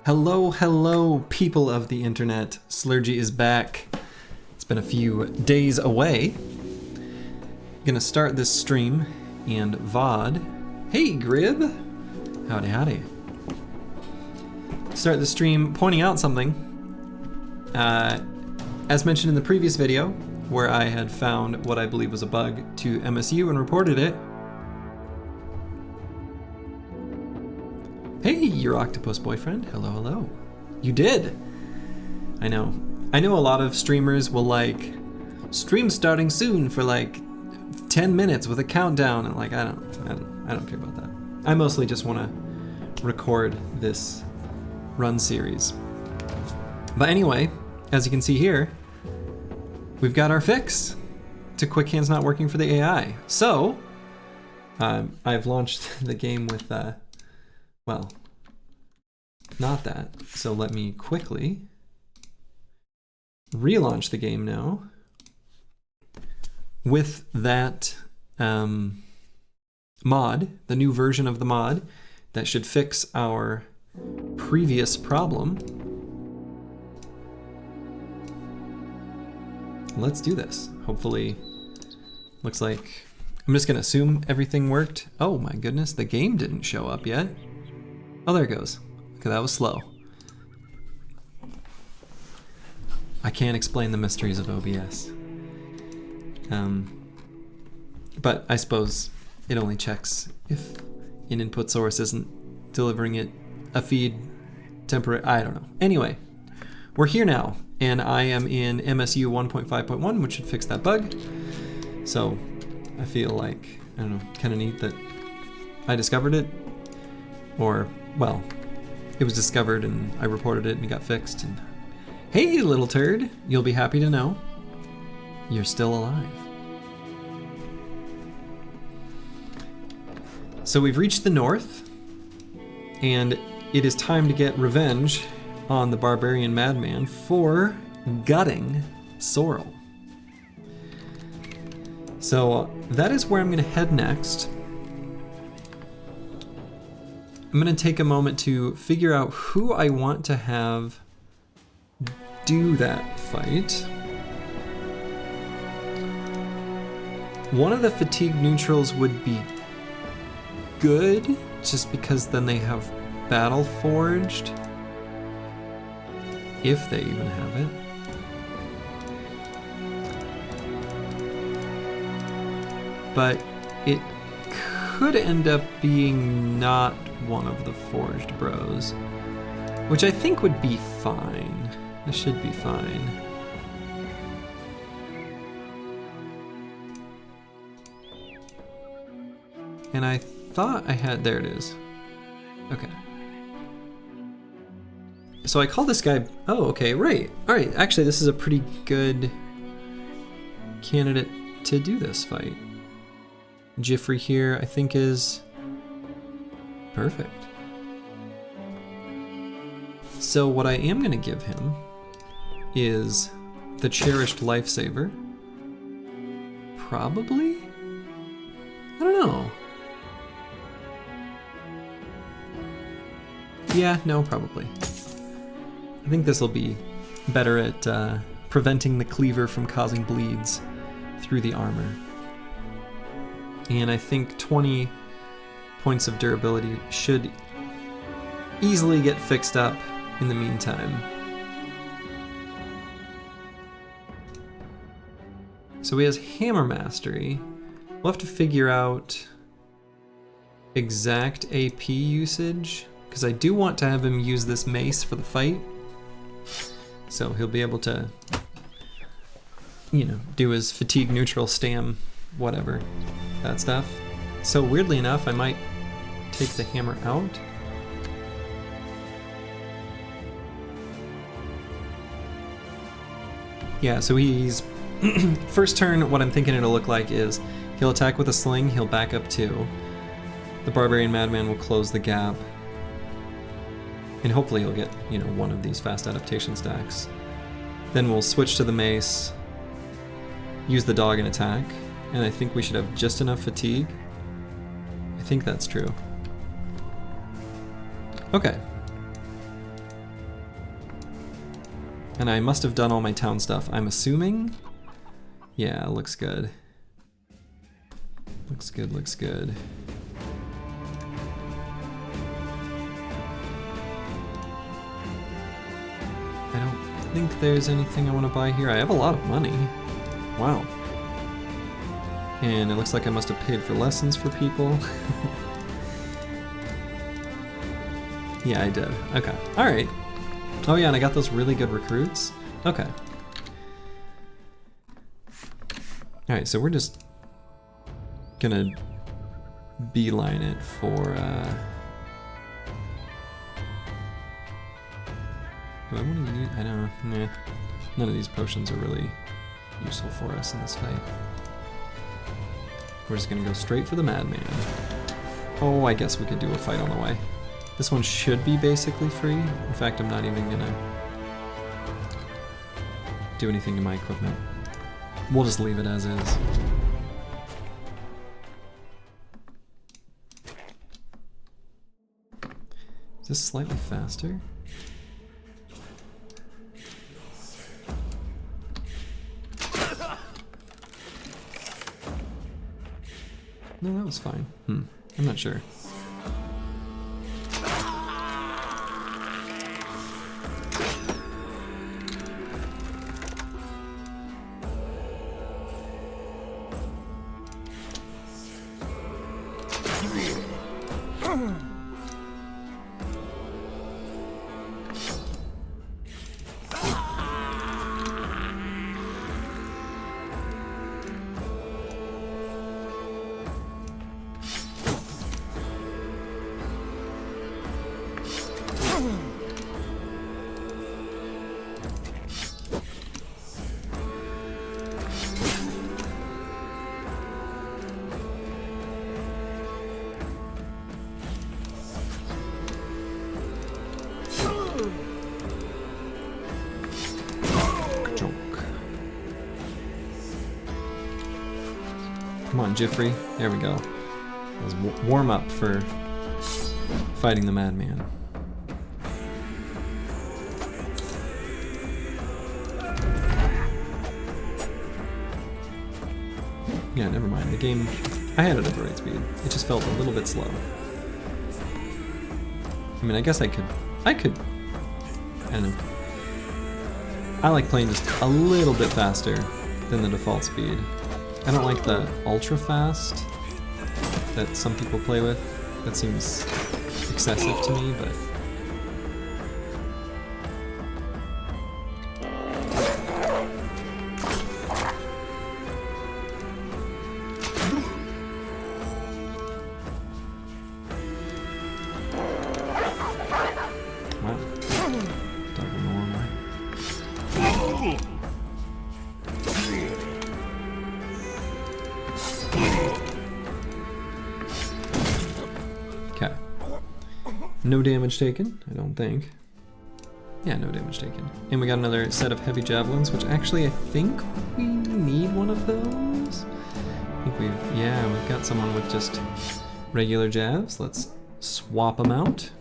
Hello, hello, people of the internet. Slurgy is back. It's been a few days away. Gonna start this stream and VOD. Hey, Grib. Howdy, howdy. Start the stream pointing out something. As mentioned in the previous video, where I had found what I believe was a bug to MSU and reported it. Hey, your octopus boyfriend. Hello, hello. You did. I know. I know a lot of streamers will like stream starting soon for like 10 minutes with a countdown, and like I don't care about that. I mostly just want to record this run series. But anyway, as you can see here, we've got our fix to Quick Hands not working for the AI. So I've launched the game with well, not that. So let me quickly relaunch the game now with that mod, the new version of the mod that should fix our previous problem. Let's do this. Hopefully, looks like, I'm just gonna assume everything worked. Oh my goodness, the game didn't show up yet. Oh, there it goes. Okay, that was slow. I can't explain the mysteries of OBS. But I suppose it only checks if an input source isn't delivering it a feed temporary. I don't know. Anyway, we're here now, and I am in MSU 1.5.1, which should fix that bug. So I feel like, I don't know, kind of neat that I discovered it, or, well, it was discovered and I reported it and it got fixed. And hey, little turd, you'll be happy to know you're still alive. So we've reached the north, and it is time to get revenge on the barbarian madman for gutting Sorrel. So that is where I'm going to head next. I'm going to take a moment to figure out who I want to have do that fight. One of the fatigue neutrals would be good, just because then they have battle forged, if they even have it. But it could end up being not one of the forged bros, which I think would be fine. This should be fine. And I thought I had, there it is. Okay. So I call this guy, oh, okay, right. All right, actually this is a pretty good candidate to do this fight. Jiffrey here, I think, is perfect. So what I am gonna give him is the cherished lifesaver. Probably? I don't know. Yeah, no, probably. I think this will be better at preventing the cleaver from causing bleeds through the armor. And I think 20 points of durability should easily get fixed up in the meantime. So he has hammer mastery. We'll have to figure out exact AP usage, because I do want to have him use this mace for the fight. So he'll be able to, you know, do his fatigue neutral stam, whatever, that stuff. So weirdly enough, I might take the hammer out. Yeah, so he's, first turn, what I'm thinking it'll look like is he'll attack with a sling, he'll back up 2. The barbarian madman will close the gap. And hopefully he'll get, you know, one of these fast adaptation stacks. Then we'll switch to the mace, use the dog and attack, and I think we should have just enough fatigue. I think that's true. Okay. And I must have done all my town stuff, I'm assuming. Yeah, looks good. Looks good, looks good. I don't think there's anything I want to buy here. I have a lot of money. Wow. And it looks like I must have paid for lessons for people. Yeah, I did. Okay. Alright. Oh yeah, and I got those really good recruits. Okay. Alright, so we're just gonna beeline it for do I want to use? I don't know. Nah. None of these potions are really useful for us in this fight. We're just gonna go straight for the madman. Oh, I guess we could do a fight on the way. This one should be basically free. In fact, I'm not even gonna do anything to my equipment. We'll just leave it as is. Is this slightly faster? No, that was fine. I'm not sure. Come on, Jiffrey. There we go. That was warm up for fighting the madman. Yeah, never mind. The game, I had it at the right speed. It just felt a little bit slow. I mean, I guess I could, I don't know. I like playing just a little bit faster than the default speed. I don't like the ultra fast that some people play with. That seems excessive to me, but... Wow. Dug in the wrong way. Okay. No damage taken, I don't think. Yeah, no damage taken. And we got another set of heavy javelins, which actually I think we need one of those. I think we've got someone with just regular jabs. Let's swap them out.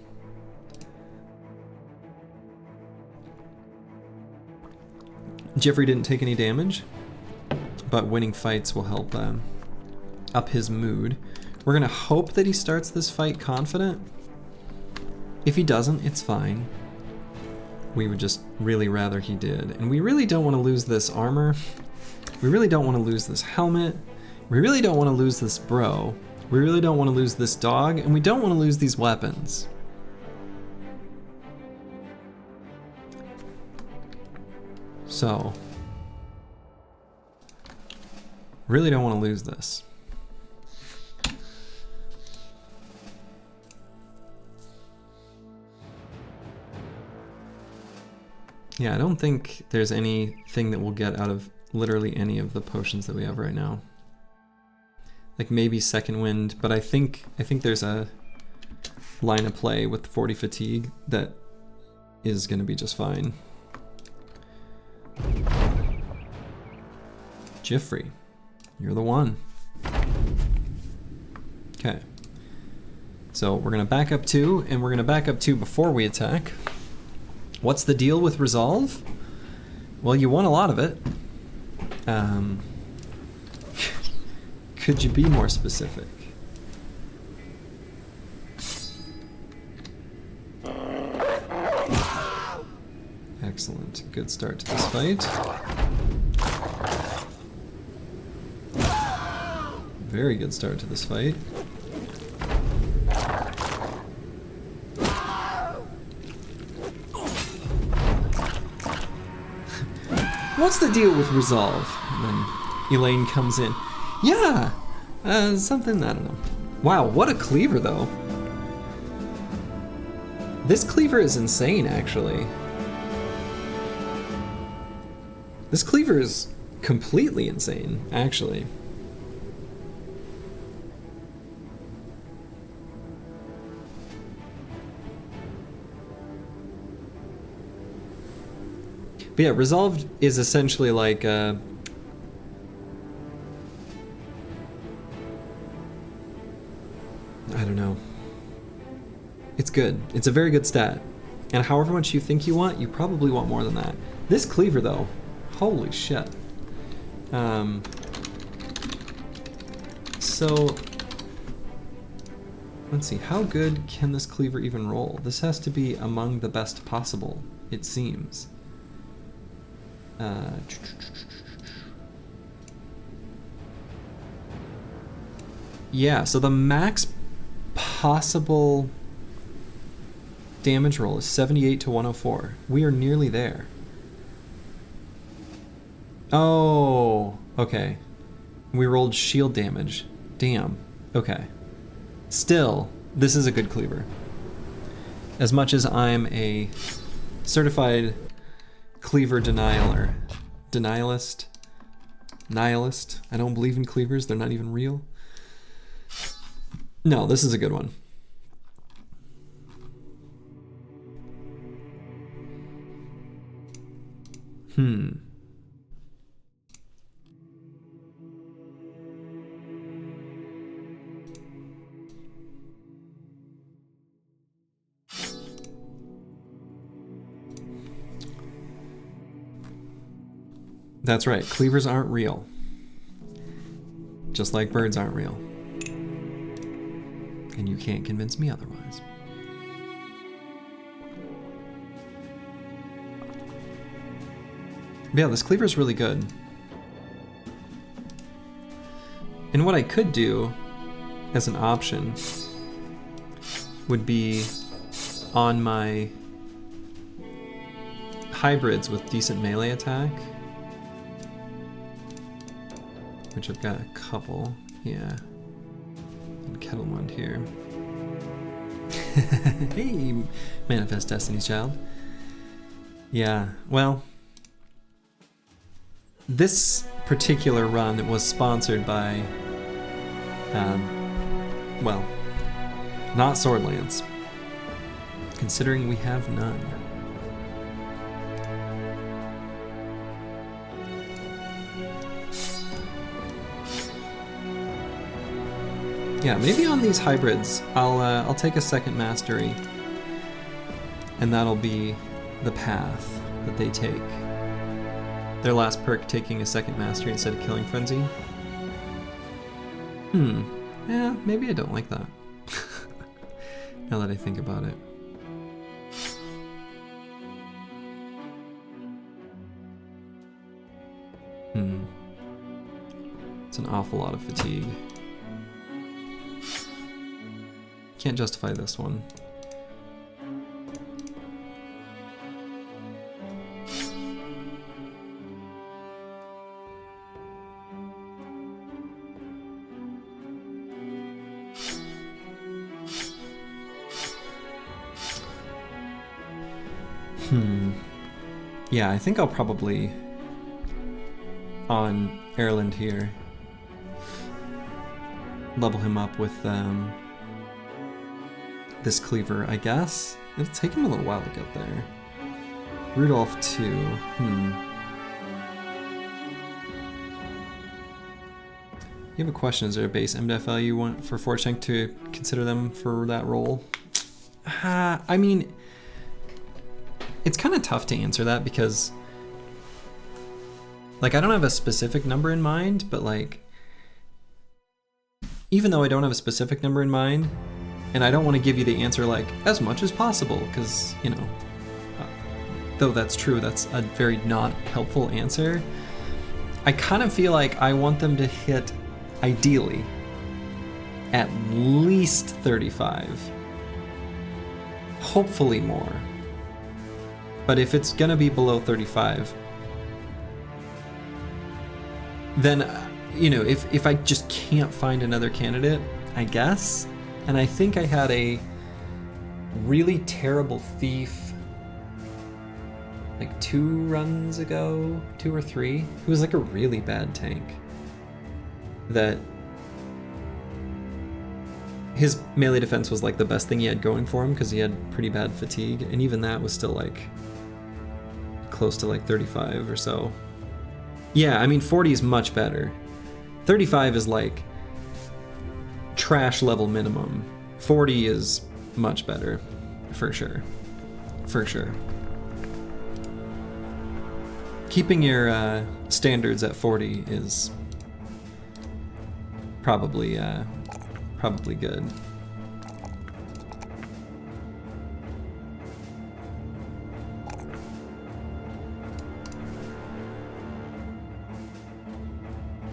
Jeffrey didn't take any damage, but winning fights will help up his mood. We're gonna hope that he starts this fight confident. If he doesn't, it's fine. We would just really rather he did. And we really don't want to lose this armor. We really don't want to lose this helmet. We really don't want to lose this bro. We really don't want to lose this dog, and we don't want to lose these weapons. So, really don't want to lose this. Yeah, I don't think there's anything that we'll get out of literally any of the potions that we have right now. Like maybe second wind, but I think there's a line of play with 40 fatigue that is going to be just fine. Jiffrey, you're the one. Okay. So we're going to back up 2, and we're going to back up 2 before we attack. What's the deal with resolve? Well, you want a lot of it. Could you be more specific? Excellent. Good start to this fight. Very good start to this fight. What's the deal with resolve? And then Elaine comes in. Yeah! Something, I don't know. Wow, what a cleaver though. This cleaver is insane, actually. This cleaver is completely insane, actually. But yeah, resolved is essentially like I don't know. It's good. It's a very good stat. And however much you think you want, you probably want more than that. This cleaver though, holy shit. So let's see, how good can this cleaver even roll? This has to be among the best possible, it seems. Yeah, so the max possible damage roll is 78 to 104. We are nearly there. Oh, okay. We rolled shield damage. Damn. Okay. Still, this is a good cleaver. As much as I'm a certified cleaver denialist. Nihilist. I don't believe in cleavers, they're not even real. No, this is a good one. That's right, cleavers aren't real. Just like birds aren't real. And you can't convince me otherwise. But yeah, this cleaver is really good. And what I could do as an option would be on my hybrids with decent melee attack, which I've got a couple, yeah. And Kettlemund here. Hey, Manifest Destiny's Child. Yeah, well, this particular run was sponsored by, well, not Swordlands, considering we have none. Yeah, maybe on these hybrids, I'll take a second mastery, and that'll be the path that they take. Their last perk taking a second mastery instead of Killing Frenzy. Yeah, maybe I don't like that. Now that I think about it. It's an awful lot of fatigue. Can't justify this one. Yeah, I think I'll probably on Erland here level him up with this cleaver, I guess. It'll take him a little while to get there. Rudolph 2. You have a question, is there a base MDF value you want for Fortune to consider them for that role? I mean, it's kind of tough to answer that because Like, I don't have a specific number in mind, but like, even though I don't have a specific number in mind, and I don't want to give you the answer like, as much as possible, because, you know, though that's true, that's a very not helpful answer. I kind of feel like I want them to hit, ideally, at least 35. Hopefully more. But if it's gonna be below 35, then, you know, if I just can't find another candidate, I guess. And I think I had a really terrible thief like 2 runs ago, 2 or 3, who was like a really bad tank. That his melee defense was like the best thing he had going for him because he had pretty bad fatigue, and even that was still like close to like 35 or so. Yeah, I mean 40 is much better. 35 is like trash level minimum. 40 is much better, for sure. For sure. Keeping your standards at 40 is probably good.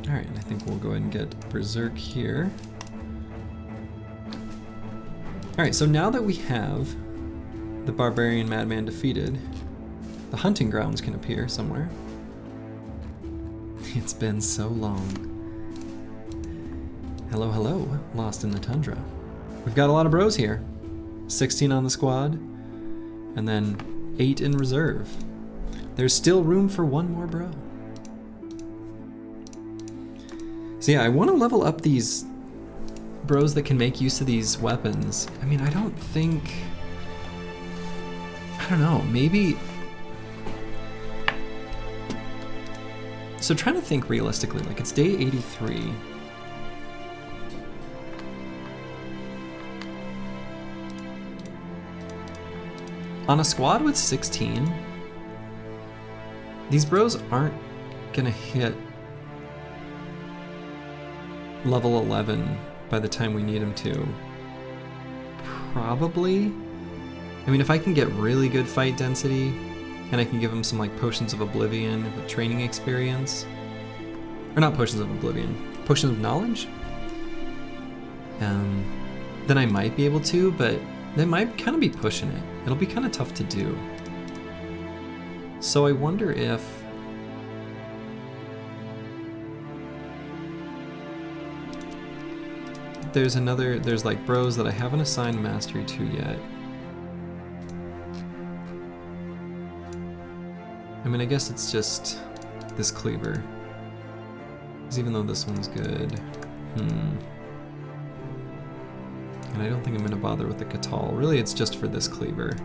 All right, I think we'll go ahead and get Berserk here. All right, so now that we have the Barbarian Madman defeated, the hunting grounds can appear somewhere. It's been so long. Hello, hello, lost in the tundra. We've got a lot of bros here. 16 on the squad, and then 8 in reserve. There's still room for 1 more bro. So yeah, I want to level up these bros that can make use of these weapons. I mean, I don't know, maybe... So trying to think realistically, like it's day 83. On a squad with 16, these bros aren't gonna hit level 11 by the time we need them to. Probably. I mean, if I can get really good fight density, and I can give them some like Potions of Oblivion with training experience, or not Potions of Oblivion, Potions of Knowledge, then I might be able to, but they might kind of be pushing it. It'll be kind of tough to do. So I wonder if there's like bros that I haven't assigned mastery to yet. I mean, I guess it's just this cleaver. Because even though this one's good, and I don't think I'm gonna bother with the Catal. Really, it's just for this cleaver.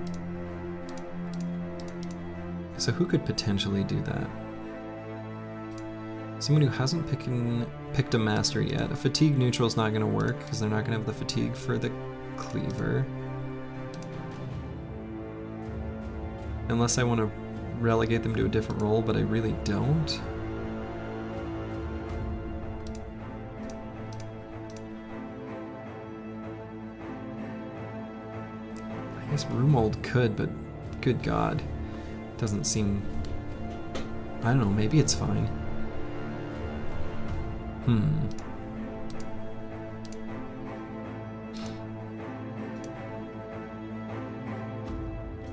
So who could potentially do that? Someone who hasn't picked a master yet. A fatigue neutral is not gonna work because they're not gonna have the fatigue for the cleaver. Unless I want to relegate them to a different role, but I really don't. I guess Rumold could, but good God. Doesn't seem... I don't know, maybe it's fine.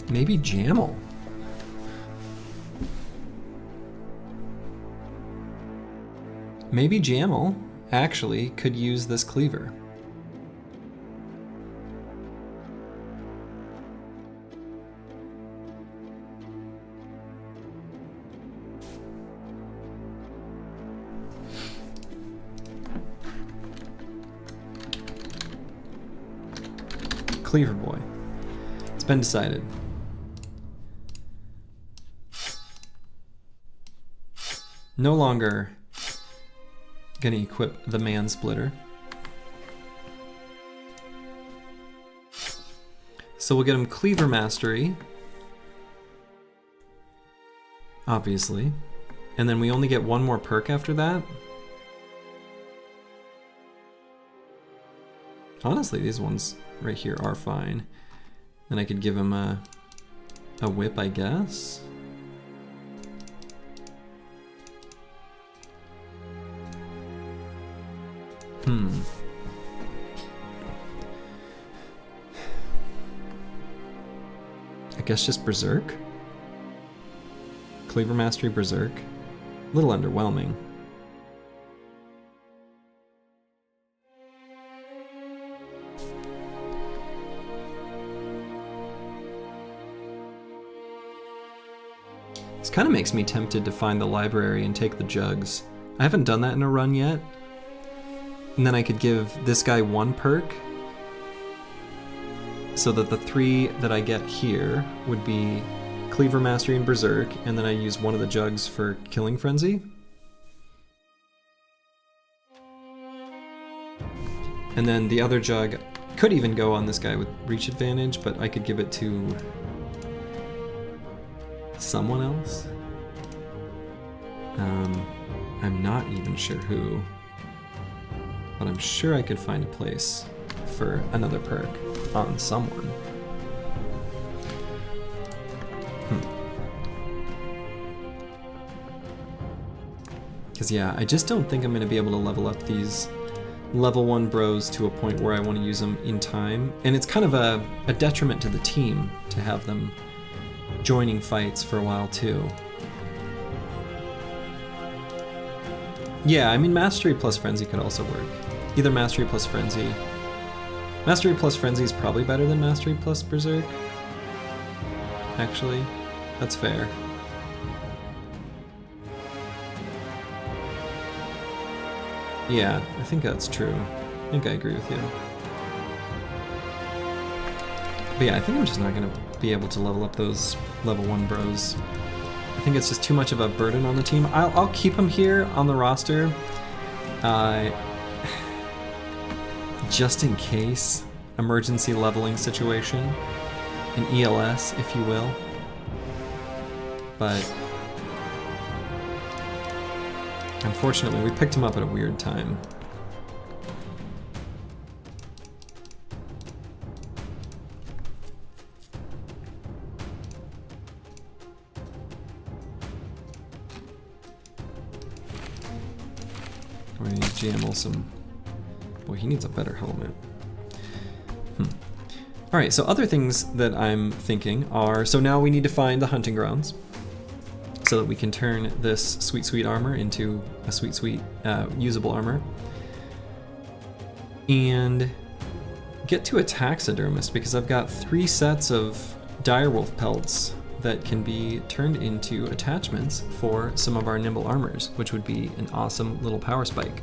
Maybe Jammel. Maybe Jammel actually could use this cleaver. Cleaver boy. It's been decided. No longer gonna equip the man splitter. So we'll get him cleaver mastery, obviously, And then we only get one more perk after that. Honestly, these ones right here are fine. And I could give him a whip, I guess. I guess just Berserk? Cleaver Mastery Berserk? A little underwhelming. This kind of makes me tempted to find the library and take the jugs. I haven't done that in a run yet. And then I could give this guy one perk, so that the 3 that I get here would be Cleaver Mastery and Berserk, and then I use one of the jugs for Killing Frenzy. And then the other jug could even go on this guy with reach advantage, but I could give it to someone else. I'm not even sure who, but I'm sure I could find a place for another perk on someone. Because yeah, I just don't think I'm going to be able to level up these level 1 bros to a point where I want to use them in time. And it's kind of a detriment to the team to have them joining fights for a while too. Yeah, I mean Mastery plus Frenzy could also work. Either Mastery plus Frenzy. Mastery plus Frenzy is probably better than Mastery plus Berserk. Actually, that's fair. Yeah, I think that's true. I think I agree with you. But yeah, I think I'm just not gonna be able to level up those level 1 bros. I think it's just too much of a burden on the team. I'll keep them here on the roster, just in case emergency leveling situation, an ELS, if you will. But unfortunately, we picked him up at a weird time. We need Jamel some. Boy, he needs a better helmet. Alright, so other things that I'm thinking are, so now we need to find the hunting grounds so that we can turn this sweet, sweet armor into a sweet, sweet usable armor. And get to a taxidermist, because I've got 3 sets of direwolf pelts that can be turned into attachments for some of our nimble armors, which would be an awesome little power spike.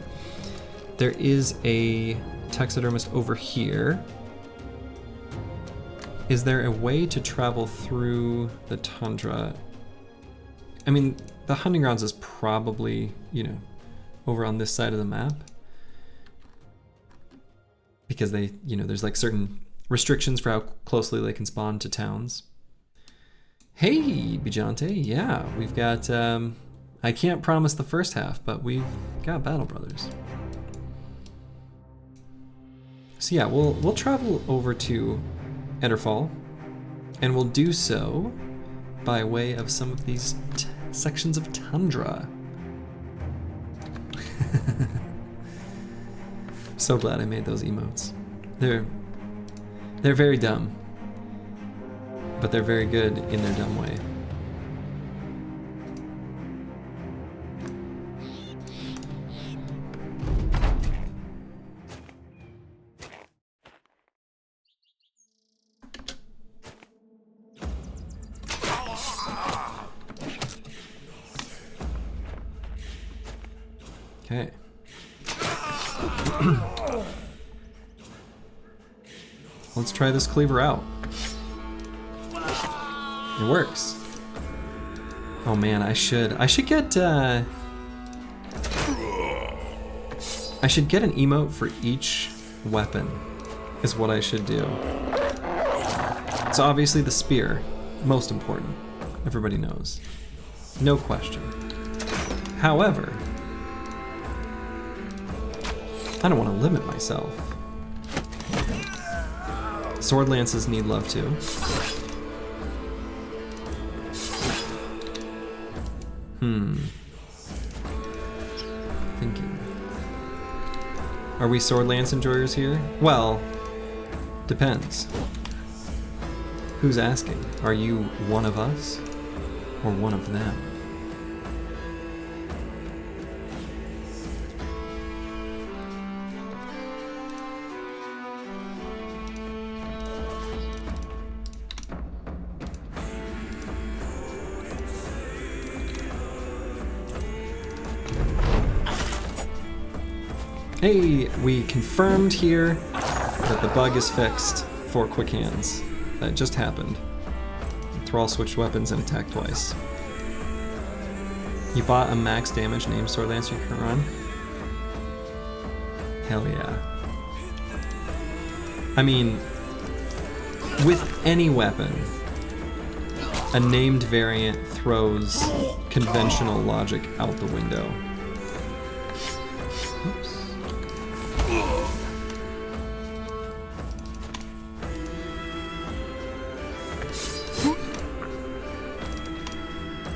There is a taxidermist over here. Is there a way to travel through the tundra? I mean, the hunting grounds is probably, you know, over on this side of the map. Because they, you know, there's like certain restrictions for how closely they can spawn to towns. Hey, Bijante, yeah, we've got, I can't promise the first half, but we've got Battle Brothers. So yeah, we'll travel over to Ederfall, and we'll do so by way of some of these sections of tundra. I'm so glad I made those emotes. They're very dumb, but they're very good in their dumb way. Okay. Let's try this cleaver out. It works. Oh man, I should get I should get an emote for each weapon is what I should do. So obviously the spear, most important. Everybody knows. No question. However, I don't want to limit myself. Sword lances need love too. Thinking. Are we sword lance enjoyers here? Well, depends. Who's asking? Are you one of us or one of them? Hey, we confirmed here that the bug is fixed for quick hands. That just happened. Thrall switched weapons and attacked twice. You bought a max damage named Sword Lancer you can run? Hell yeah. I mean, with any weapon, a named variant throws conventional logic out the window. Oops.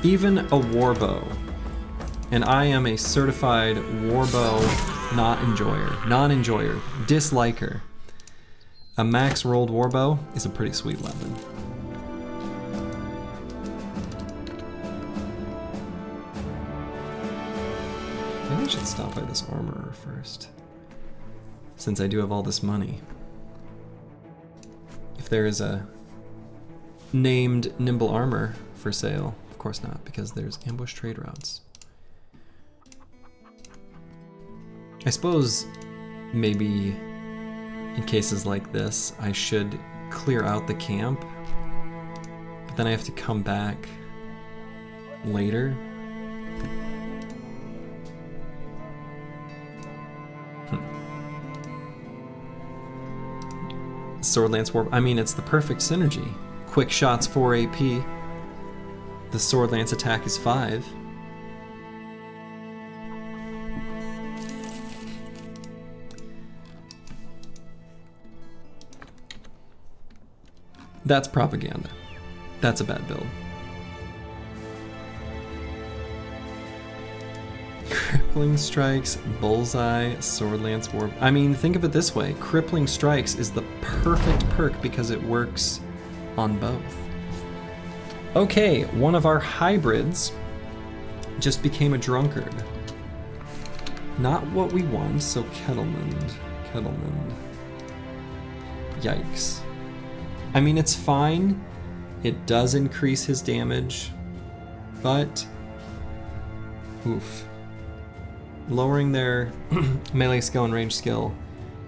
Even a warbow, and I am a certified warbow non-enjoyer, disliker. A max rolled warbow is a pretty sweet weapon. Maybe I should stop by this armorer first, since I do have all this money. If there is a named nimble armor for sale. Of course not, because there's ambush trade routes. I suppose maybe in cases like this, I should clear out the camp, but then I have to come back later. Sword Lance Warp, I mean, it's the perfect synergy. Quick shots 4 AP. The Sword Lance attack is 5. That's propaganda. That's a bad build. Crippling Strikes, Bullseye, Sword Lance Warp. I mean, think of it this way. Crippling Strikes is the perfect perk because it works on both. Okay, one of our hybrids just became a drunkard. Not what we want, so Kettlemund. Yikes. I mean, it's fine. It does increase his damage, but oof. Lowering their melee skill and range skill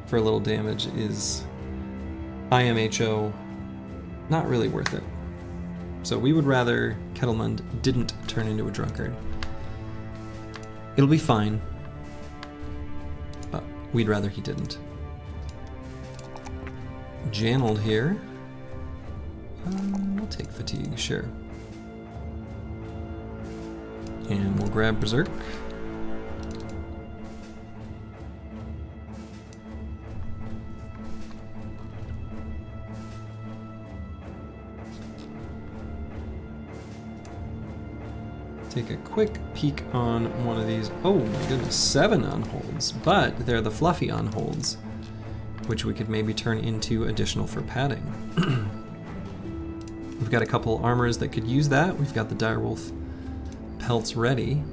for a little damage is IMHO not really worth it. So we would rather Kettlemund didn't turn into a drunkard. It'll be fine, but we'd rather he didn't. Janold here. We'll take fatigue, sure. And we'll grab Berserk. Take a quick peek on one of these. Oh my goodness, 7 unholds, but they're the fluffy unholds, which we could maybe turn into additional for padding. We've got a couple armors that could use that. We've got the Direwolf pelts ready.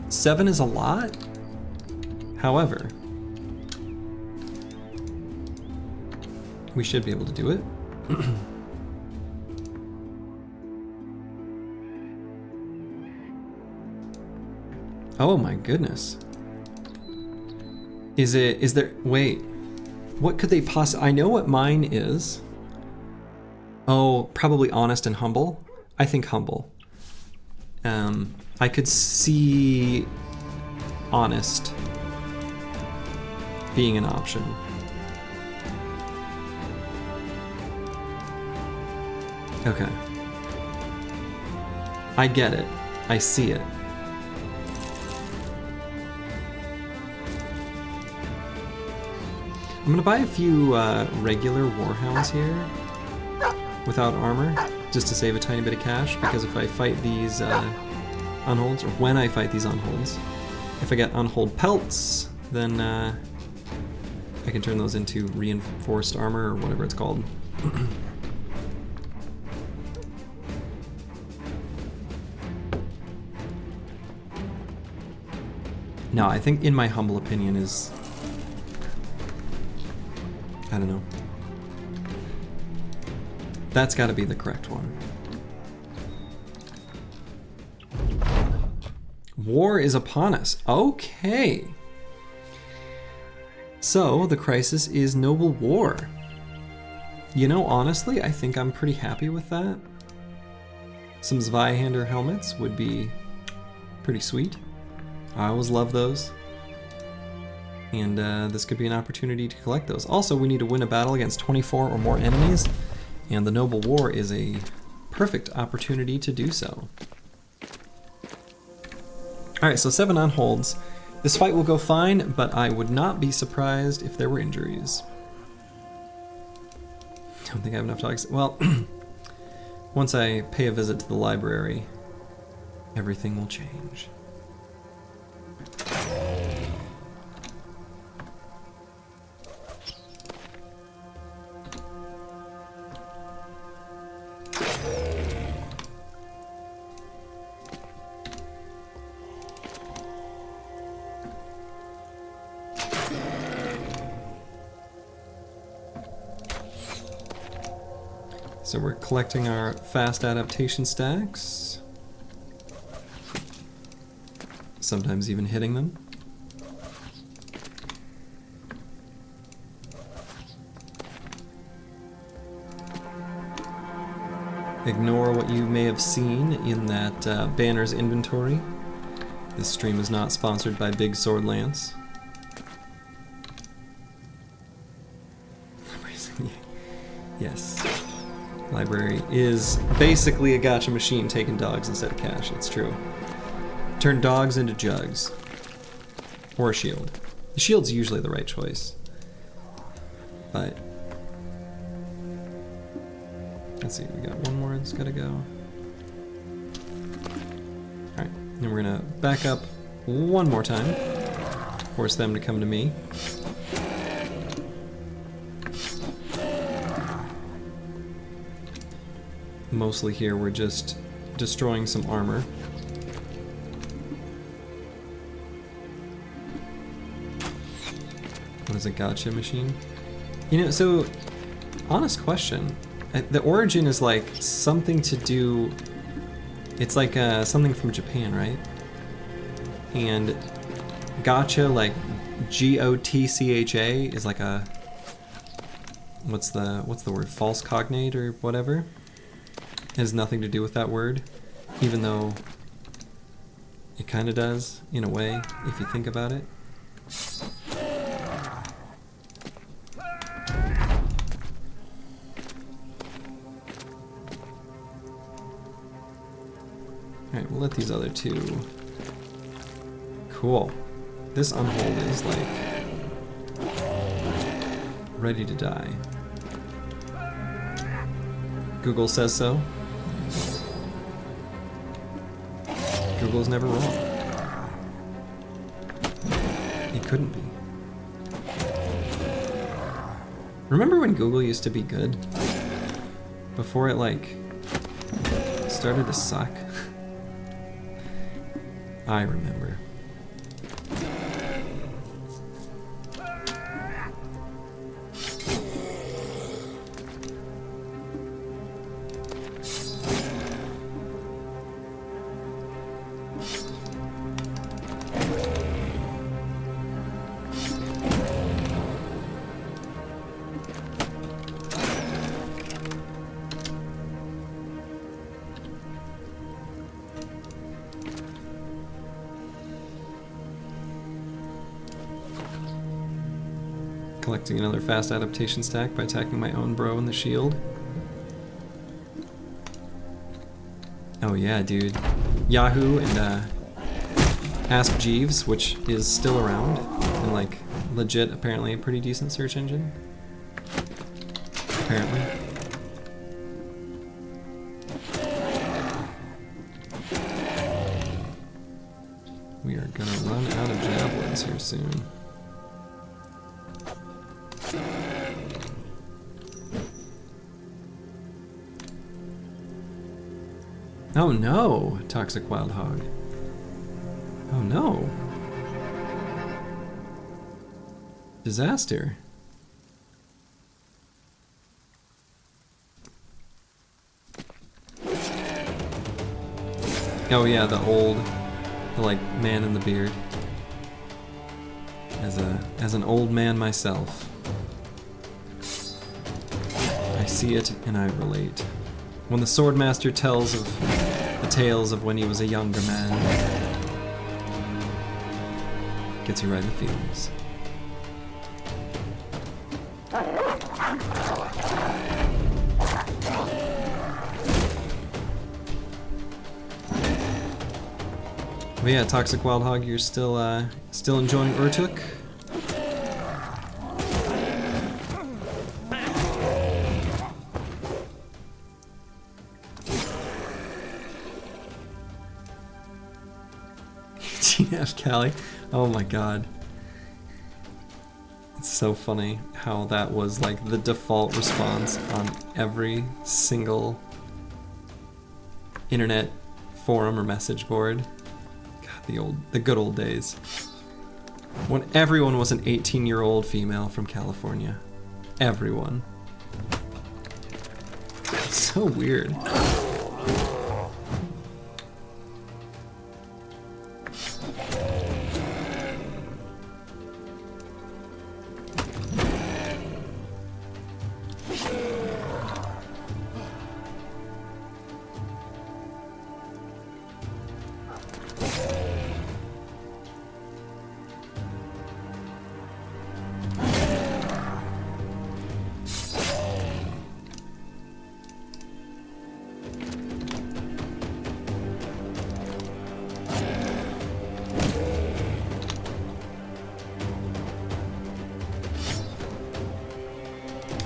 7 is a lot. However, we should be able to do it. Oh my goodness. Is there, wait, what could they possibly, I know what mine is. Oh, probably honest and humble. I think humble. I could see honest being an option. Okay. I get it. I see it. I'm gonna buy a few regular warhounds here without armor, just to save a tiny bit of cash, because if I fight these unholds, or when I fight these unholds, if I get unhold pelts, then I can turn those into reinforced armor, or whatever it's called. No, I think, in my humble opinion, is... I don't know. That's gotta be the correct one. War is upon us. Okay. So, the crisis is noble war. You know, honestly, I think I'm pretty happy with that. Some Zweihander helmets would be pretty sweet. I always love those. And this could be an opportunity to collect those. Also, we need to win a battle against 24 or more enemies, and the Noble War is a perfect opportunity to do so. Alright, so 7 unholds. This fight will go fine, but I would not be surprised if there were injuries. I don't think I have enough dogs. Well, once I pay a visit to the library, everything will change. So we're collecting our fast adaptation stacks, sometimes even hitting them. Ignore what you may have seen in that banner's inventory. This stream is not sponsored by Big Sword Lance. Yes. Library is basically a gacha machine taking dogs instead of cash, it's true. Turn dogs into jugs. Or a shield. The shield's usually the right choice. But... let's see, we got one more that's gotta go. Alright, and we're gonna back up one more time. Force them to come to me. Mostly here we're just destroying some armor. What is a gacha machine? You know, so, honest question. The origin is like something to do... it's like something from Japan, right? And gacha, like G-O-T-C-H-A, is like a... what's the word? False cognate or whatever? It has nothing to do with that word, even though it kind of does, in a way, if you think about it. Alright, we'll let these other two... Cool. This unhold is, like, ready to die. Google says so. Google's never wrong. It couldn't be. Remember when Google used to be good? Before it, like, started to suck? I remember. Collecting another fast adaptation stack by attacking my own bro in the shield. Oh yeah, dude. Yahoo and Ask Jeeves, which is still around, and like legit, apparently a pretty decent search engine. Apparently. We are gonna run out of javelins here soon. Oh no, toxic wild hog. Oh no. Disaster. Oh yeah, the like man in the beard. As an old man myself, I see it and I relate. When the Swordmaster tells of the tales of when he was a younger man, gets you right in the feelings. But yeah, Toxic Wild Hog, you're still enjoying Urtuk? GF Callie. Oh my god. It's so funny how that was like the default response on every single internet forum or message board. God, the good old days. When everyone was an 18-year-old female from California. Everyone. It's so weird.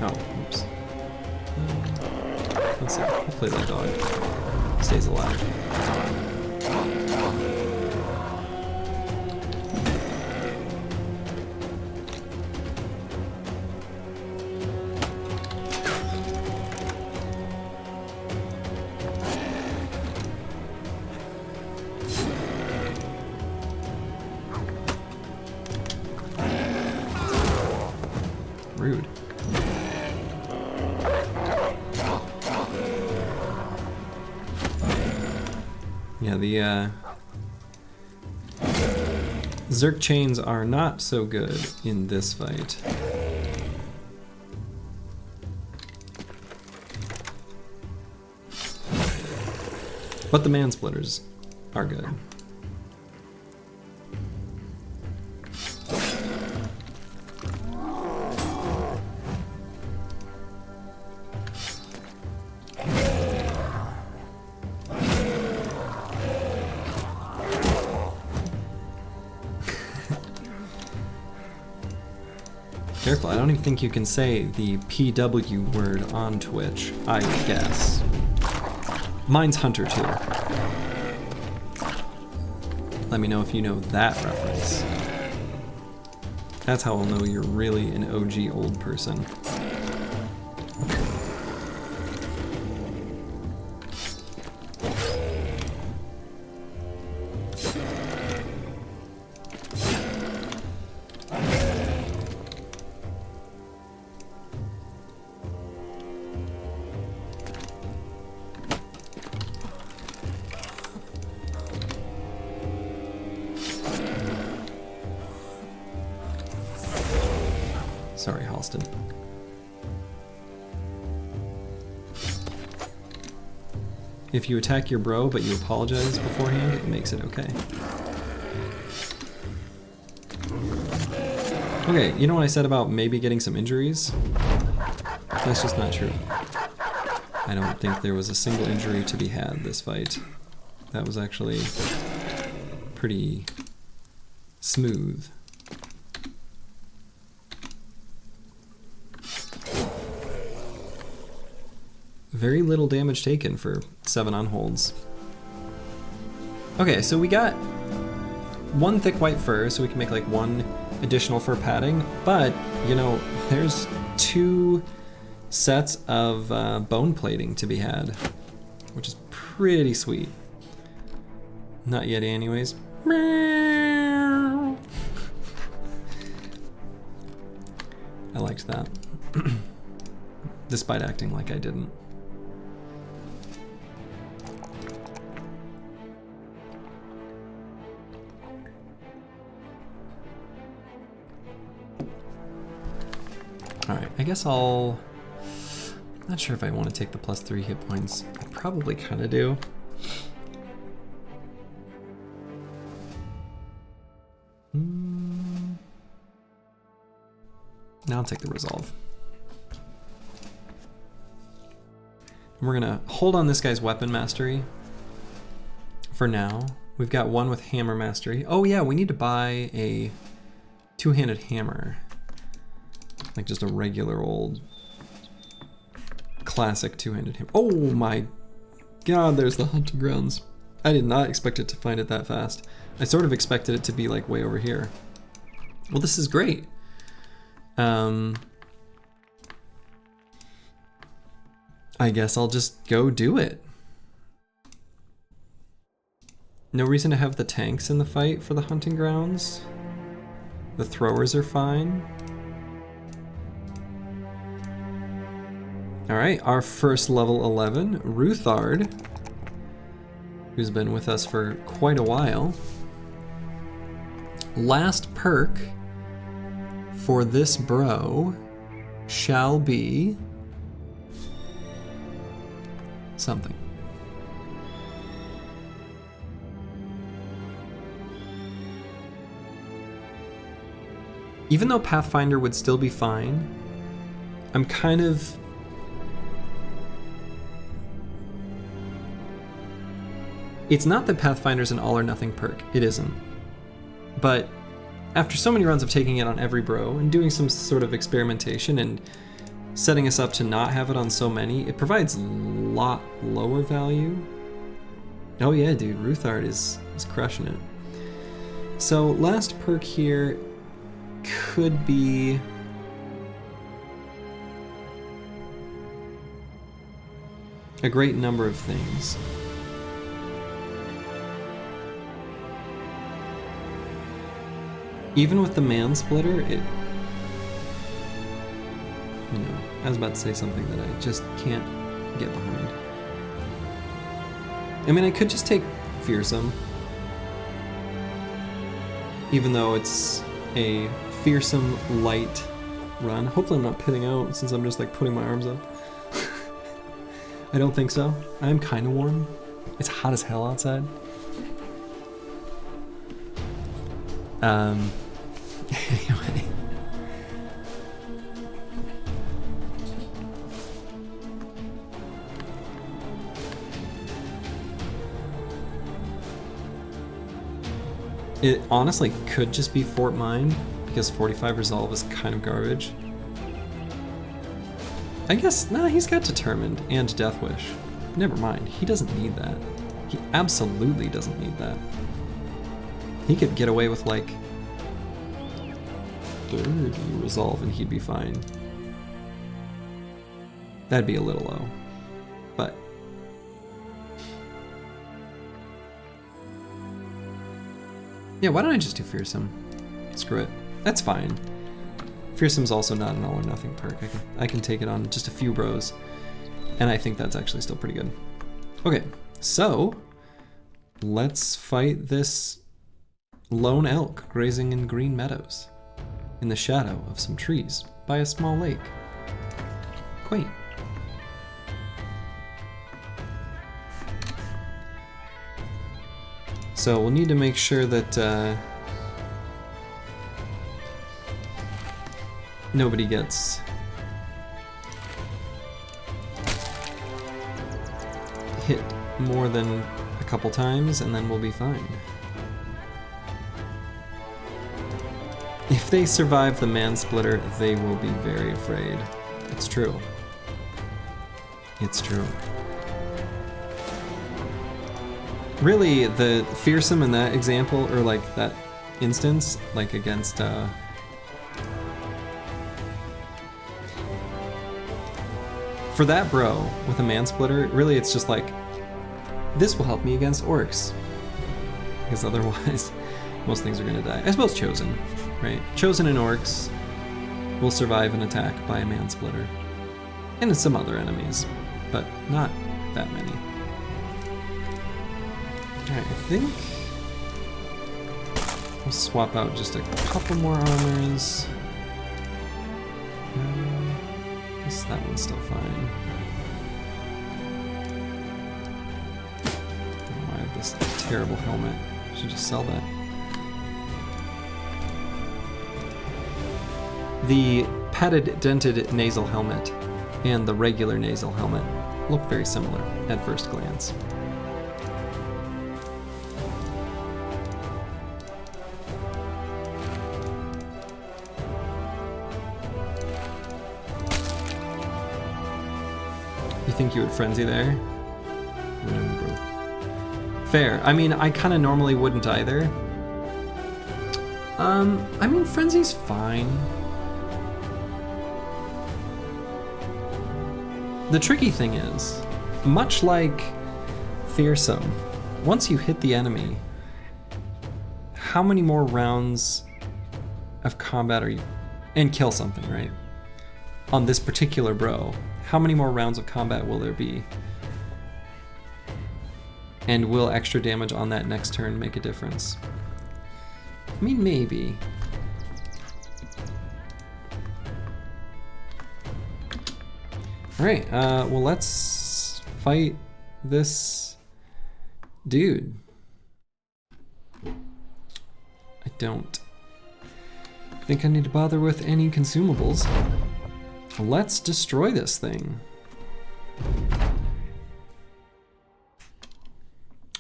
Oh, oops. Let's see. Hopefully that dog stays alive. Rude. Yeah, the Zerk chains are not so good in this fight. But the mansplitters are good. Careful, I don't even think you can say the PW word on Twitch, I guess. Mine's Hunter too. Let me know if you know that reference. That's how I'll know you're really an OG old person. Sorry, Halston. If you attack your bro but you apologize beforehand, it makes it okay. Okay, you know what I said about maybe getting some injuries? That's just not true. I don't think there was a single injury to be had this fight. That was actually pretty smooth. very little damage taken for 7 unholds. Okay, so we got 1 thick white fur, so we can make like 1 additional fur padding, but you know, there's 2 sets of bone plating to be had, which is pretty sweet. Not yet anyways. I liked that. Despite acting like I didn't. Alright, I guess I'll... Not sure if I want to take the +3 hit points. I probably kind of do. Now I'll take the resolve. And we're gonna hold on this guy's weapon mastery for now. We've got 1 with hammer mastery. Oh yeah, we need to buy a 2-handed hammer. Like just a regular old classic 2-handed hammer. Oh my god, there's the hunting grounds. I did not expect it to find it that fast. I sort of expected it to be like way over here. Well, this is great. I guess I'll just go do it. No reason to have the tanks in the fight for the hunting grounds. The throwers are fine. Alright, our first level 11, Ruthard, who's been with us for quite a while. Last perk for this bro shall be something. Even though Pathfinder would still be fine, I'm kind of... It's not that Pathfinder's an all or nothing perk, it isn't. But after so many runs of taking it on every bro and doing some sort of experimentation and setting us up to not have it on so many, it provides a lot lower value. Oh yeah, dude, Ruthard is crushing it. So last perk here could be a great number of things. Even with the man splitter, it, you know, I was about to say something that I just can't get behind. I mean, I could just take fearsome, even though it's a fearsome light run. Hopefully I'm not pitting out since I'm just like putting my arms up. I don't think so. I'm kind of warm. It's hot as hell outside. Anyway. It honestly could just be Fort Mine, because 45 resolve is kind of garbage. I guess, nah, he's got Determined and Death Wish. Never mind, he doesn't need that. He absolutely doesn't need that. He could get away with like 30 resolve and he'd be fine. That'd be a little low, but yeah, why don't I just do Fearsome? Screw it. That's fine. Fearsome's also not an all or nothing perk. I can take it on just a few bros, and I think that's actually still pretty good. Okay, so let's fight this lone elk grazing in green meadows in the shadow of some trees by a small lake. Quaint. So we'll need to make sure that nobody gets hit more than a couple times, and then we'll be fine. If they survive the man splitter, they will be very afraid. It's true. It's true. Really, the fearsome in that example, or like that instance, like against for that bro with a man-splitter, really it's just like, this will help me against orcs. Because otherwise, most things are gonna die. I suppose Chosen, right? Chosen and orcs will survive an attack by a man-splitter. And some other enemies, but not that many. Alright, I think we'll swap out just a couple more armors. I guess that one's still fine. Oh, I have this terrible helmet. I should just sell that. The padded dented nasal helmet and the regular nasal helmet look very similar at first glance. You think you would frenzy there? Fair. I mean, I kind of normally wouldn't either. I mean, frenzy's fine. The tricky thing is, much like fearsome, once you hit the enemy, how many more rounds of combat are you, and kill something, right? On this particular bro, how many more rounds of combat will there be? And will extra damage on that next turn make a difference? I mean, maybe. Alright, well, let's fight this dude. I don't think I need to bother with any consumables. Let's destroy this thing.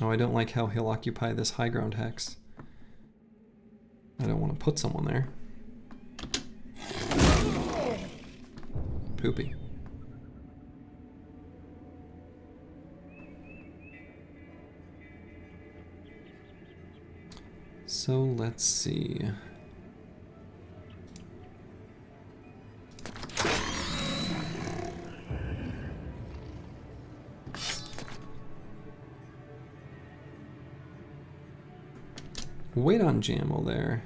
Oh, I don't like how he'll occupy this high ground hex. I don't want to put someone there. Poopy. So let's see. Wait on Jamel there.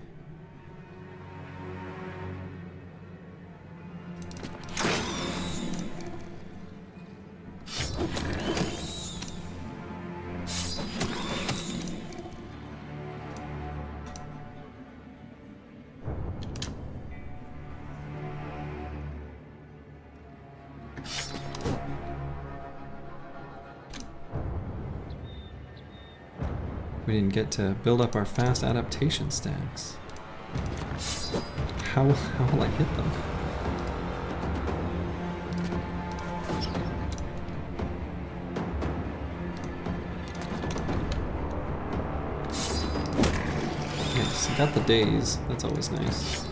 We didn't get to build up our fast adaptation stacks. How will I hit them? Yes, I got the days. That's always nice.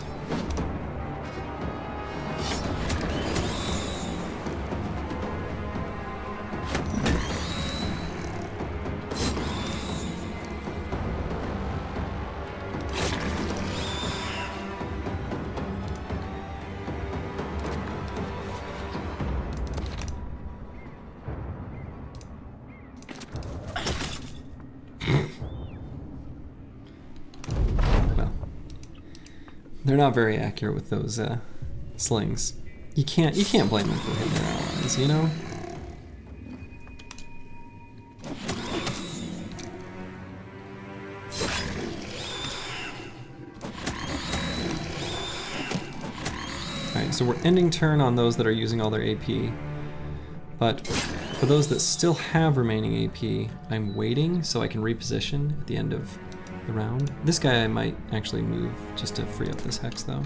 They're not very accurate with those slings. You can't blame them for hitting their allies, you know? Alright, so we're ending turn on those that are using all their AP. But for those that still have remaining AP, I'm waiting so I can reposition at the end of the round. This guy I might actually move just to free up this hex though.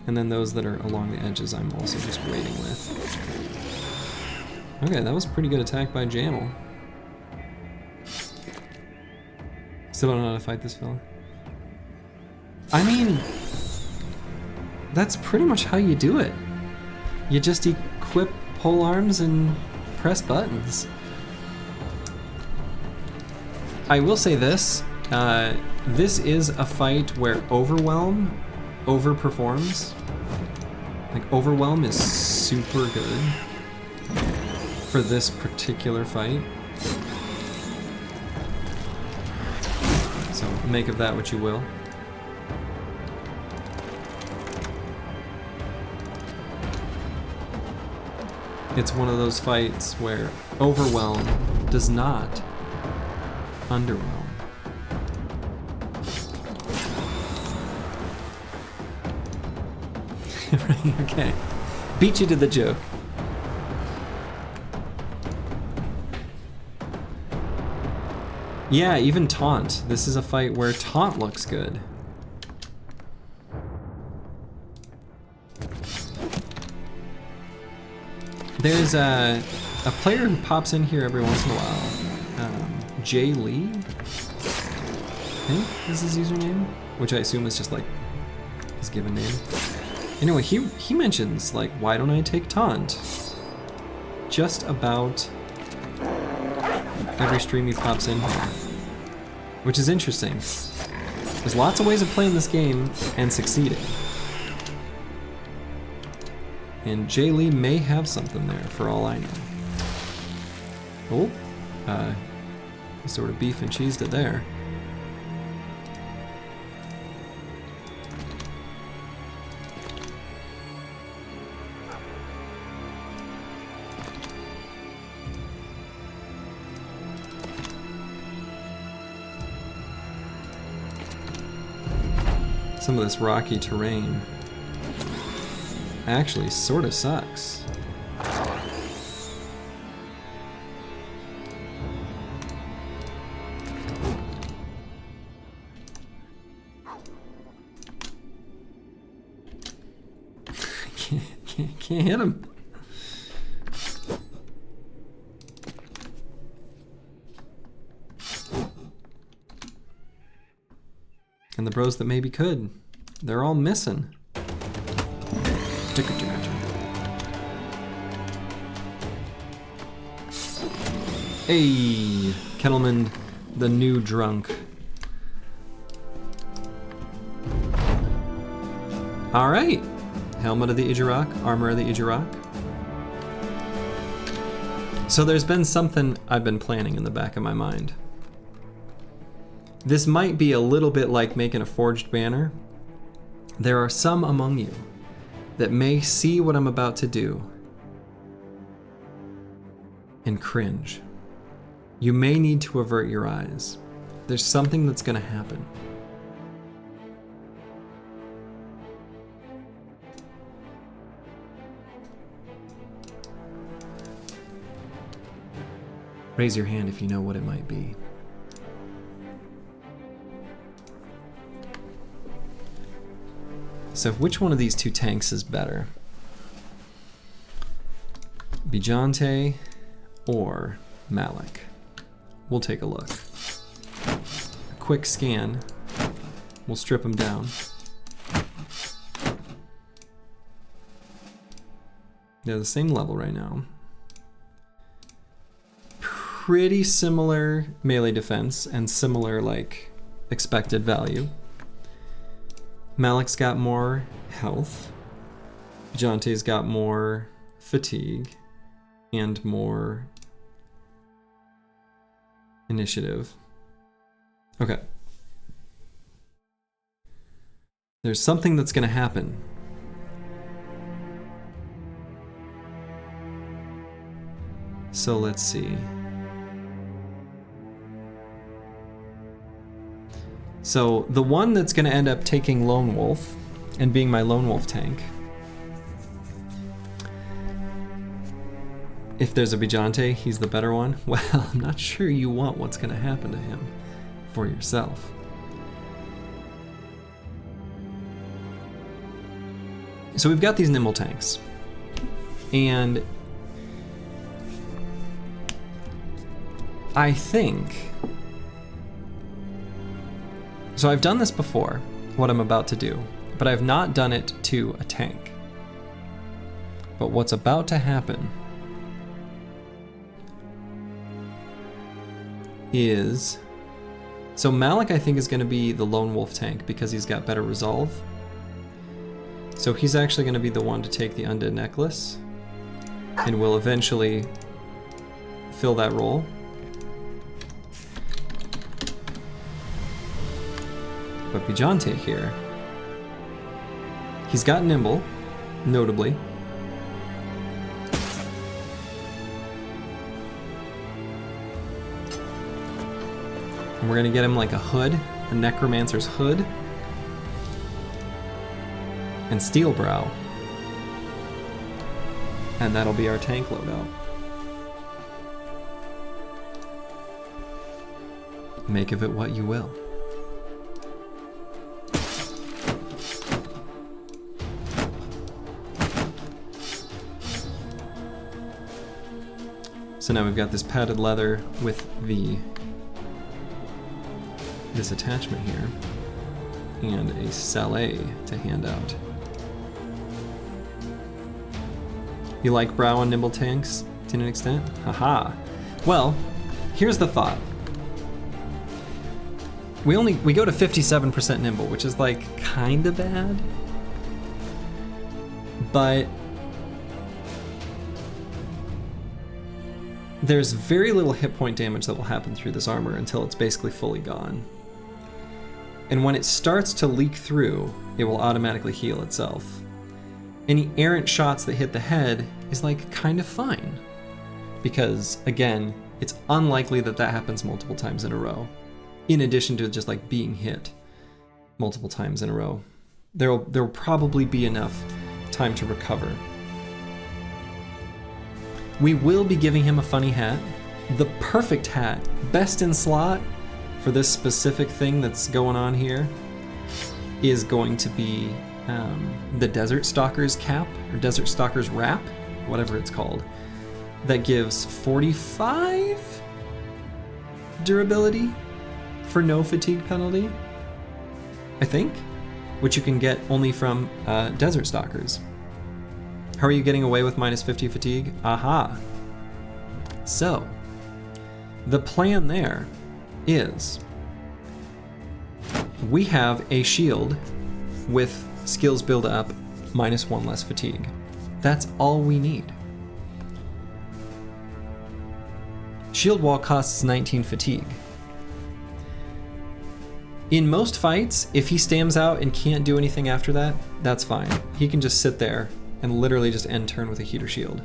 And then those that are along the edges I'm also just waiting with. Okay, that was a pretty good attack by Jamel. Still don't know how to fight this fella. I mean, that's pretty much how you do it. You just equip pole arms and press buttons. I will say this. This is a fight where Overwhelm overperforms. Like, Overwhelm is super good for this particular fight. So make of that what you will. It's one of those fights where Overwhelm does not underwhelm. Right, okay. Beat you to the joke. Yeah, even Taunt. This is a fight where Taunt looks good. There's a player who pops in here every once in a while. Jay Lee, I think is his username, which I assume is just like his given name. Anyway, he mentions, like, why don't I take Taunt? Just about every stream he pops in here, which is interesting. There's lots of ways of playing this game and succeeding. And Jay Lee may have something there, for all I know. Oh, he sort of beef and cheesed it there. Some of this rocky terrain actually sort of sucks. Can't hit him. And the bros that maybe could, they're all missing. Hey, Kettleman, the new drunk. All right, helmet of the Ijarok, armor of the Ijarok. So there's been something I've been planning in the back of my mind. This might be a little bit like making a forged banner. There are some among you that may see what I'm about to do and cringe. You may need to avert your eyes. There's something that's gonna happen. Raise your hand if you know what it might be. So which one of these two tanks is better? Bijante or Malik? We'll take a look. A quick scan. We'll strip them down. They're the same level right now. Pretty similar melee defense and similar, like, expected value. Malik's got more health. Bijante's got more fatigue and more initiative. Okay. There's something that's gonna happen. So let's see. So the one that's going to end up taking Lone Wolf and being my Lone Wolf tank, if there's a Bijante, he's the better one. Well, I'm not sure you want what's going to happen to him for yourself. So we've got these nimble tanks, and I think... So I've done this before, what I'm about to do, but I've not done it to a tank. But what's about to happen is... So Malik, I think, is going to be the lone wolf tank because he's got better resolve. So he's actually going to be the one to take the undead necklace and will eventually fill that role. But Peasant here, he's got nimble, notably. And we're gonna get him like a hood, a necromancer's hood, and steel brow. And that'll be our tank loadout. Make of it what you will. So now we've got this padded leather with this attachment here, and a sallet to hand out. You like brow on nimble tanks to an extent? Haha. Well, here's the thought. We go to 57% nimble, which is like kinda bad, but there's very little hit point damage that will happen through this armor until it's basically fully gone. And when it starts to leak through, it will automatically heal itself. Any errant shots that hit the head is like kind of fine, because again, it's unlikely that that happens multiple times in a row. In addition to just like being hit multiple times in a row, there'll probably be enough time to recover. We will be giving him a funny hat. The perfect hat, best in slot for this specific thing that's going on here, is going to be the Desert Stalker's cap, or Desert Stalker's wrap, whatever it's called, that gives 45 durability for no fatigue penalty, I think, which you can get only from Desert Stalkers. How are you getting away with minus 50 fatigue? Aha. So, the plan there is we have a shield with skills build up minus 1 less fatigue. That's all we need. Shield wall costs 19 fatigue. In most fights, if he stamps out and can't do anything after that, that's fine. He can just sit there and literally just end turn with a heater shield.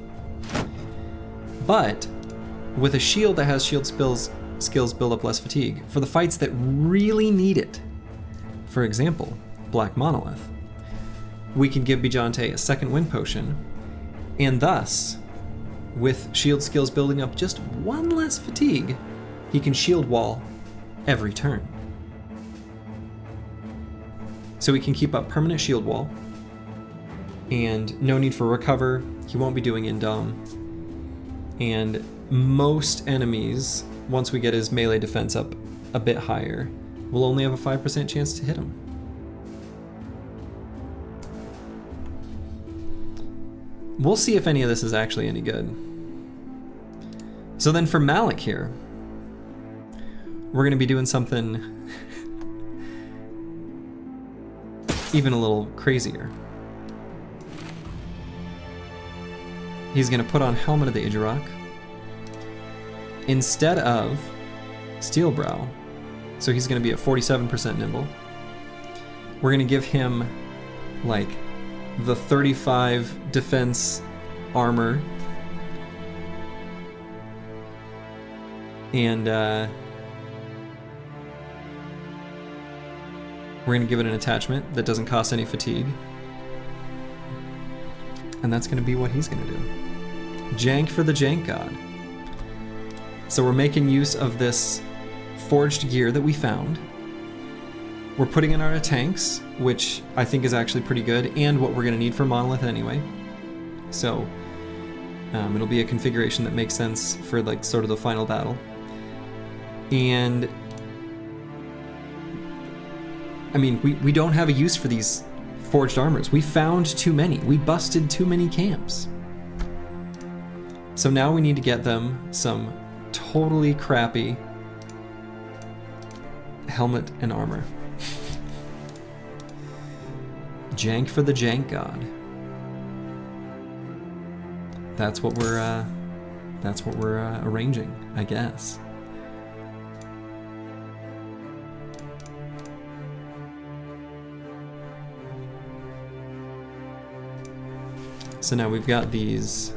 But with a shield that has shield skills build up less fatigue, for the fights that really need it, for example, Black Monolith, we can give Peasant a second wind potion, and thus, with shield skills building up just 1 less fatigue, he can shield wall every turn. So we can keep up permanent shield wall, and no need for recover. He won't be doing indom. And most enemies, once we get his melee defense up a bit higher, will only have a 5% chance to hit him. We'll see if any of this is actually any good. So then for Malik here, we're going to be doing something even a little crazier. He's going to put on Helmet of the Idjarok instead of Steel Brow, so he's going to be at 47% nimble. We're going to give him like the 35 defense armor, and we're going to give it an attachment that doesn't cost any fatigue. And that's going to be what he's going to do. Jank for the Jank God. So we're making use of this forged gear that we found. We're putting in our tanks, which I think is actually pretty good, and what we're going to need for Monolith anyway. So it'll be a configuration that makes sense for like sort of the final battle. And I mean, we don't have a use for these forged armors. We found too many. We busted too many camps. So now we need to get them some totally crappy helmet and armor. Jank for the jank god. That's what we're arranging, I guess. So now we've got these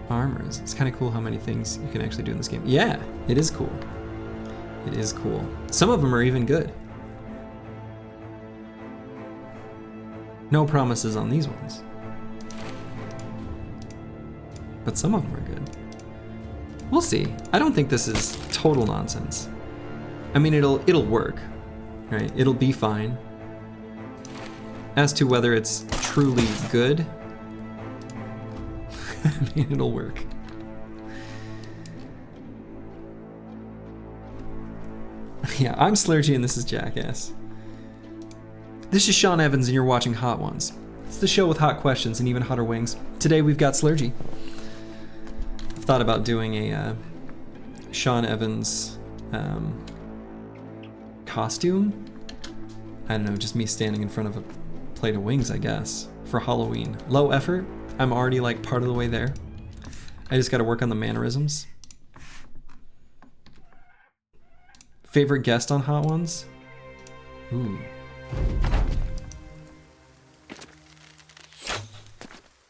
armors. It's kind of cool how many things you can actually do in this game. Yeah, it is cool. It is cool. Some of them are even good. No promises on these ones. But some of them are good. We'll see. I don't think this is total nonsense. I mean, it'll work, right? It'll be fine. As to whether it's truly good, I mean, it'll work. Yeah, I'm Slurgy and this is Jackass. This is Sean Evans and you're watching Hot Ones. It's the show with hot questions and even hotter wings. Today we've got Slurgy. I've thought about doing a Sean Evans costume. I don't know, just me standing in front of a plate of wings, I guess, for Halloween. Low effort. I'm already like part of the way there. I just gotta work on the mannerisms. Favorite guest on Hot Ones? Ooh.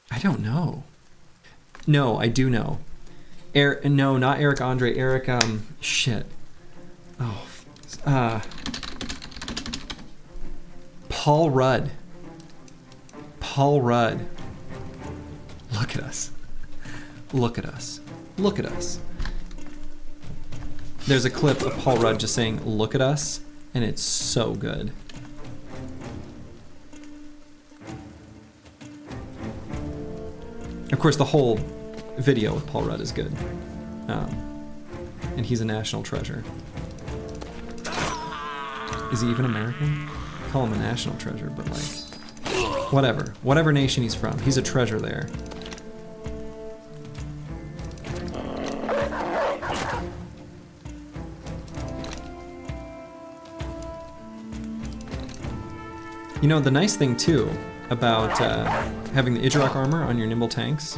I don't know. No, I do know. No, not Eric Andre. Eric, shit. Oh, Paul Rudd. Paul Rudd. Look at us. Look at us. Look at us. There's a clip of Paul Rudd just saying, "Look at us," and it's so good. Of course, the whole video with Paul Rudd is good. And he's a national treasure. Is he even American? I call him a national treasure, but like, whatever. Whatever nation he's from, he's a treasure there. You know, the nice thing too about having the Idrock armor on your nimble tanks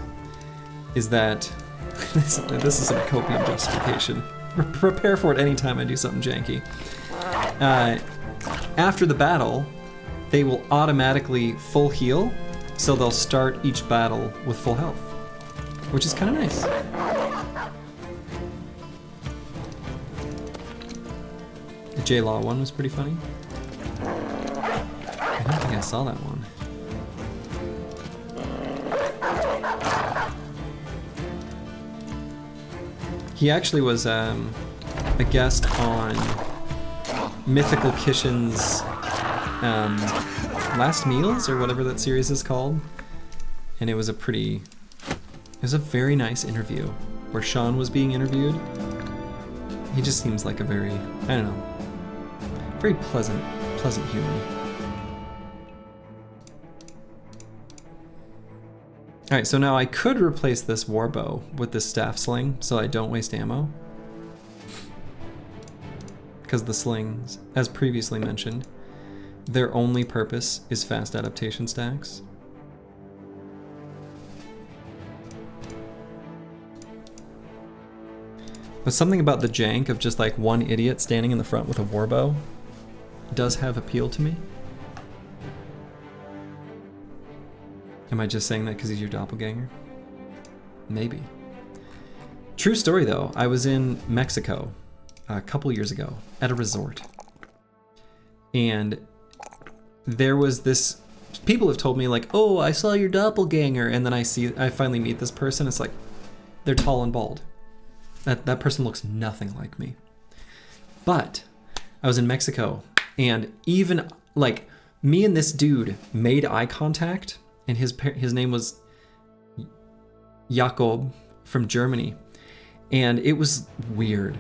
is that this is some copium justification. Prepare for it anytime I do something janky. After the battle, they will automatically full heal, so they'll start each battle with full health, which is kind of nice. The J-Law one was pretty funny. I don't think I saw that one. He actually was a guest on Mythical Kitchen's Last Meals, or whatever that series is called. And it was a very nice interview where Sean was being interviewed. He just seems like a very, I don't know, very pleasant human. Alright, so now I could replace this warbow with this staff sling so I don't waste ammo. Because the slings, as previously mentioned, their only purpose is fast adaptation stacks. But something about the jank of just like one idiot standing in the front with a warbow does have appeal to me. Am I just saying that because he's your doppelganger? Maybe. True story though, I was in Mexico a couple years ago at a resort. And there was this, people have told me like, "Oh, I saw your doppelganger," and then I finally meet this person, it's like, they're tall and bald. That person looks nothing like me. But I was in Mexico, and even like me and this dude made eye contact, and his name was Jakob from Germany, and it was weird.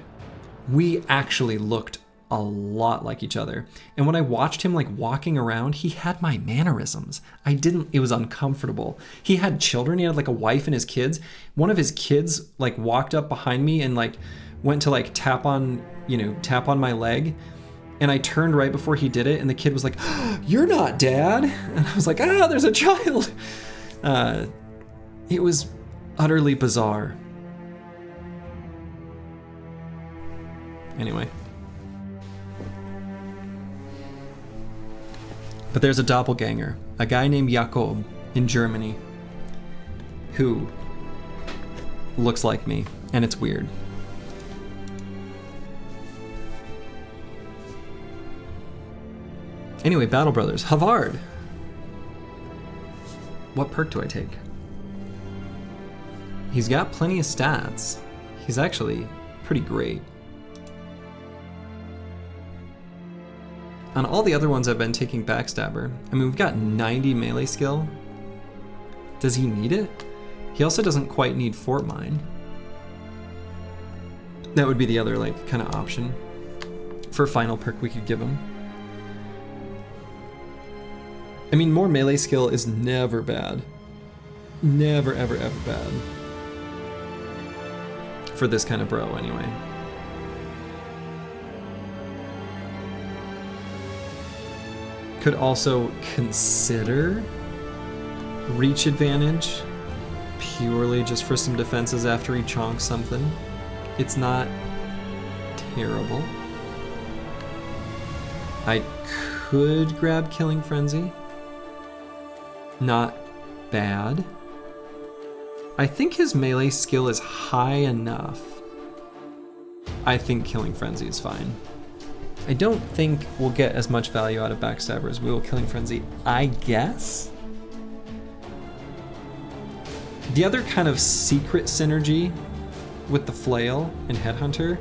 We actually looked a lot like each other. And when I watched him like walking around, he had my mannerisms. It was uncomfortable. He had children. He had like a wife and his kids. One of his kids like walked up behind me and like went to like tap on my leg. And I turned right before he did it. And the kid was like, oh, "You're not dad." And I was like, "Ah, there's a child." It was utterly bizarre. Anyway. But there's a doppelganger, a guy named Jakob in Germany, who looks like me, and it's weird. Anyway, Battle Brothers, Havard. What perk do I take? He's got plenty of stats. He's actually pretty great. On all the other ones I've been taking Backstabber. I mean, we've got 90 melee skill. Does he need it? He also doesn't quite need Fort Mine. That would be the other like kind of option for final perk we could give him. I mean, more melee skill is never bad. Never, ever, ever bad. For this kind of bro, anyway. Could also consider reach advantage, purely just for some defenses after he chonks something. It's not terrible. I could grab Killing Frenzy. Not bad. I think his melee skill is high enough. I think Killing Frenzy is fine. I don't think we'll get as much value out of Backstabber as we will Killing Frenzy, I guess. The other kind of secret synergy with the Flail and Headhunter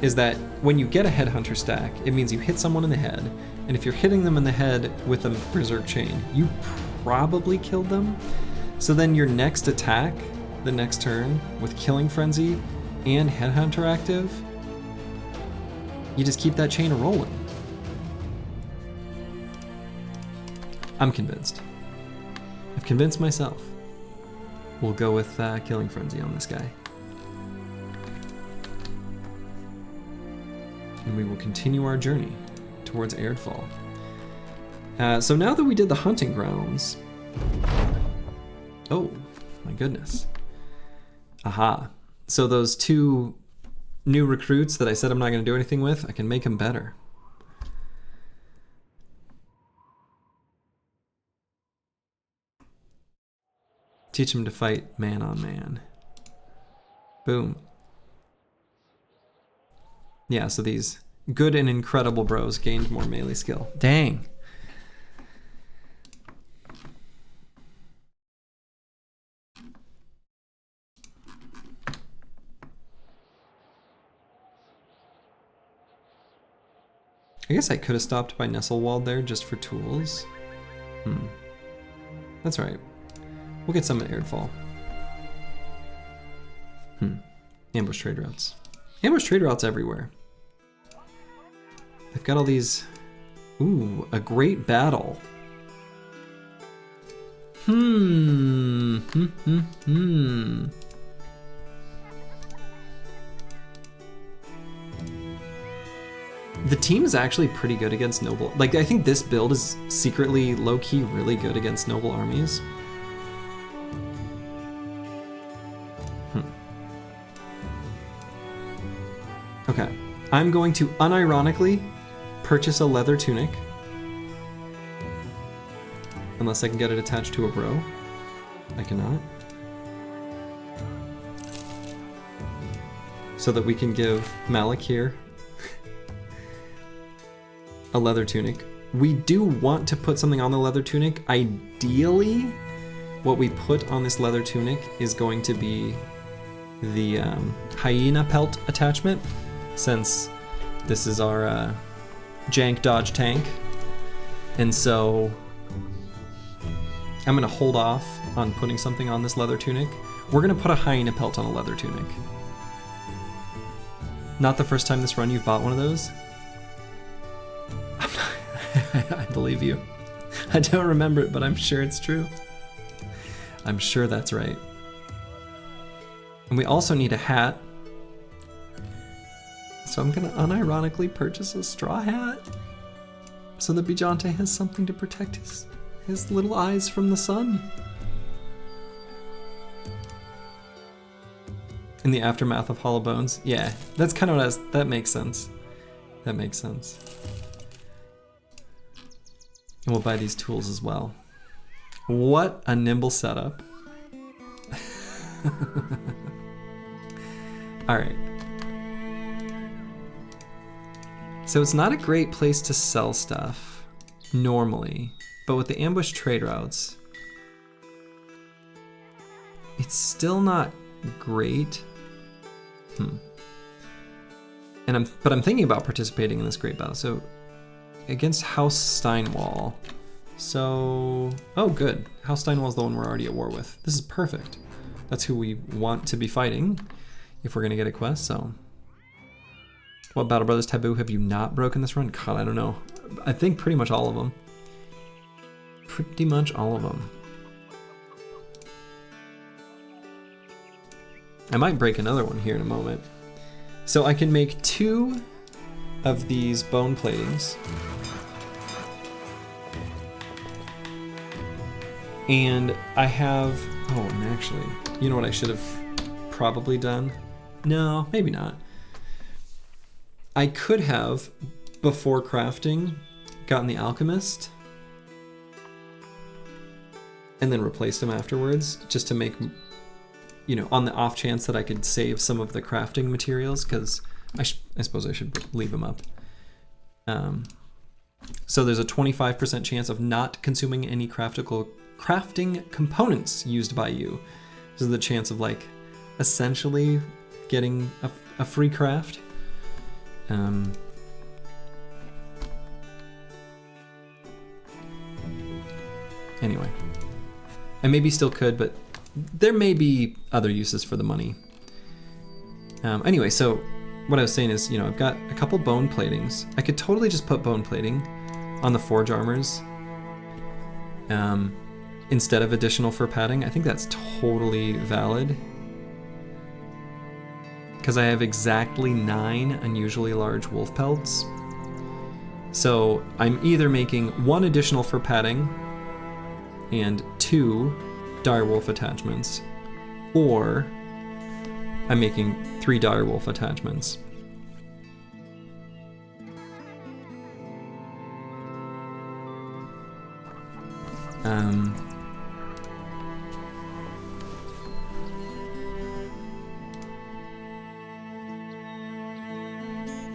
is that when you get a Headhunter stack, it means you hit someone in the head, and if you're hitting them in the head with a Berserk Chain, you probably killed them. So then your next attack, the next turn, with Killing Frenzy and Headhunter active, you just keep that chain rolling. I'm convinced. I've convinced myself. We'll go with Killing Frenzy on this guy. And we will continue our journey towards Erdfall. So now that we did the hunting grounds... Oh, my goodness. Aha. So those two new recruits that I said I'm not going to do anything with, I can make them better. Teach them to fight man on man. Boom. Yeah, so these good and incredible bros gained more melee skill. Dang. I guess I could have stopped by Nestlewald there just for tools. That's right. We'll get some at Erdfall. Ambush trade routes. Ambush trade routes everywhere. They've got all these... Ooh, a great battle. The team is actually pretty good against noble. Like, I think this build is secretly low-key really good against noble armies. Okay, I'm going to unironically purchase a leather tunic. Unless I can get it attached to a bro. I cannot. So that we can give Malik here a leather tunic. We do want to put something on the leather tunic. Ideally, what we put on this leather tunic is going to be the hyena pelt attachment, since this is our jank dodge tank. And so I'm gonna hold off on putting something on this leather tunic. We're gonna put a hyena pelt on a leather tunic. Not the first time this run you've bought one of those? I believe you. I don't remember it, but I'm sure it's true. I'm sure that's right. And we also need a hat. So I'm gonna unironically purchase a straw hat so that Peasant has something to protect his little eyes from the sun. In the aftermath of Hollow Bones. Yeah, that's kind of what that makes sense. That makes sense. And we'll buy these tools as well. What a nimble setup. All right. So it's not a great place to sell stuff normally, but with the ambush trade routes, it's still not great. But I'm thinking about participating in this great battle. So against House Steinwall. So, oh good. House Steinwall is the one we're already at war with. This is perfect. That's who we want to be fighting if we're gonna get a quest, so. What Battle Brothers taboo have you not broken this run? God, I don't know. I think pretty much all of them. Pretty much all of them. I might break another one here in a moment. So I can make 2 of these bone platings. And I have, oh, and actually, you know what I should have probably done? No, maybe not. I could have, before crafting, gotten the alchemist and then replaced him afterwards, just to make, you know, on the off chance that I could save some of the crafting materials, because I suppose I should leave them up. So there's a 25% chance of not consuming any crafting components used by you. This is the chance of, like, essentially getting a free craft. Anyway, I maybe still could, but there may be other uses for the money. Anyway, so what I was saying is, you know, I've got a couple bone platings. I could totally just put bone plating on the forge armors instead of additional fur padding. I think that's totally valid, because I have exactly 9 unusually large wolf pelts. So I'm either making 1 additional fur padding and 2 direwolf attachments, or I'm making 3 direwolf attachments.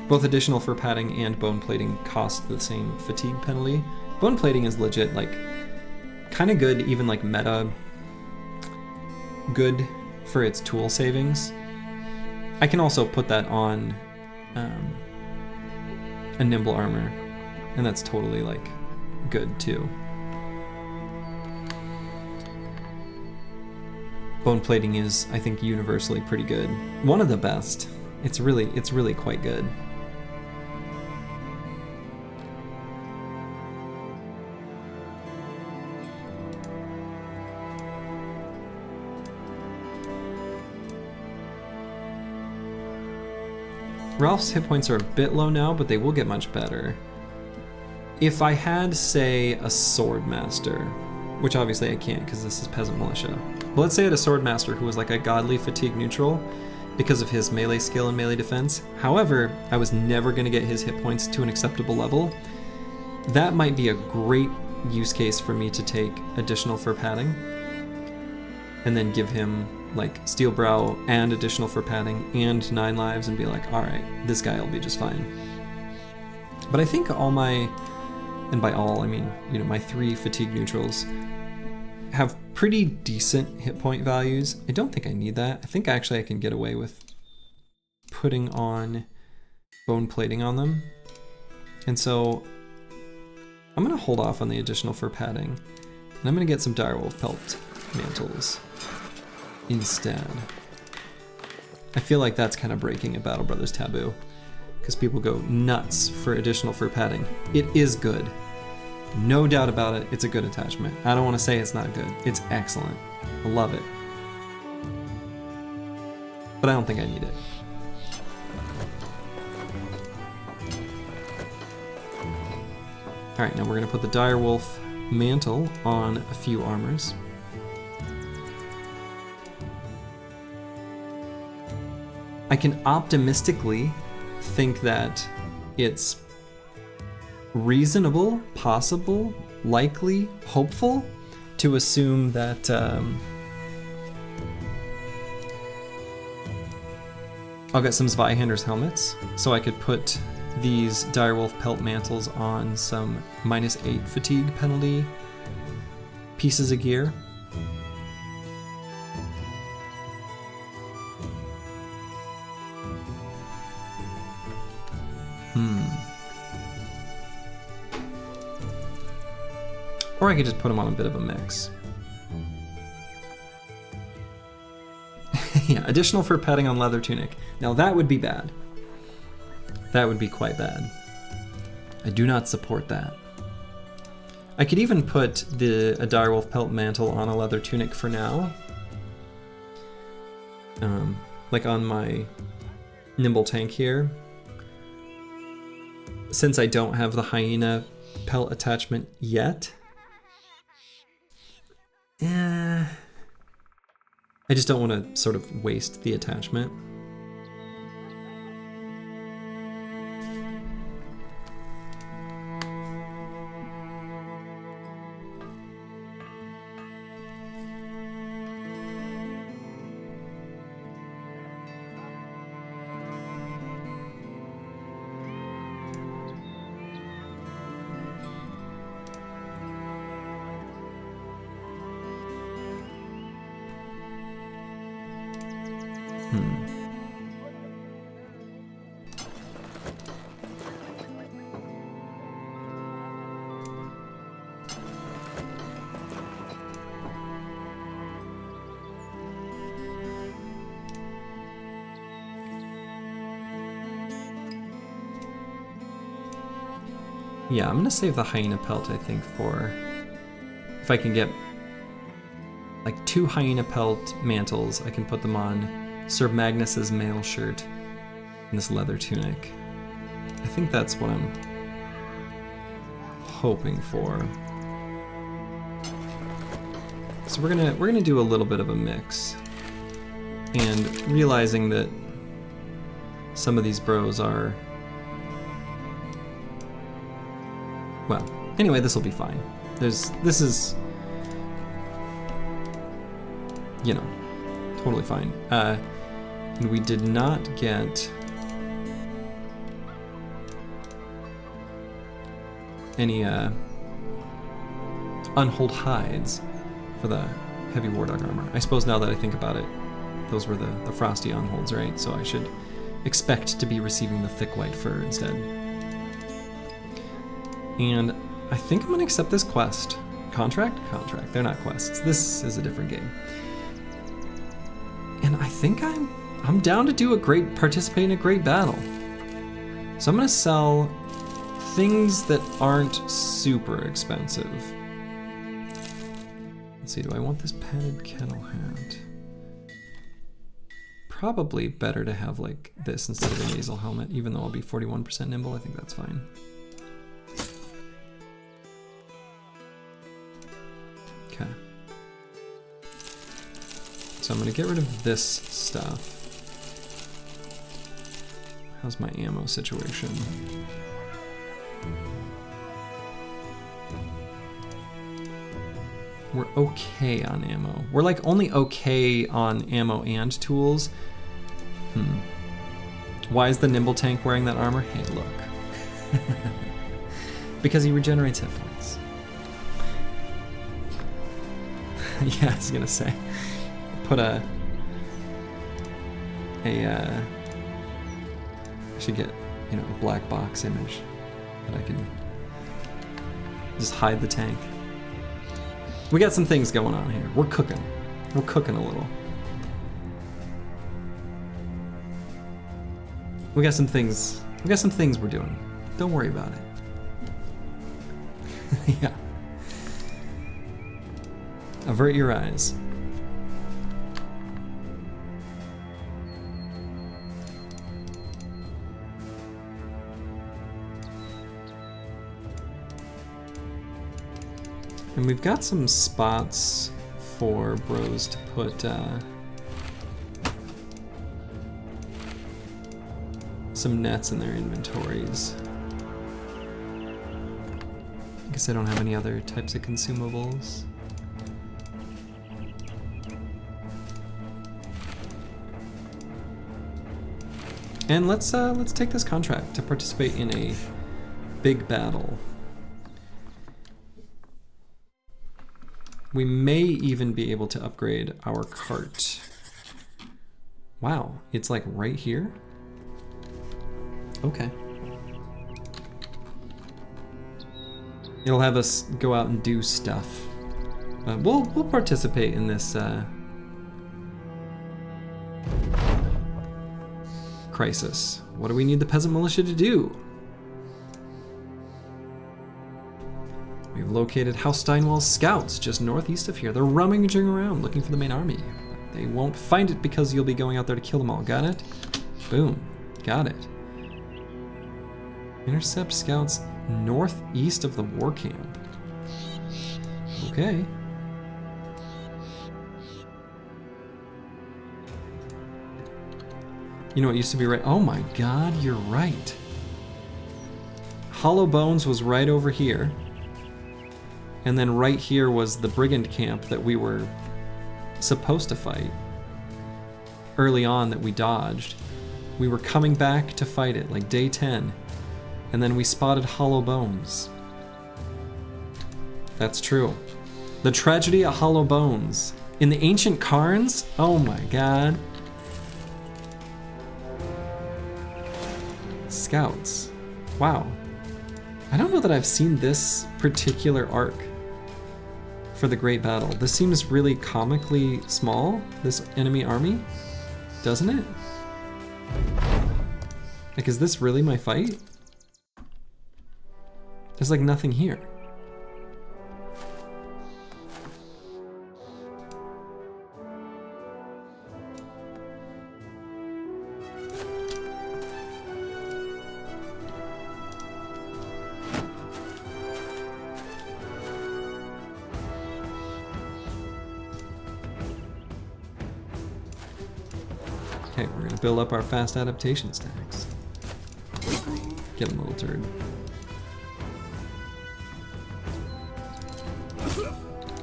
Both additional fur padding and bone plating cost the same fatigue penalty. Bone plating is legit, like, kind of good, even like meta good for its tool savings. I can also put that on a nimble armor, and that's totally, like, good too. Bone plating is, I think, universally pretty good. One of the best. It's really quite good. Ralph's hit points are a bit low now, but they will get much better. If I had, say, a sword master, which obviously I can't because this is Peasant Militia, but let's say I had a sword master who was like a godly fatigue neutral because of his melee skill and melee defense. However, I was never going to get his hit points to an acceptable level. That might be a great use case for me to take additional fur padding and then give him, like, steel brow and additional fur padding and 9 lives and be like, all right, this guy will be just fine. But I think all my, and by all I mean, you know, my 3 fatigue neutrals have pretty decent hit point values. I don't think I need that. I think actually I can get away with putting on bone plating on them. And so I'm gonna hold off on the additional fur padding, and I'm gonna get some direwolf pelt mantles instead. I feel like that's kind of breaking a Battle Brothers taboo, because people go nuts for additional fur padding. It is good. No doubt about it, it's a good attachment. I don't want to say it's not good. It's excellent. I love it. But I don't think I need it. Alright, now we're going to put the direwolf mantle on a few armors. I can optimistically think that it's reasonable, possible, likely, hopeful to assume that I'll get some Zweihander's helmets, so I could put these direwolf pelt mantles on some -8 fatigue penalty pieces of gear. Or I could just put them on a bit of a mix. Yeah, additional for padding on leather tunic. Now that would be bad. That would be quite bad. I do not support that. I could even put a direwolf pelt mantle on a leather tunic for now. Like on my nimble tank here. Since I don't have the hyena pelt attachment yet. I just don't want to sort of waste the attachment. Yeah, I'm gonna save the hyena pelt, I think, for if I can get like 2 hyena pelt mantles, I can put them on Sir Magnus's mail shirt and this leather tunic. I think that's what I'm hoping for. So we're gonna do a little bit of a mix, and realizing that some of these bros are, well, anyway, this will be fine. This is, you know, totally fine. And we did not get any unhold hides for the heavy war dog armor. I suppose now that I think about it, those were the frosty unholds, right? So I should expect to be receiving the thick white fur instead. And I think I'm gonna accept this quest. Contract? Contract. They're not quests. This is a different game. And I think I'm down to participate in a great battle. So I'm gonna sell things that aren't super expensive. Let's see, do I want this padded kettle hat? Probably better to have like this instead of a nasal helmet, even though I'll be 41% nimble. I think that's fine. Okay. So I'm gonna get rid of this stuff. How's my ammo situation? We're okay on ammo. We're like only okay on ammo and tools. Why is the nimble tank wearing that armor? Hey, look. Because he regenerates hit points. Yeah, I was gonna say. Put I should get, you know, a black box image that I can just hide the tank. We got some things going on here. We're cooking. We're cooking a little. We got some things we're doing. Don't worry about Yeah. Avert your eyes. And we've got some spots for bros to put some nets in their inventories. I guess I don't have any other types of consumables. And let's take this contract to participate in a big battle. We may even be able to upgrade our cart. Wow, it's like right here? Okay. It'll have us go out and do stuff. We'll participate in this crisis. What do we need the Peasant Militia to do? We've located House Steinwall's scouts just northeast of here. They're rummaging around looking for the main army. They won't find it because you'll be going out there to kill them all. Got it? Boom. Got it. Intercept scouts northeast of the war camp. Okay. You know, it used to be right. Oh my god, you're right. Hollow Bones was right over here. And then right here was the brigand camp that we were supposed to fight early on that we dodged. We were coming back to fight it, like day 10. And then we spotted Hollow Bones. That's true. The tragedy at Hollow Bones. In the ancient cairns? Oh my god. Scouts. Wow. I don't know that I've seen this particular arc for the Great Battle. This seems really comically small, this enemy army, doesn't it? Like, is this really my fight? There's like nothing here. Okay, we're gonna build up our fast adaptation stacks. Get him, little turd.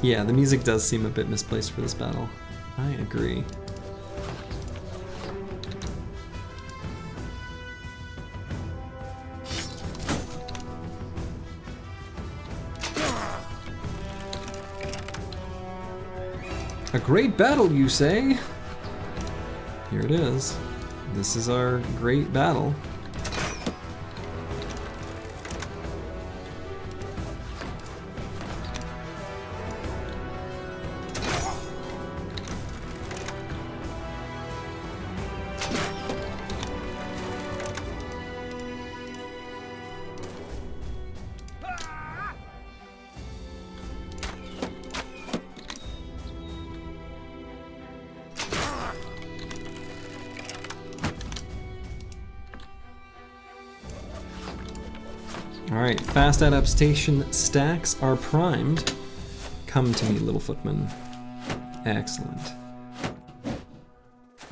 Yeah, the music does seem a bit misplaced for this battle. I agree. A great battle, you say? Here it is. This is our great battle. Alright, fast adaptation stacks are primed. Come to me, little footman. Excellent.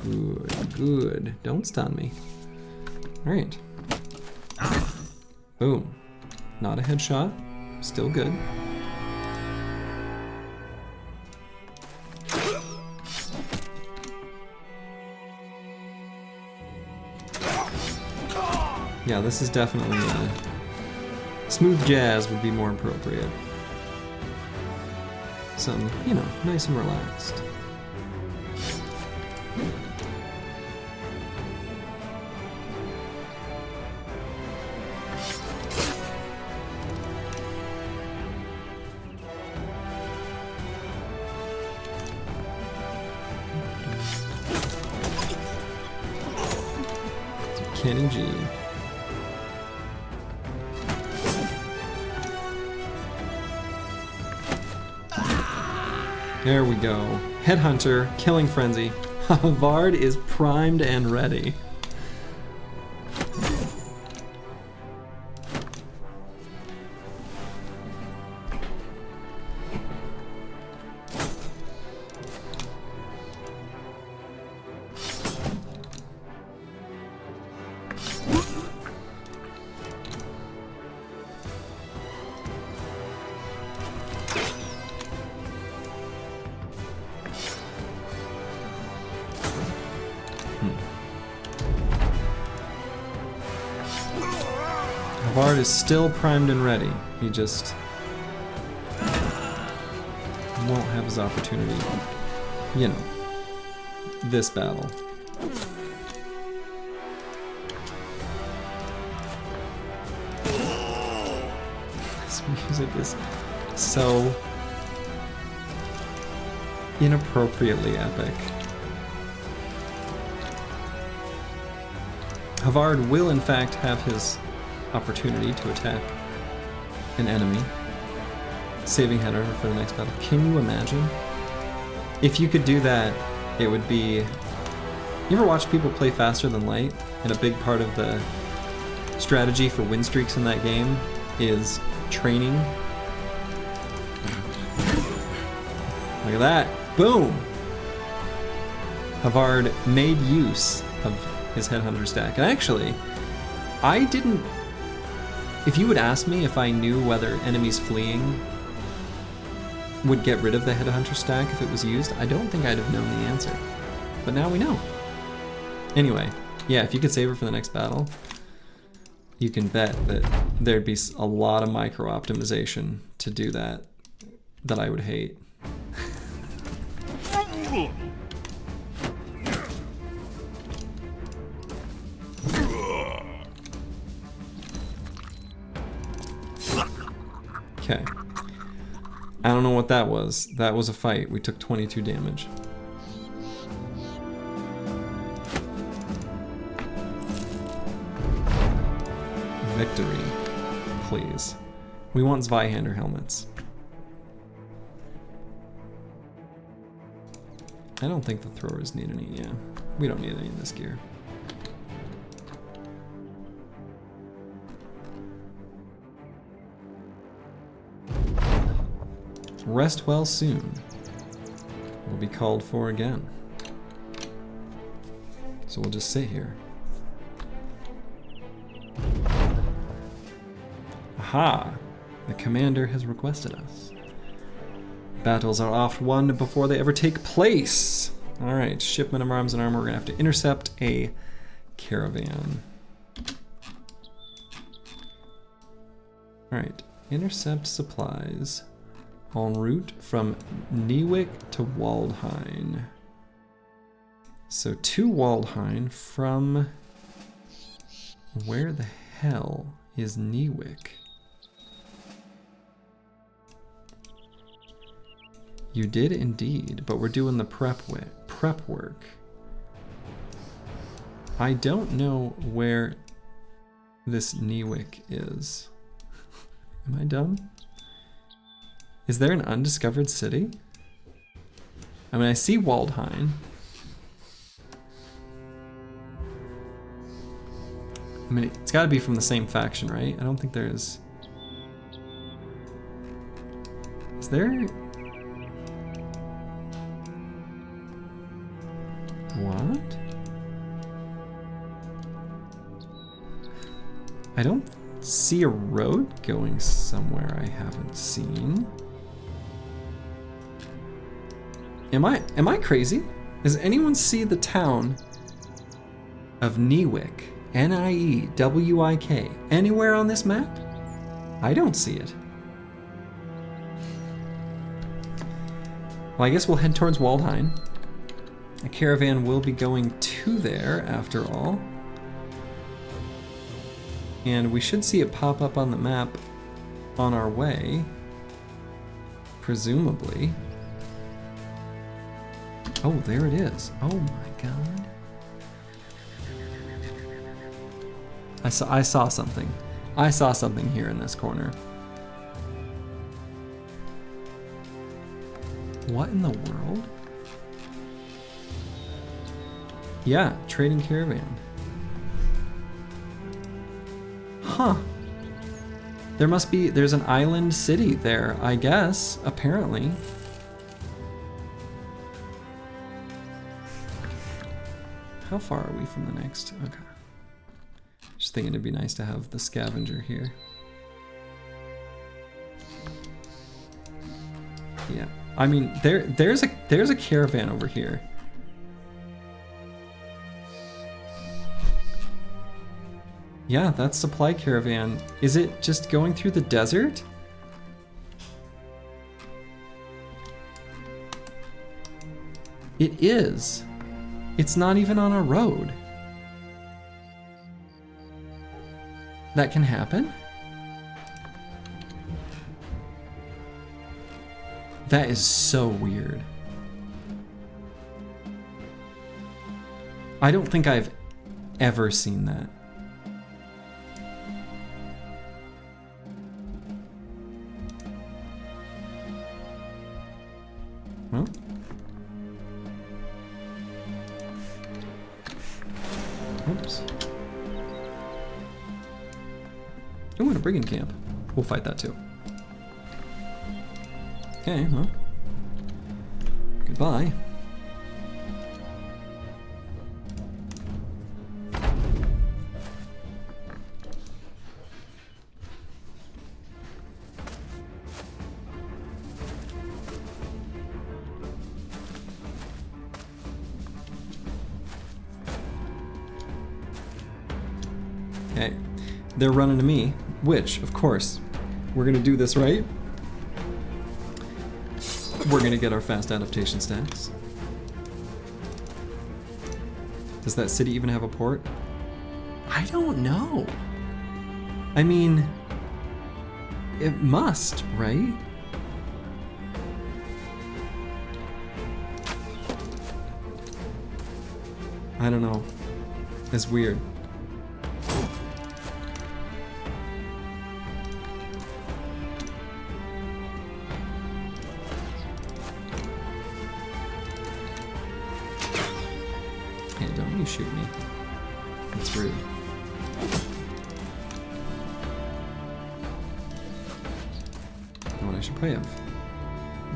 Good, good. Don't stun me. Alright. Boom. Not a headshot. Still good. Yeah, this is definitely smooth jazz would be more appropriate. Some, you know, nice and relaxed. Kenny G. There we go. Headhunter, killing frenzy. Havard is primed and ready. Havard is still primed and ready. He just won't have his opportunity. You know, this battle. This music is so inappropriately epic. Havard will in fact have his opportunity to attack an enemy, saving header for the next battle. Can you imagine? If you could do that, it would be... You ever watch people play faster than light? And a big part of the strategy for win streaks in that game is training. Look at that. Boom! Havard made use of his Headhunter stack. And actually, I didn't... If you would ask me if I knew whether enemies fleeing would get rid of the Headhunter stack if it was used, I don't think I'd have known the answer. But now we know. Anyway, yeah, if you could save her for the next battle, you can bet that there'd be a lot of micro-optimization to do that I would hate. Okay. I don't know what that was. That was a fight. We took 22 damage. Victory, please. We want Zweihander helmets. I don't think the throwers need any, yeah. We don't need any of this gear. Rest well soon. Will be called for again. So we'll just sit here. Aha! The commander has requested us. Battles are oft won before they ever take place. Alright, shipment of arms and armor. We're gonna have to intercept a caravan. Alright, intercept supplies. En route from Niewick to Waldhain. So to Waldhain from... Where the hell is Niewick? You did indeed, but we're doing the prep work. I don't know where this Niewick is. Am I dumb? Is there an undiscovered city? I mean, I see Waldhain. I mean, it's gotta be from the same faction, right? I don't think there is... Is there... What? I don't see a road going somewhere I haven't seen. Am I crazy? Does anyone see the town of Niewick, N-I-E-W-I-K, anywhere on this map? I don't see it. Well, I guess we'll head towards Waldhain. A caravan will be going to there after all. And we should see it pop up on the map on our way, presumably. Oh, there it is. Oh my god. I saw something. I saw something here in this corner. What in the world? Yeah, trading caravan. Huh. There's an island city there, I guess, apparently. How far are we from the next? Okay. Just thinking it'd be nice to have the scavenger here. Yeah, I mean, there's a caravan over here. Yeah, that's supply caravan. Is it just going through the desert? It is. It's not even on a road. That can happen? That is so weird. I don't think I've ever seen that. Well. Oops. Oh, and a brigand camp. We'll fight that too. Okay, well. Goodbye. Okay, they're running to me, which, of course, we're gonna do this right. We're gonna get our fast adaptation stacks. Does that city even have a port? I don't know. I mean, it must, right? I don't know. It's weird. Hey, don't you shoot me. That's rude. Oh, and I should probably have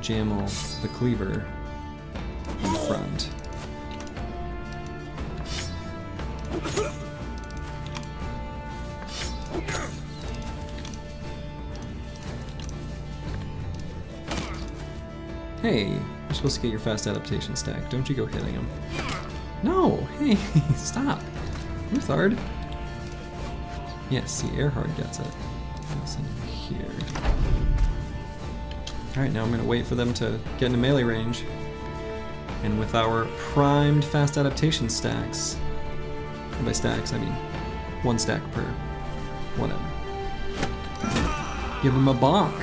Jamal the Cleaver in front. Hey, you're supposed to get your fast adaptation stack. Don't you go hitting him. No! Hey, stop! Ruthard! Yes, see, Earhard gets it. It's in here. Alright, now I'm gonna wait for them to get into melee range. And with our primed fast adaptation stacks, and by stacks, I mean 1 stack per whatever. Give him a bonk!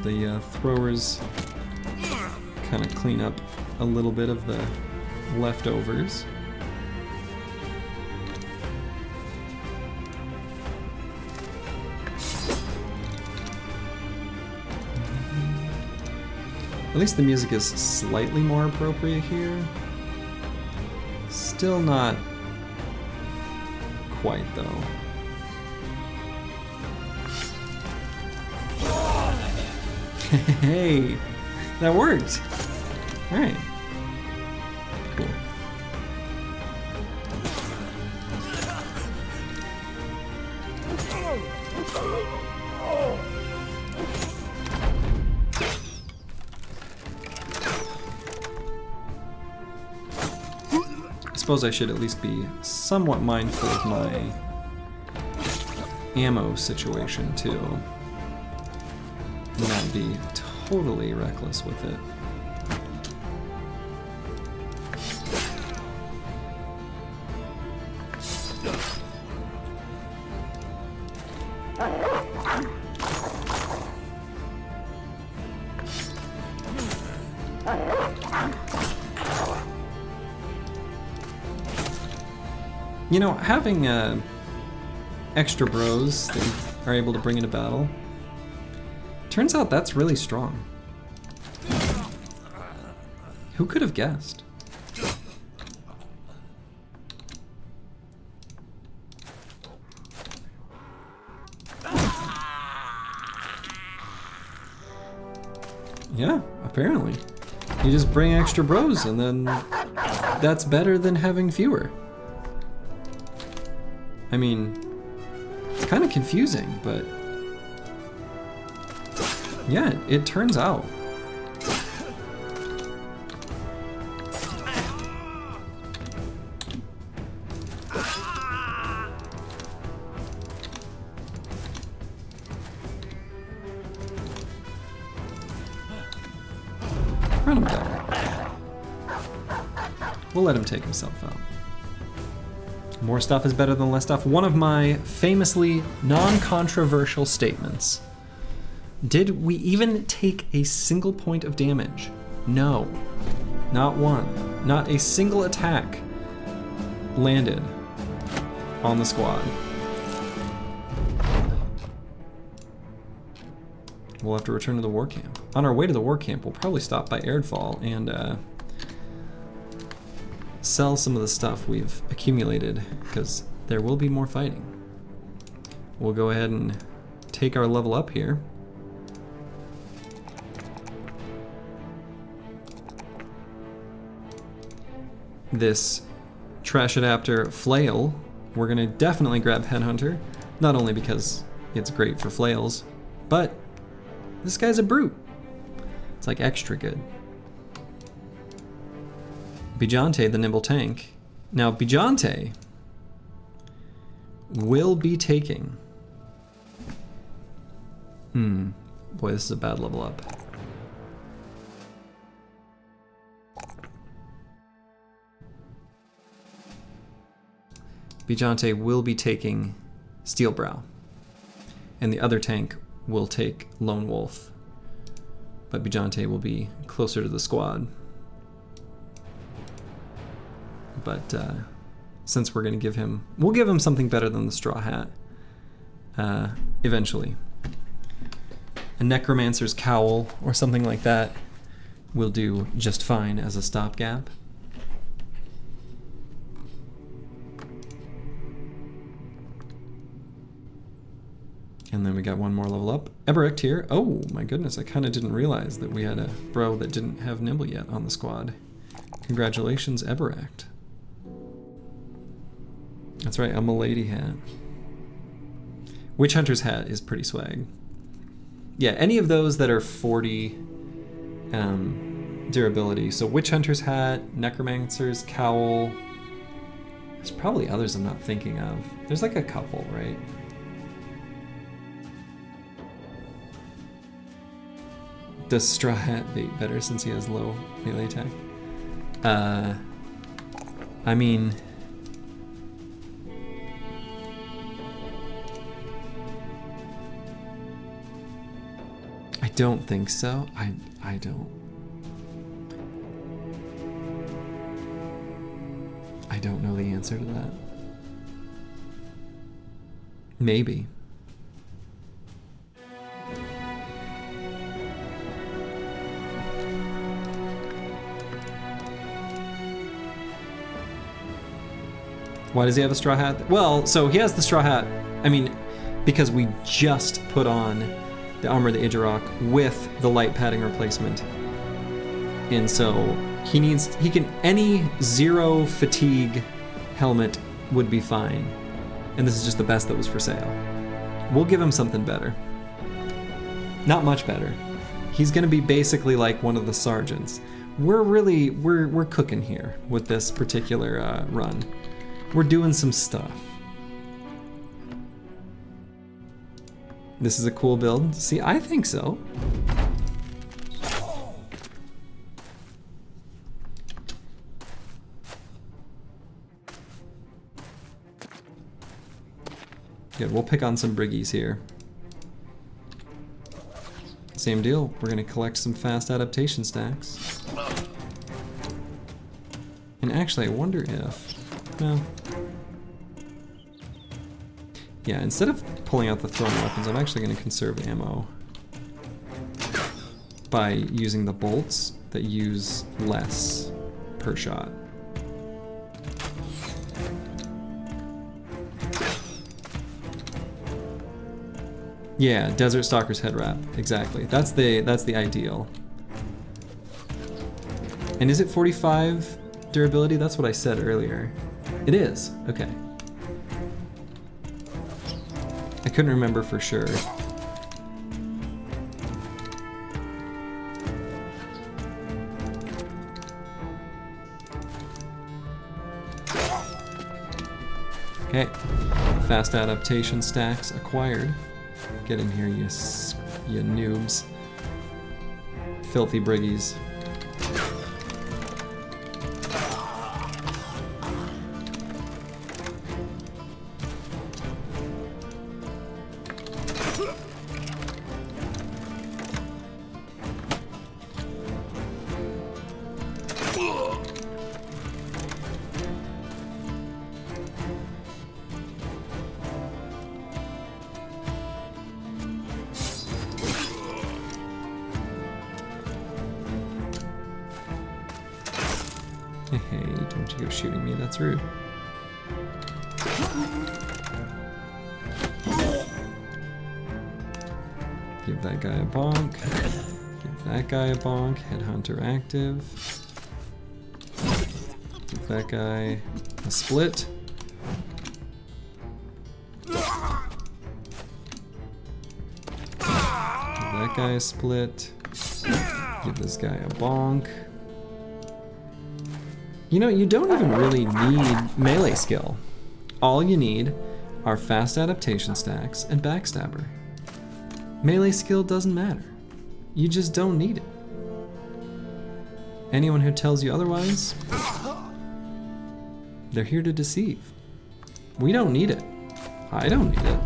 The throwers kind of clean up a little bit of the leftovers. At least the music is slightly more appropriate here. Still not quite though. Hey, that worked. All right, cool. suppose I should at least be somewhat mindful of my ammo situation too. And not be totally reckless with it. You know, having extra bros that you are able to bring into battle, turns out that's really strong. Who could have guessed? Yeah, apparently. You just bring extra bros and then that's better than having fewer. I mean, it's kind of confusing, but yeah, it turns out. Run him down. We'll let him take himself out. More stuff is better than less stuff. One of my famously non-controversial statements. Did we even take a single point of damage? No. Not one. Not a single attack landed on the squad. We'll have to return to the war camp. On our way to the war camp, we'll probably stop by Erdfall and sell some of the stuff we've accumulated, because there will be more fighting. We'll go ahead and take our level up here. This trash adapter flail, we're gonna definitely grab Headhunter, not only because it's great for flails, but this guy's a brute. It's like extra good. Peasant, the nimble tank. Now Peasant will be taking. Boy, this is a bad level up. Peasant will be taking Steelbrow, and the other tank will take Lone Wolf, but Peasant will be closer to the squad. But since we're gonna give him, we'll give him something better than the Straw Hat eventually. A Necromancer's Cowl or something like that will do just fine as a stopgap. And then we got one more level up. Eberict here. Oh my goodness, I kind of didn't realize that we had a bro that didn't have Nimble yet on the squad. Congratulations, Eberict. That's right, a Milady hat. Witch Hunter's hat is pretty swag. Yeah, any of those that are 40 durability. So Witch Hunter's hat, Necromancer's Cowl. There's probably others I'm not thinking of. There's like a couple, right? Does Straw Hat bait better since he has low melee attack? I mean, I don't think so. I don't know the answer to that. Maybe. Why does he have a straw hat? Well, so he has the straw hat, I mean, because we just put on the Armor of the Idjarok with the light padding replacement. And so he can, any 0 fatigue helmet would be fine. And this is just the best that was for sale. We'll give him something better. Not much better. He's gonna be basically like one of the sergeants. we're cooking here with this particular run. We're doing some stuff. This is a cool build. See, I think so. Good, we'll pick on some briggies here. Same deal, we're gonna collect some fast adaptation stacks. And actually, I wonder if, well, yeah, instead of pulling out the thrown weapons, I'm actually gonna conserve ammo by using the bolts that use less per shot. Yeah, Desert Stalker's head wrap, exactly. That's the ideal. And is it 45 durability? That's what I said earlier. It is, okay. I couldn't remember for sure. Okay, fast adaptation stacks acquired. Get in here, you noobs. Filthy briggies. Hey, don't you go shooting me, that's rude. Give that guy a bonk. Give that guy a bonk. Headhunter active. Give that guy a split. Give that guy a split. Give this guy a bonk. You know, you don't even really need melee skill. All you need are fast adaptation stacks and backstabber. Melee skill doesn't matter. You just don't need it. Anyone who tells you otherwise, they're here to deceive. We don't need it. I don't need it.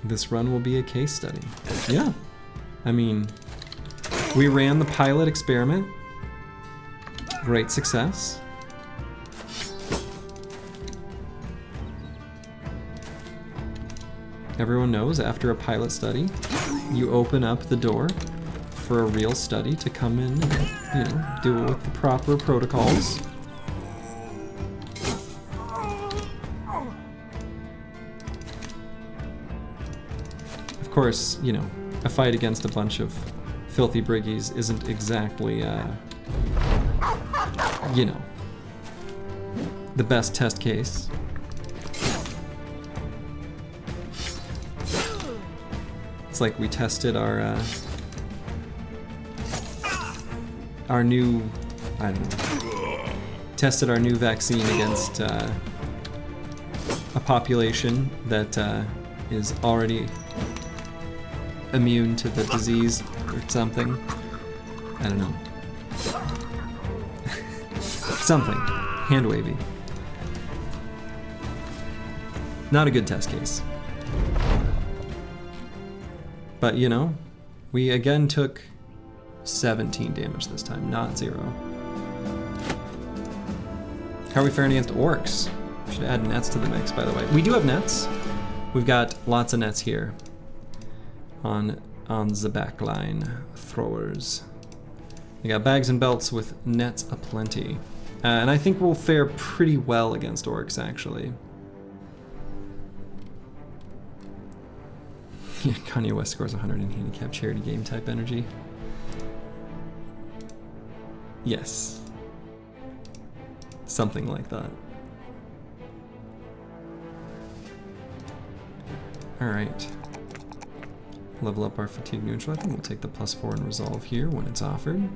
This run will be a case study. Yeah. I mean, we ran the pilot experiment. Great success. Everyone knows after a pilot study, you open up the door for a real study to come in and, you know, do it with the proper protocols. Of course, you know, a fight against a bunch of filthy briggies isn't exactly, you know, the best test case. It's like we tested our new, I don't know, tested our new vaccine against a population that is already immune to the disease or something. I don't know. Something. Hand wavy. Not a good test case. But you know, we again took 17 damage this time, not 0. How are we faring against orcs? Should add nets to the mix, by the way. We do have nets. We've got lots of nets here. On the back line, throwers. We got bags and belts with nets aplenty. And I think we'll fare pretty well against orcs, actually. Yeah, Kanye West scores 100 in handicap charity game type energy. Yes. Something like that. Alright. Level up our fatigue neutral. I think we'll take the +4 in resolve here when it's offered.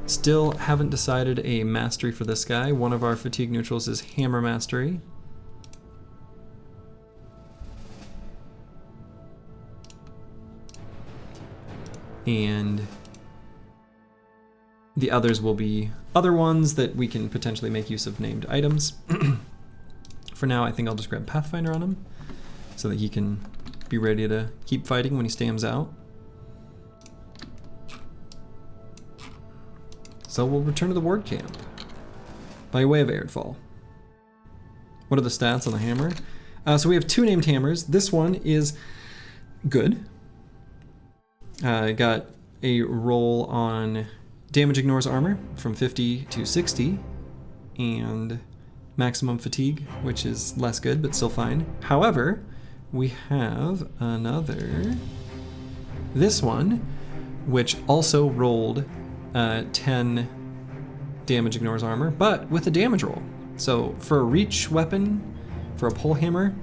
Still haven't decided a mastery for this guy. One of our fatigue neutrals is hammer mastery. And the others will be other ones that we can potentially make use of named items. For now, I think I'll just grab Pathfinder on him so that he can be ready to keep fighting when he stams out. So we'll return to the ward camp by way of Airdfall. What are the stats on the hammer? So we have 2 named hammers. This one is good. Got a roll on damage ignores armor from 50 to 60 and maximum fatigue, which is less good but still fine. However, we have another, this one, which also rolled 10 damage ignores armor, but with a damage roll. So for a reach weapon, for a pole hammer,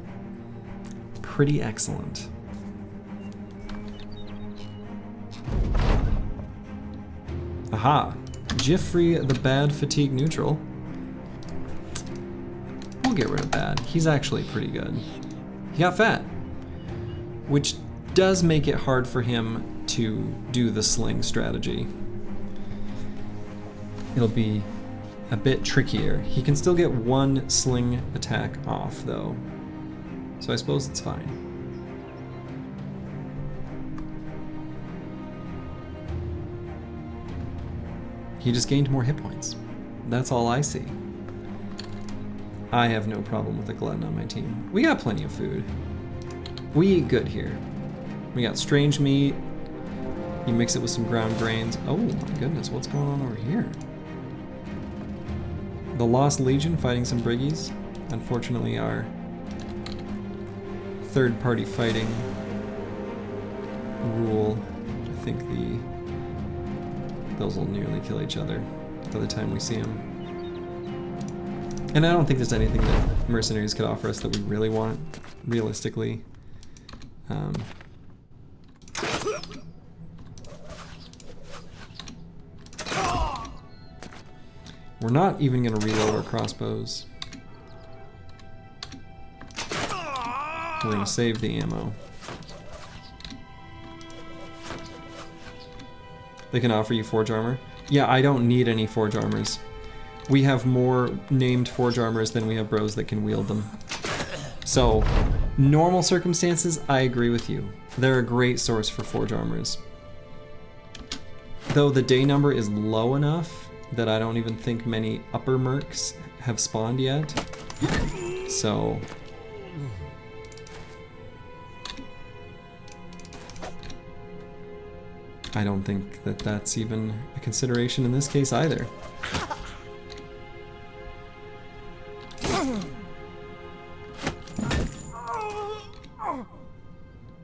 pretty excellent. Aha, Jeffrey the Bad Fatigue Neutral. We'll get rid of Bad. He's actually pretty good. He got fat, which does make it hard for him to do the sling strategy. It'll be a bit trickier. He can still get 1 sling attack off though, so I suppose it's fine. He just gained more hit points. That's all I see. I have no problem with a glutton on my team. We got plenty of food. We eat good here. We got strange meat. You mix it with some ground grains. Oh my goodness, what's going on over here? The Lost Legion fighting some Briggies. Unfortunately, our third-party fighting rule, I think those will nearly kill each other by the time we see them. And I don't think there's anything that mercenaries could offer us that we really want, realistically. We're not even going to reload our crossbows. We're going to save the ammo. They can offer you forge armor. Yeah, I don't need any forge armors. We have more named forge armors than we have bros that can wield them. So, normal circumstances, I agree with you. They're a great source for forge armors. Though the day number is low enough that I don't even think many upper mercs have spawned yet. So... I don't think that that's even a consideration in this case either.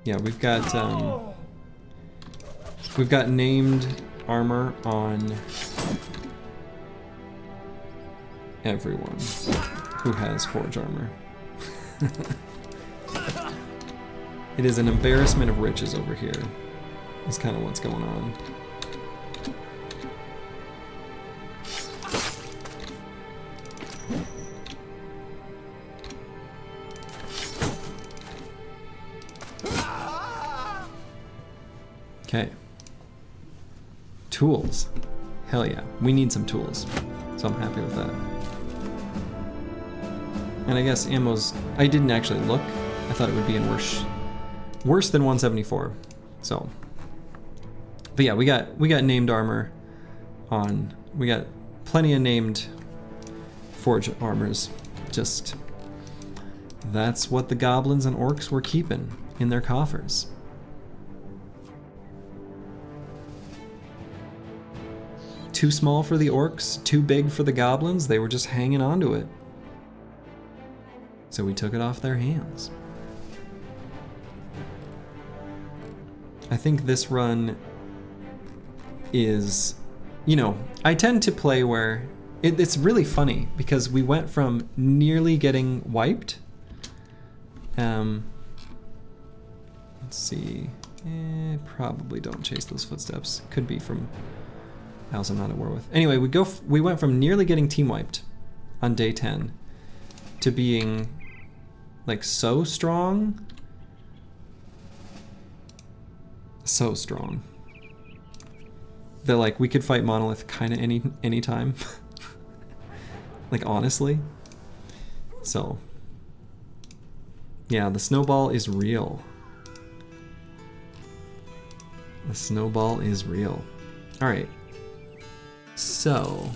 Yeah, we've got named armor on everyone who has forge armor. It is an embarrassment of riches over here. That's kind of what's going on. Okay. Tools. Hell yeah. We need some tools. So I'm happy with that. And I guess ammo's... I didn't actually look. I thought it would be in worse than 174. So... But yeah, we got named armor on... We got plenty of named forge armors. Just... That's what the goblins and orcs were keeping in their coffers. Too small for the orcs, too big for the goblins. They were just hanging on to it. So we took it off their hands. I think this run is, you know, I tend to play where it's really funny because we went from nearly getting wiped. Let's see. Probably don't chase those footsteps. Could be from owls I'm not at war with. Anyway, we went from nearly getting team wiped on day 10 to being like so strong. So strong. That like we could fight Monolith kind of any time. Like honestly. So yeah, the snowball is real. The snowball is real. All right. So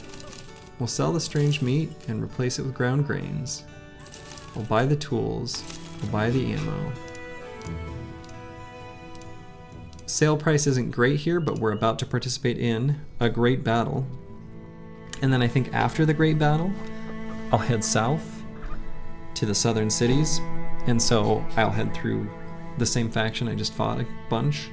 we'll sell the strange meat and replace it with ground grains. We'll buy the tools. We'll buy the ammo. Sale price isn't great here, but we're about to participate in a great battle. And then I think after the great battle, I'll head south to the southern cities. And so I'll head through the same faction I just fought a bunch.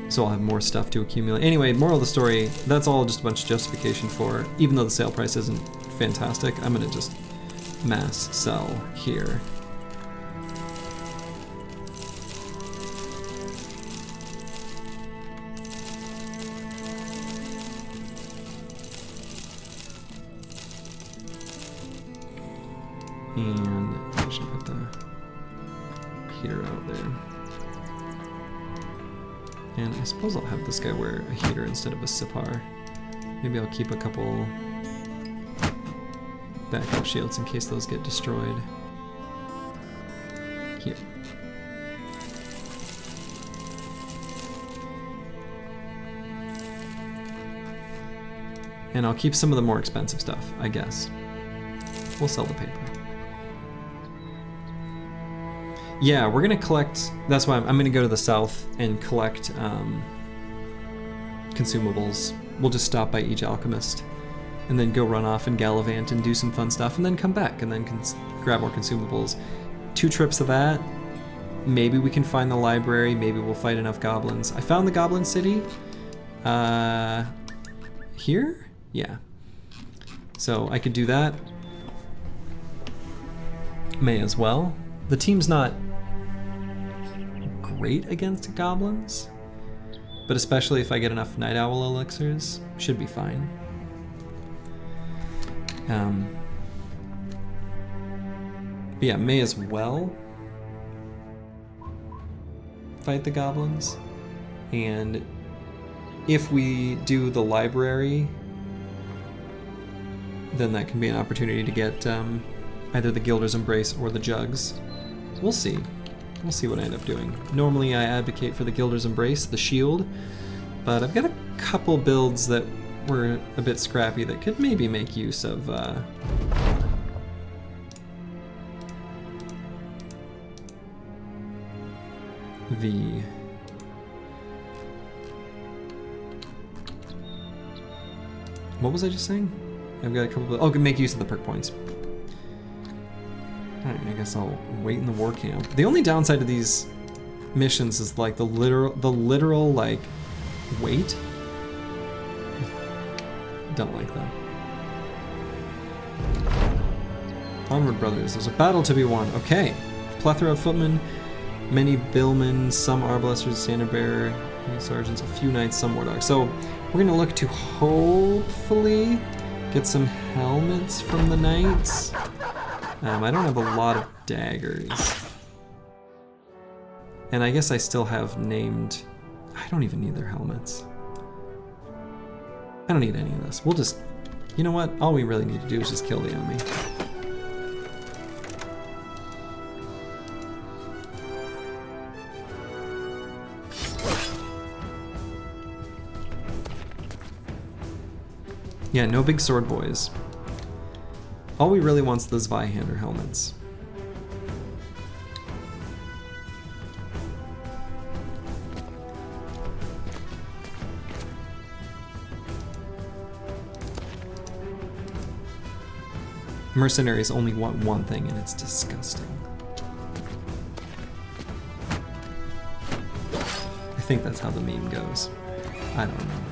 So I'll have more stuff to accumulate. Anyway, moral of the story, that's all just a bunch of justification for, even though the sale price isn't fantastic, I'm gonna just mass sell here. And I should put the heater out there. And I suppose I'll have this guy wear a heater instead of a Sipar. Maybe I'll keep a couple backup shields in case those get destroyed. Here. And I'll keep some of the more expensive stuff, I guess. We'll sell the paper. Yeah, we're gonna collect, that's why I'm gonna go to the south and collect consumables. We'll just stop by each alchemist and then go run off and gallivant and do some fun stuff and then come back and then grab more consumables. 2 trips of that. Maybe we can find the library, maybe we'll fight enough goblins. I found the goblin city. Here? Yeah. So I could do that. May as well. The team's not great against goblins, but especially if I get enough night owl elixirs, should be fine. But yeah, may as well fight the goblins. And if we do the library, then that can be an opportunity to get either the Gilder's Embrace or the Jugs. We'll see. We'll see what I end up doing. Normally I advocate for the Gilder's Embrace, the shield, but I've got a couple builds that were a bit scrappy that could maybe make use of the what was I just saying? I've got a couple of, make use of the perk points. Alright, I guess I'll wait in the war camp. The only downside to these missions is like the literal like wait. Don't like that. Onward, brothers. There's a battle to be won. Okay. Plethora of footmen, many billmen, some arbalesters, standard bearer, many sergeants, a few knights, some war dogs. So we're gonna look to hopefully get some helmets from the knights. I don't have a lot of daggers. And I guess I still have named... I don't even need their helmets. I don't need any of this. We'll just... You know what? All we really need to do is just kill the enemy. Yeah, no big sword boys. All we really want's the Zweihander helmets. Mercenaries only want one thing, and it's disgusting. think that's how the meme goes. I don't remember.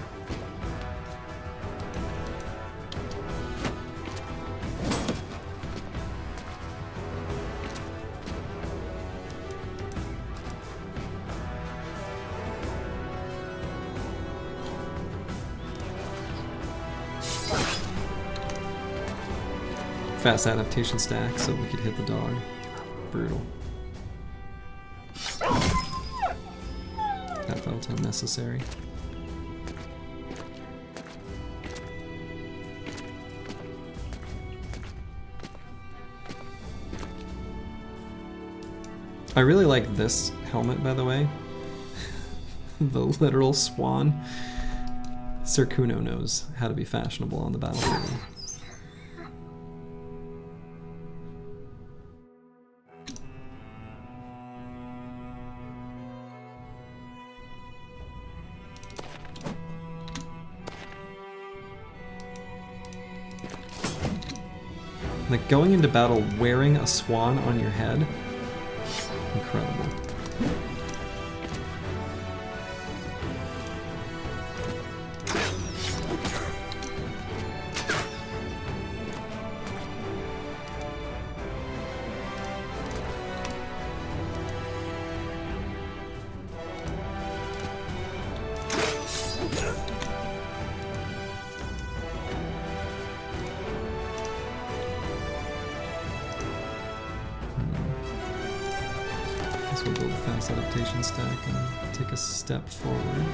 Fast adaptation stack so we could hit the dog. Brutal. That felt unnecessary. I really like this helmet, by the way. The literal swan. Sir Kuno knows how to be fashionable on the battlefield. Like, going into battle wearing a swan on your head, incredible. We'll build a fast adaptation stack and take a step forward.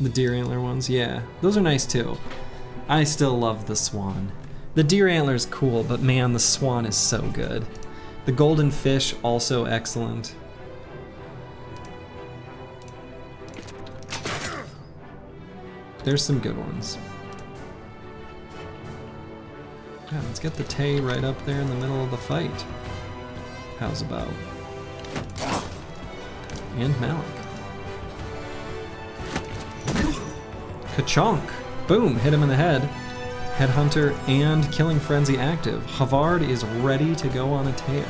The deer antler ones, yeah, those are nice too. I still love the swan. The deer antler is cool, but man, the swan is so good. The golden fish, also excellent. There's some good ones. Yeah, let's get the Tay right up there in the middle of the fight. How's about? And Malik. Ka-chonk! Boom! Hit him in the head. Headhunter and Killing Frenzy active. Havard is ready to go on a tear.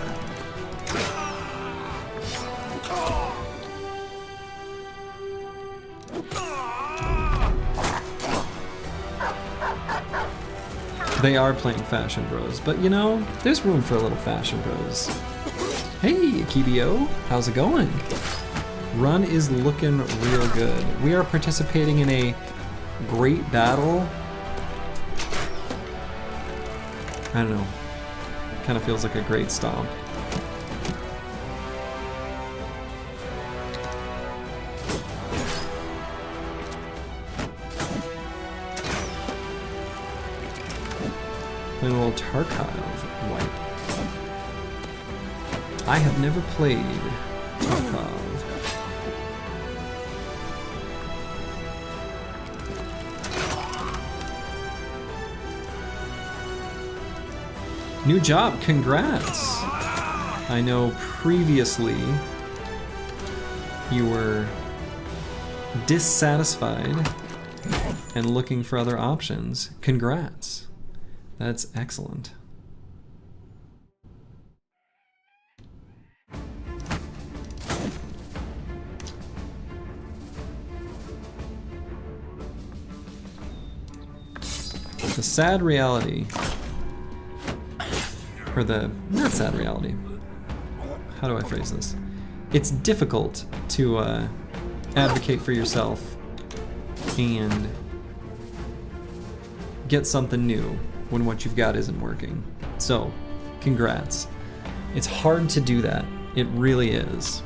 They are playing Fashion Bros, but you know, there's room for a little Fashion Bros. Hey, Akibio, how's it going? Run is looking real good. We are participating in a great battle. I don't know, kind of feels like a great stomp. Playing a little Tarkov wipe. I have never played Tarkov. New job, congrats! I know previously you were dissatisfied and looking for other options. Congrats. That's excellent. The sad reality, or the not sad reality, how do I phrase this? It's difficult to advocate for yourself and get something new when what you've got isn't working. So, congrats. It's hard to do that. It really is.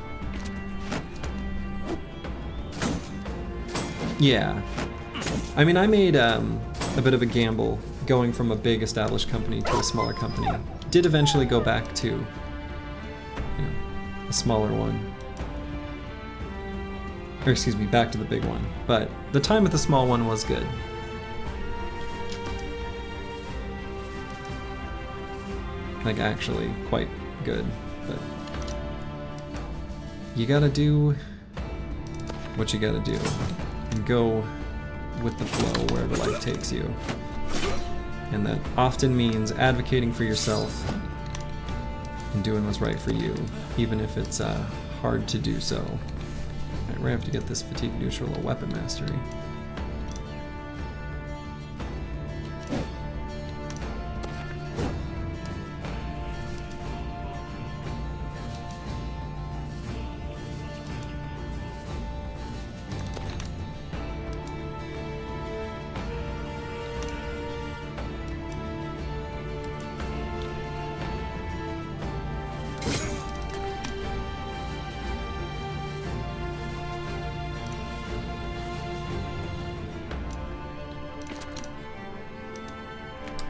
Yeah. I mean, I made a bit of a gamble going from a big established company to a smaller company. Did eventually go back to, you know, a smaller one. Or excuse me, back to the big one. But the time with the small one was good. Like, actually quite good, but you gotta do what you gotta do and go with the flow wherever life takes you. And that often means advocating for yourself and doing what's right for you, even if it's hard to do so. Alright, we have to get this fatigue neutral or weapon mastery.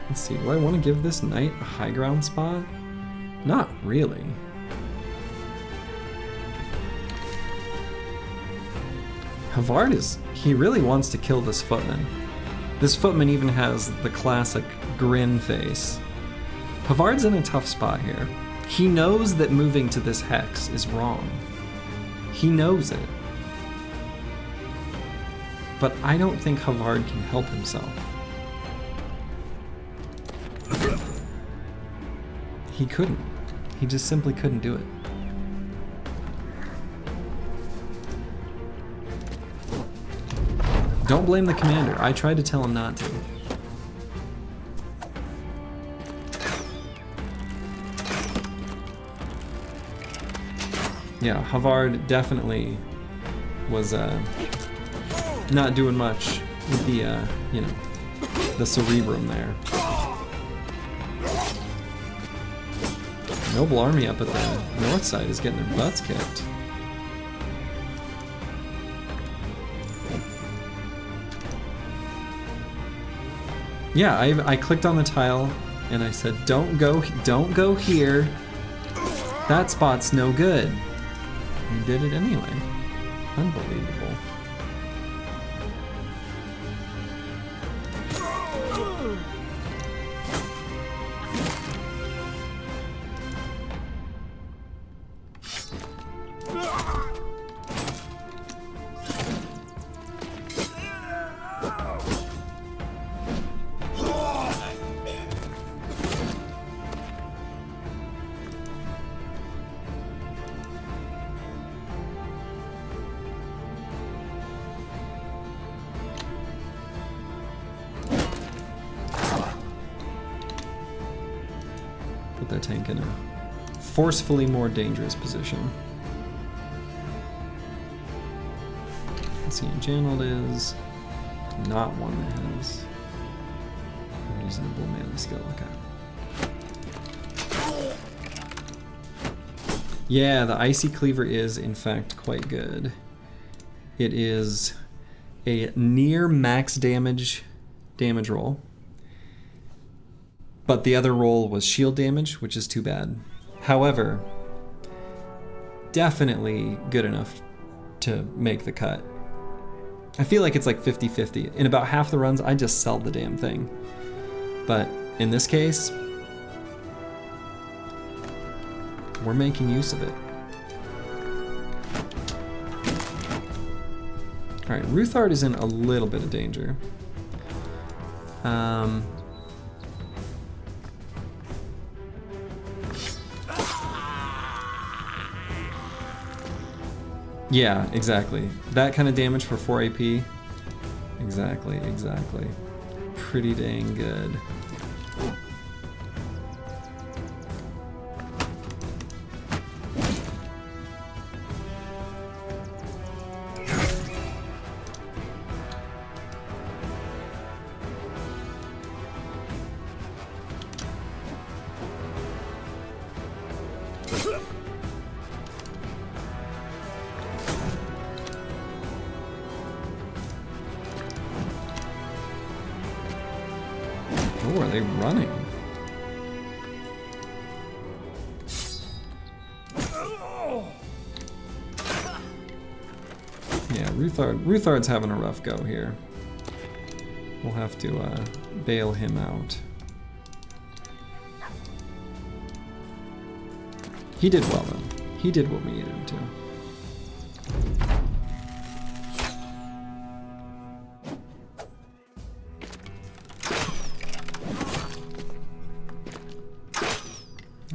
Let's see, do I want to give this knight a high ground spot? Not really. Havard he really wants to kill this footman. This footman even has the classic grin face. Havard's in a tough spot here. He knows that moving to this hex is wrong. He knows it. But I don't think Havard can help himself. He couldn't. He just simply couldn't do it. Don't blame the commander. I tried to tell him not to. Yeah, Havard definitely was not doing much with the, you know, the cerebrum there. Noble army up at the north side is getting their butts kicked. Yeah, I clicked on the tile and I said, don't go here. That spot's no good. He did it anyway. Unbelievable. Put that tank in a forcefully more dangerous position. Let's see, channeled is not one that has reasonable melee skill. Okay. Yeah, the Icy Cleaver is in fact quite good. It is a near max damage roll. But the other roll was shield damage, which is too bad. However, definitely good enough to make the cut. I feel like it's like 50-50. In about half the runs, I just sell the damn thing. But in this case, we're making use of it. All right, Ruthard is in a little bit of danger. Yeah, exactly. That kind of damage for 4 AP. Exactly. Pretty dang good. Oh, are they running? Yeah, Ruthard's having a rough go here. We'll have to bail him out. He did well though. He did what we needed him to.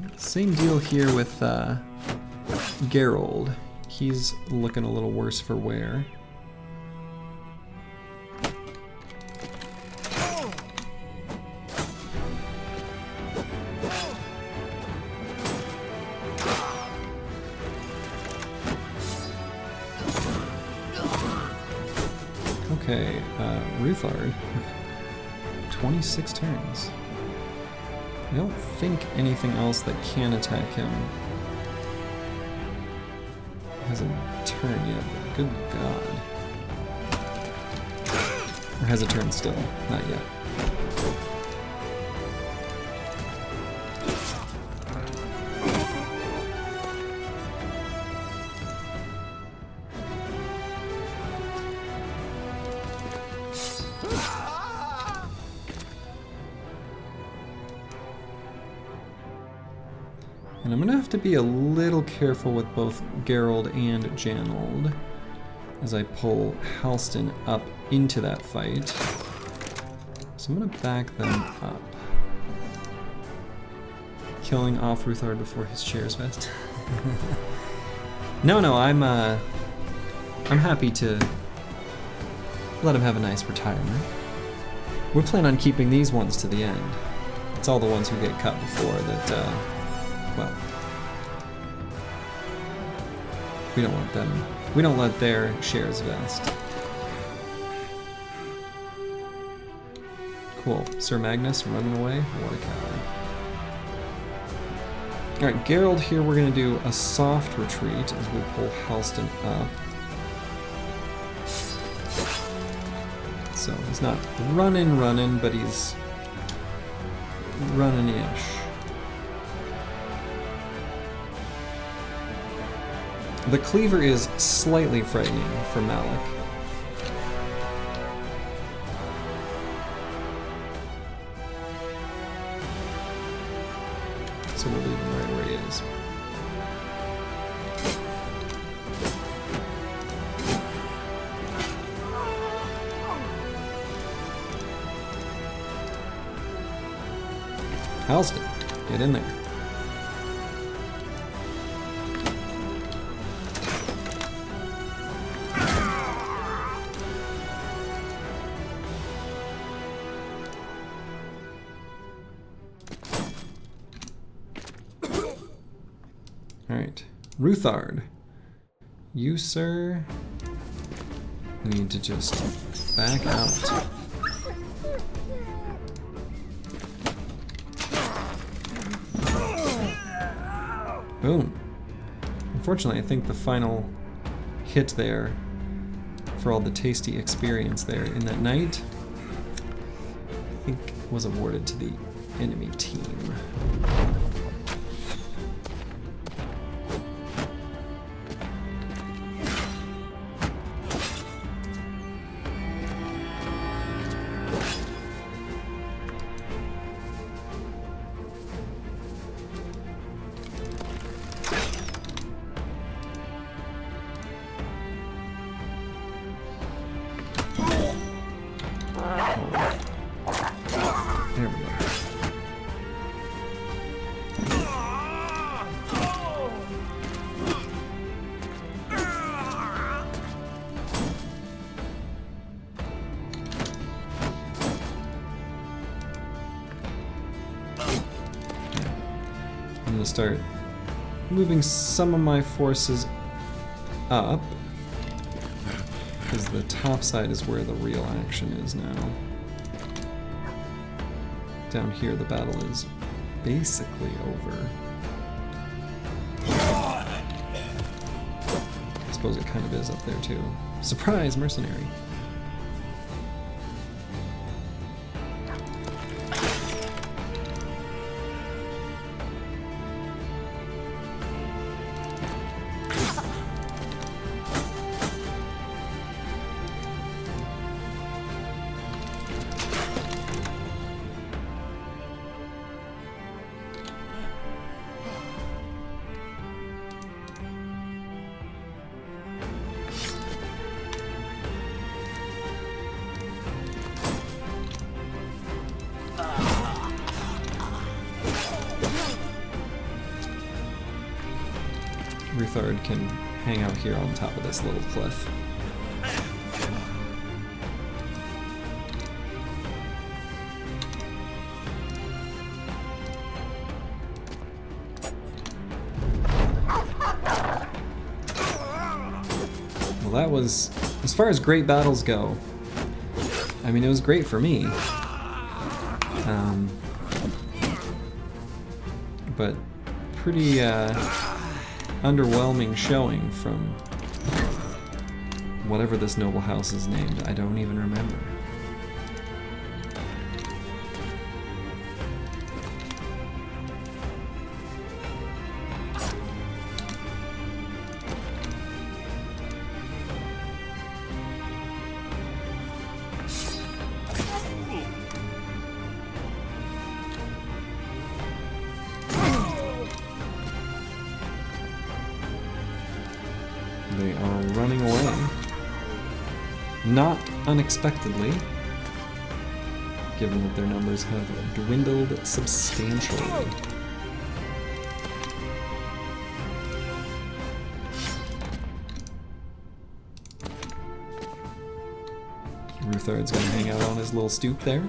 Let's Same deal here with Geralt. He's looking a little worse for wear. Okay, Ruthard. 26 turns. I don't think anything else that can attack him has a turn yet, but good god. Or has a turn still, not yet. And I'm gonna have to be a little careful with both Geralt and Janold as I pull Halston up into that fight. So I'm gonna back them up. Killing off Ruthard before his chair's vest. No, I'm happy to let him have a nice retirement. We're planning on keeping these ones to the end. It's all the ones who get cut before that, well, we don't want them. We don't let their shares vest. Cool. Sir Magnus running away. What a coward. Alright, Geralt here, we're going to do a soft retreat as we pull Halston up. So he's not running, but he's running-ish. The cleaver is slightly frightening for Malik. So we'll leave him right where he is. Halston, get in there. Alright, Ruthard. You, sir, need to just back out. Boom. Unfortunately, I think the final hit there for all the tasty experience there in that night, I think was awarded to the enemy team. There we go. I'm gonna start moving some of my forces up, because the top side is where the real action is now. Down here, the battle is basically over. I suppose it kind of is up there too. Surprise, mercenary. Ruthard can hang out here on top of this little cliff. Well, that was, as far as great battles go, I mean, it was great for me. But pretty underwhelming showing from whatever this noble house is named. I don't even remember. They are running away. Not unexpectedly, given that their numbers have dwindled substantially. Ruthard's gonna hang out on his little stoop there.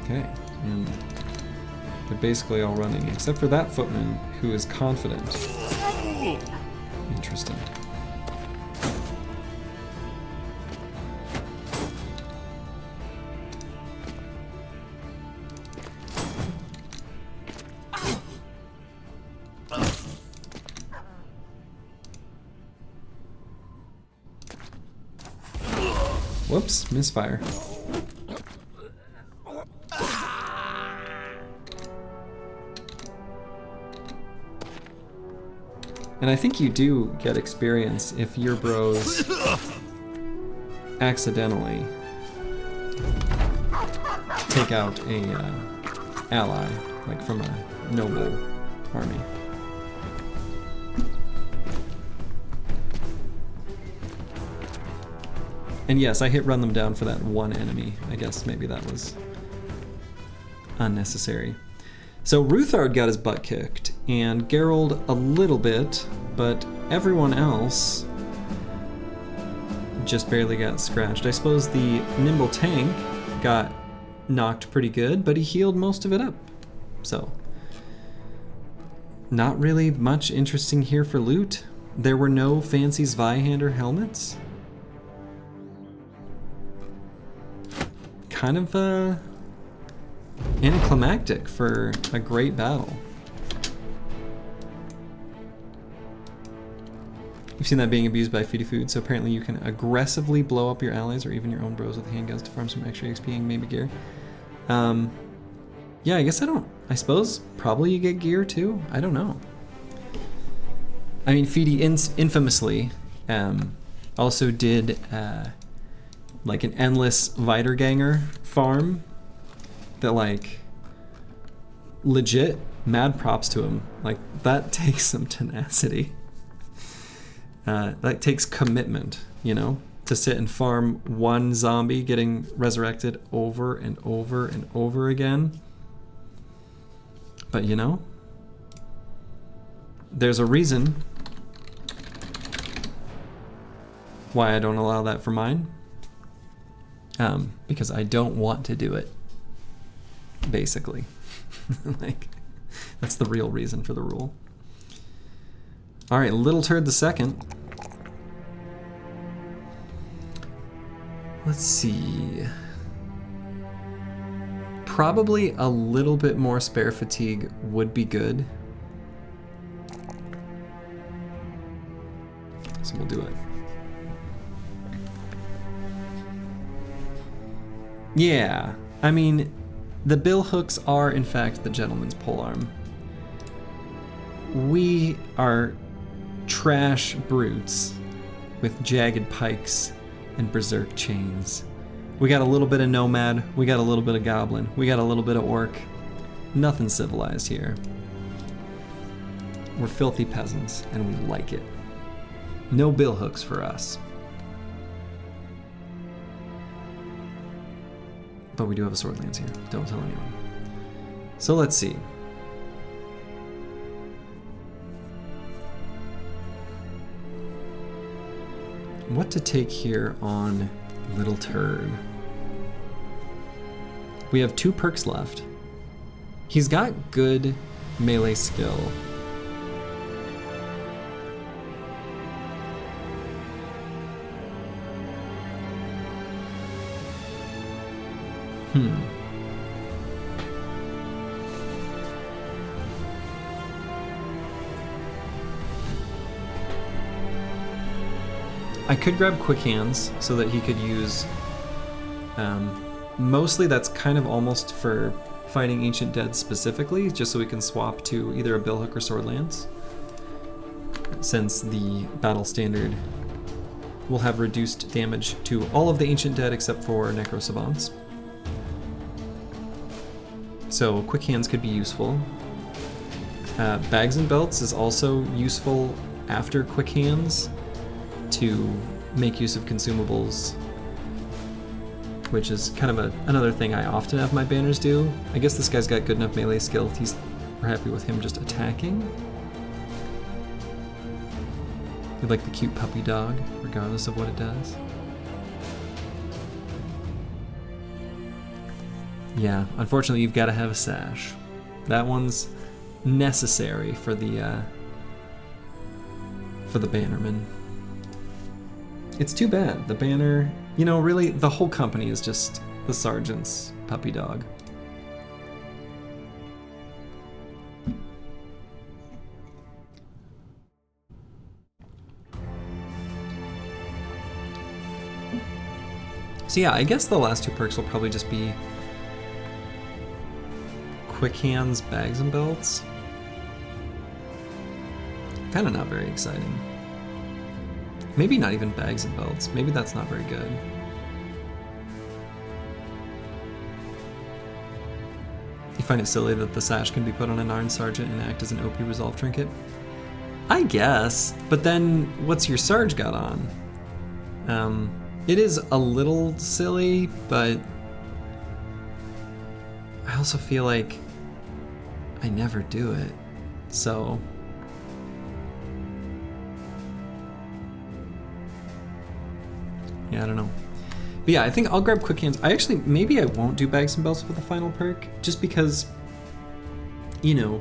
Okay, and they're basically all running, except for that footman, who is confident. Interesting. Whoops, misfire. And I think you do get experience if your bros accidentally take out a ally, like from a noble army. And yes, I hit run them down for that one enemy. I guess maybe that was unnecessary. So Ruthard got his butt kicked, and Geralt a little bit, but everyone else just barely got scratched. I suppose the nimble tank got knocked pretty good, but he healed most of it up. So, not really much interesting here for loot. There were no fancy Zweihander helmets. Kind of anticlimactic for a great battle. You've seen that being abused by Feedy Food, so apparently you can aggressively blow up your allies or even your own bros with handguns to farm some extra XP and maybe gear. Yeah, I guess I suppose probably you get gear too. I don't know. I mean, Feedy infamously also did like an endless wiederganger farm that, like, legit mad props to him. Like, that takes some tenacity. That takes commitment, you know, to sit and farm one zombie getting resurrected over and over and over again. But, you know, there's a reason why I don't allow that for mine. Because I don't want to do it, basically. Like, that's the real reason for the rule. All right, Little Turd the Second. Let's see. Probably a little bit more spare fatigue would be good. So we'll do it. Yeah, I mean, the bill hooks are in fact the gentleman's polearm. We are trash brutes with jagged pikes and berserk chains We got a little bit of nomad, we got a little bit of goblin, we got a little bit of orc. Nothing civilized here. We're filthy peasants, and we like it. No billhooks for us. But we do have a swordlands here. Don't tell anyone. So let's see. What to take here on Little Turd? We have 2 perks left. He's got good melee skill. I could grab Quick Hands so that he could use... mostly that's kind of almost for fighting Ancient Dead specifically, just so we can swap to either a Billhook or Swordlance. Since the battle standard will have reduced damage to all of the Ancient Dead except for Necro Savants. So Quick Hands could be useful. Bags and Belts is also useful after Quick Hands to make use of consumables, which is kind of another thing I often have my banners do. I guess this guy's got good enough melee skill. We're happy with him just attacking. We like the cute puppy dog, regardless of what it does. Yeah, unfortunately you've got to have a sash. That one's necessary for the bannerman. It's too bad. The banner, you know, really the whole company is just the sergeant's puppy dog. So yeah, I guess the last 2 perks will probably just be Quick Hands, Bags and Belts. Kind of not very exciting. Maybe not even Bags and Belts. Maybe that's not very good. You find it silly that the sash can be put on an Iron Sergeant and act as an OP resolve trinket? I guess, but then what's your Sarge got on? It is a little silly, but I also feel like I never do it, so... yeah, I don't know. But yeah, I think I'll grab Quick Hands. Maybe I won't do Bags and Belts with the final perk, just because, you know,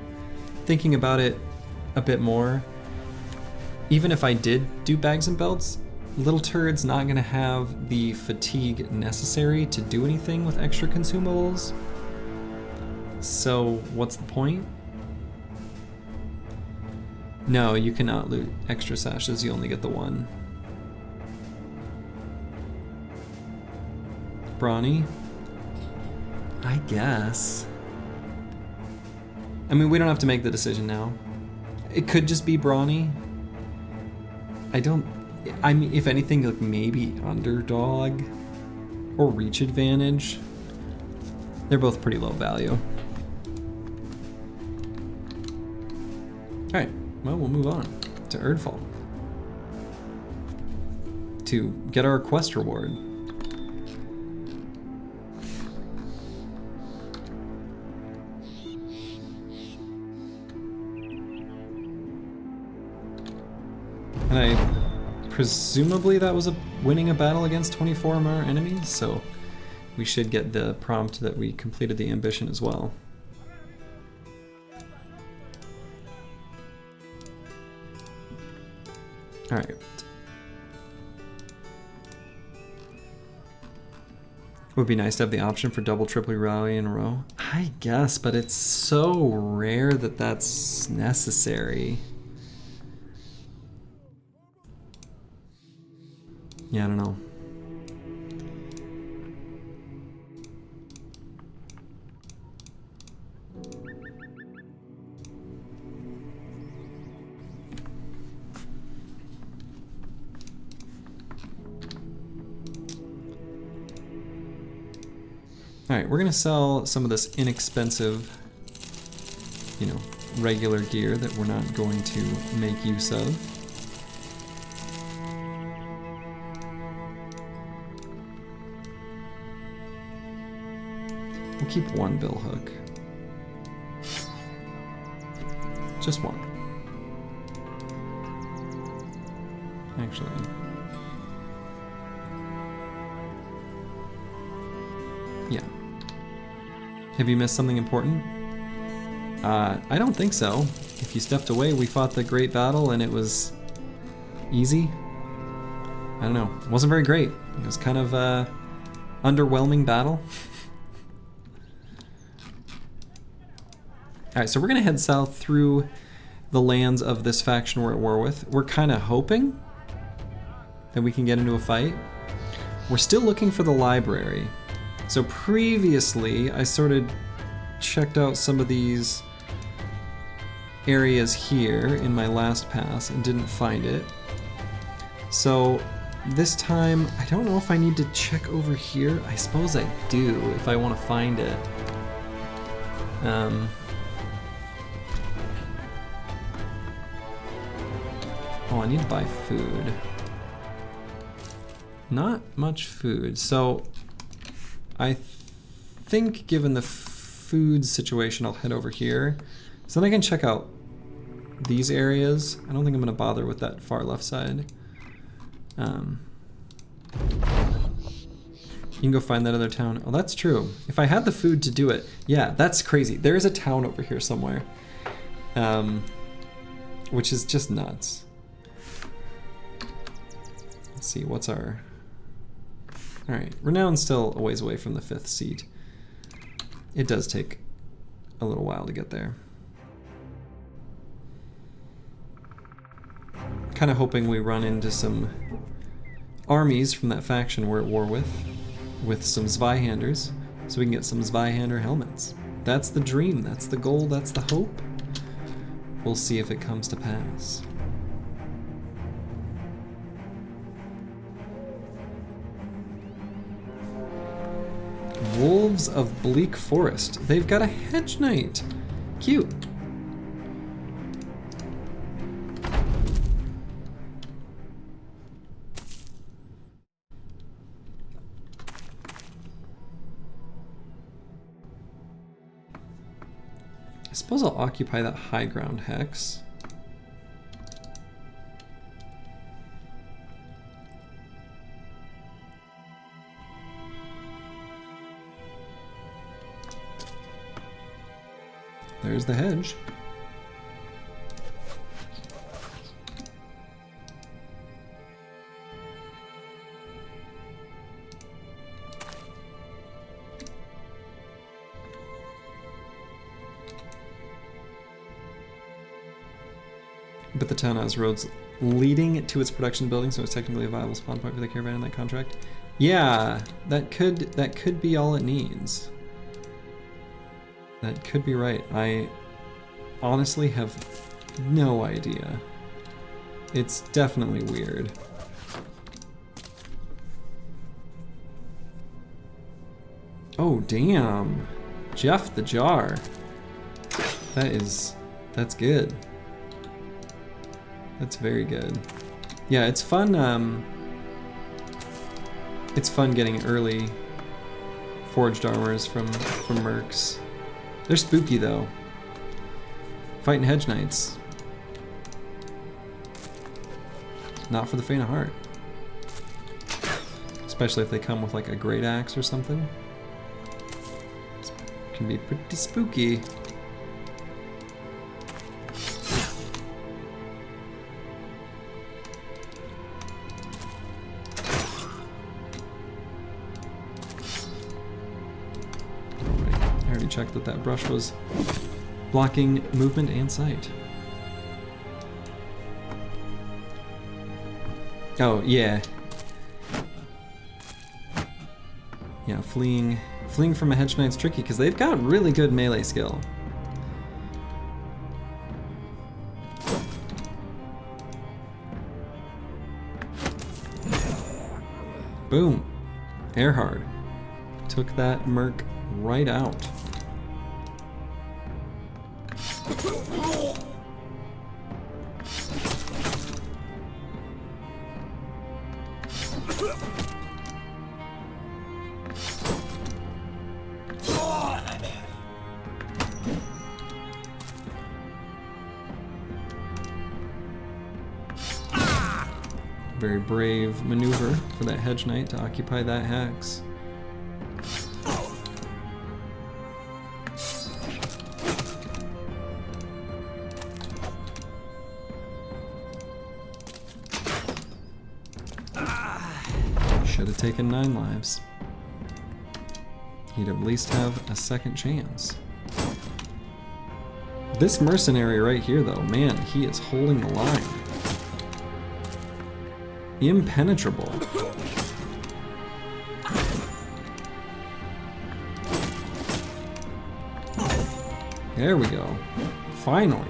thinking about it a bit more, even if I did do Bags and Belts, Little Turd's not gonna have the fatigue necessary to do anything with extra consumables. So what's the point? No, you cannot loot extra sashes, you only get the one. Brawny? I guess. I mean, we don't have to make the decision now. It could just be Brawny. I mean, if anything, like maybe Underdog or Reach Advantage. They're both pretty low value. Alright, well, we'll move on to Erdfall to get our quest reward. And presumably that was winning a battle against 24 or more enemies, so we should get the prompt that we completed the ambition as well. Alright. Would be nice to have the option for double, triple rally in a row. I guess, but it's so rare that that's necessary. Yeah, I don't know. Alright, we're gonna sell some of this inexpensive, you know, regular gear that we're not going to make use of. We'll keep one bill hook. Just one. Actually. Yeah. Have you missed something important? I don't think so. If you stepped away, we fought the great battle and it was easy. I don't know. It wasn't very great. It was kind of a underwhelming battle. Alright, so we're gonna head south through the lands of this faction we're at war with. We're kind of hoping that we can get into a fight. We're still looking for the library. So previously, I sort of checked out some of these areas here in my last pass and didn't find it. So this time, I don't know if I need to check over here. I suppose I do if I want to find it. Oh, I need to buy food. Not much food. So I think given the food situation, I'll head over here. So then I can check out these areas. I don't think I'm gonna bother with that far left side. You can go find that other town. Oh, that's true. If I had the food to do it. Yeah, that's crazy. There is a town over here somewhere. Which is just nuts. Let's see, what's our... Alright, Renown's still a ways away from the 5th seat. It does take a little while to get there. Kind of hoping we run into some armies from that faction we're at war with some Zweihanders, so we can get some Zweihander helmets. That's the dream, that's the goal, that's the hope. We'll see if it comes to pass. Wolves of Bleak Forest. They've got a hedge knight. Cute. I suppose I'll occupy that high ground hex. There's the hedge. But the town has roads leading to its production building, so it's technically a viable spawn point for the caravan in that contract. Yeah, that could be all it needs. That could be right. I honestly have no idea. It's definitely weird. Oh, damn. Jeff the Jar. That's good. That's very good. Yeah, it's fun, it's fun getting early forged armors from mercs. They're spooky though. Fighting hedge knights. Not for the faint of heart. Especially if they come with like a great axe or something. It can be pretty spooky. Check that brush was blocking movement and sight. Oh, yeah. Yeah, fleeing from a hedge knight's tricky because they've got really good melee skill. Boom. Air hard. Took that merc right out. Very brave maneuver for that Hedge Knight to occupy that hex. Should have taken 9 lives. He'd at least have a second chance. This mercenary right here though, man, he is holding the line. Impenetrable. There we go. Finally.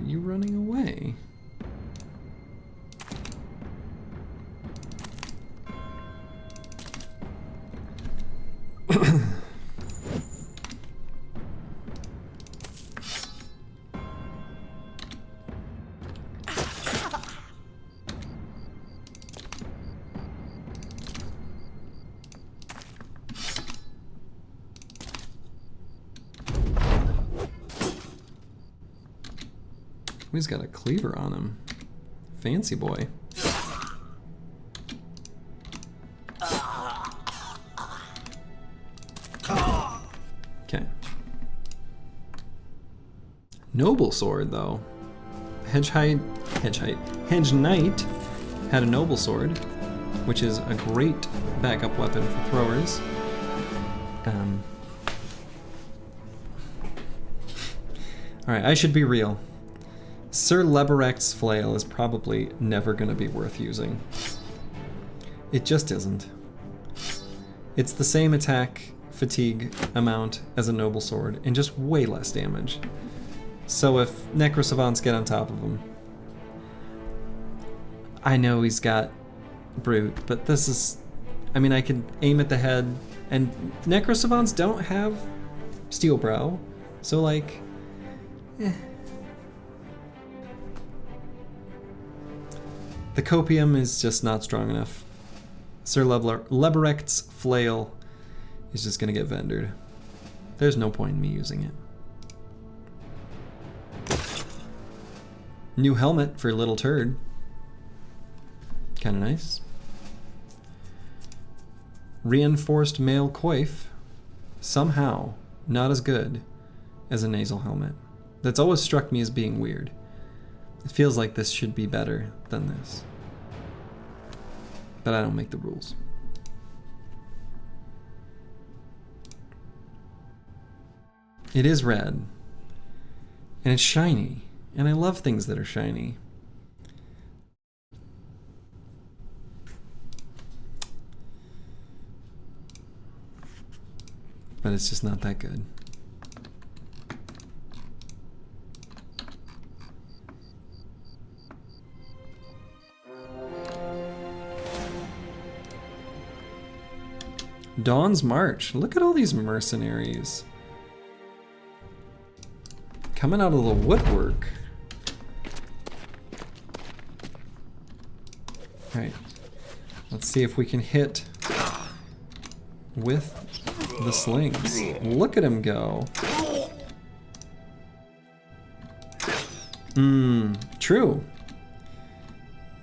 You running away? He's got a cleaver on him. Fancy boy. Okay. Noble sword, though. Hedge Knight had a noble sword, which is a great backup weapon for throwers. Alright, I should be real. Sir Leberect's flail is probably never going to be worth using. It just isn't. It's the same attack fatigue amount as a noble sword, and just way less damage. So if Necrosavants get on top of him... I know he's got Brute, but this is... I mean, I can aim at the head, and Necrosavants don't have Steel Brow, so like... The copium is just not strong enough. Sir Leberect's flail is just gonna get vendored. There's no point in me using it. New helmet for Little Turd. Kinda nice. Reinforced mail coif. Somehow not as good as a nasal helmet. That's always struck me as being weird. It feels like this should be better than this. But I don't make the rules. It is red. And it's shiny. And I love things that are shiny. But it's just not that good. Dawn's March. Look at all these mercenaries. Coming out of the woodwork. Alright. Let's see if we can hit with the slings. Look at him go. True.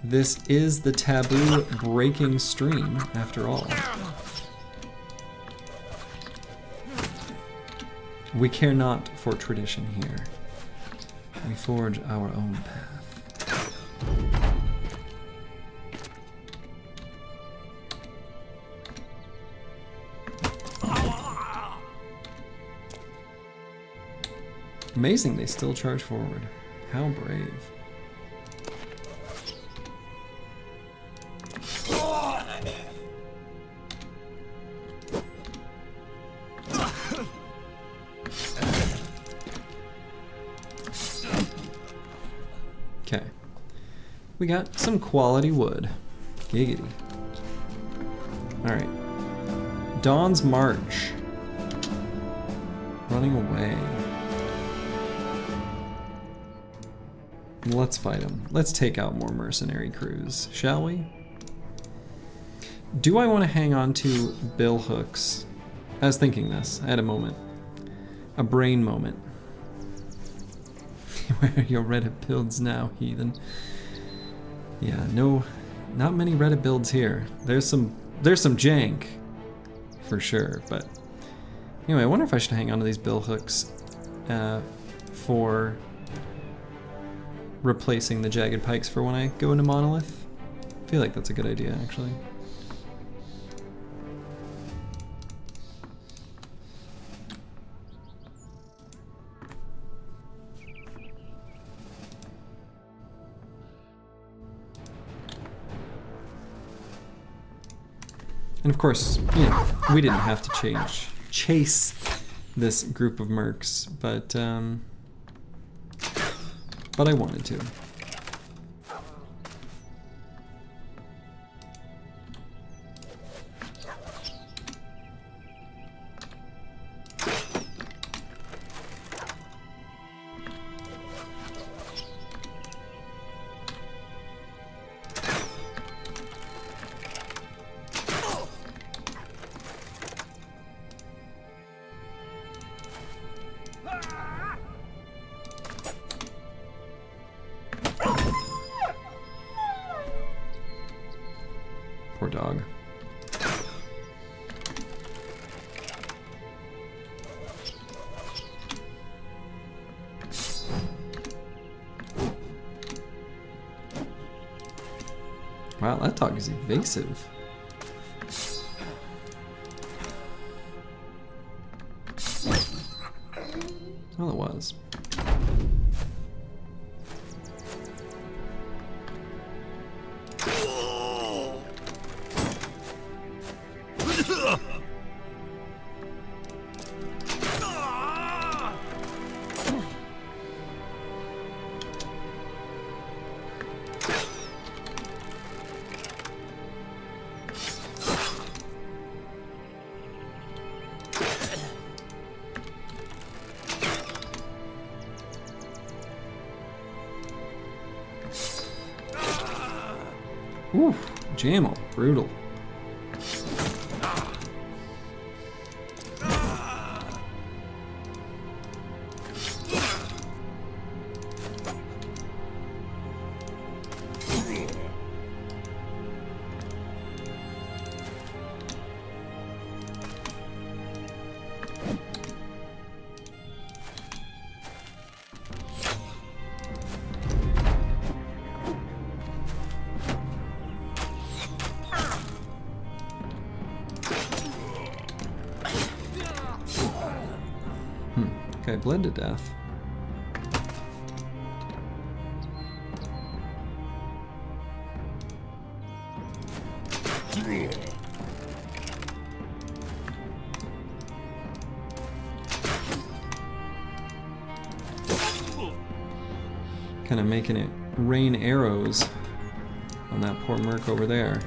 This is the taboo breaking stream, after all. We care not for tradition here. We forge our own path. Amazing, they still charge forward. How brave. Okay. We got some quality wood. Giggity. Alright. Dawn's March. Running away. Let's fight him. Let's take out more mercenary crews, shall we? Do I want to hang on to bill hooks? I was thinking this. I had a moment. A brain moment. Where are your Reddit builds now, heathen? Yeah, no, not many Reddit builds here. There's some jank, for sure, but anyway, I wonder if I should hang on to these bill hooks for replacing the jagged pikes for when I go into Monolith. I feel like that's a good idea, actually. And of course, you know, we didn't have to chase this group of mercs, but I wanted to. Poor dog. Wow, that dog is evasive. Well, it was. Ooh, Jamal, brutal. Guy bled to death. Kind of making it rain arrows on that poor merc over there.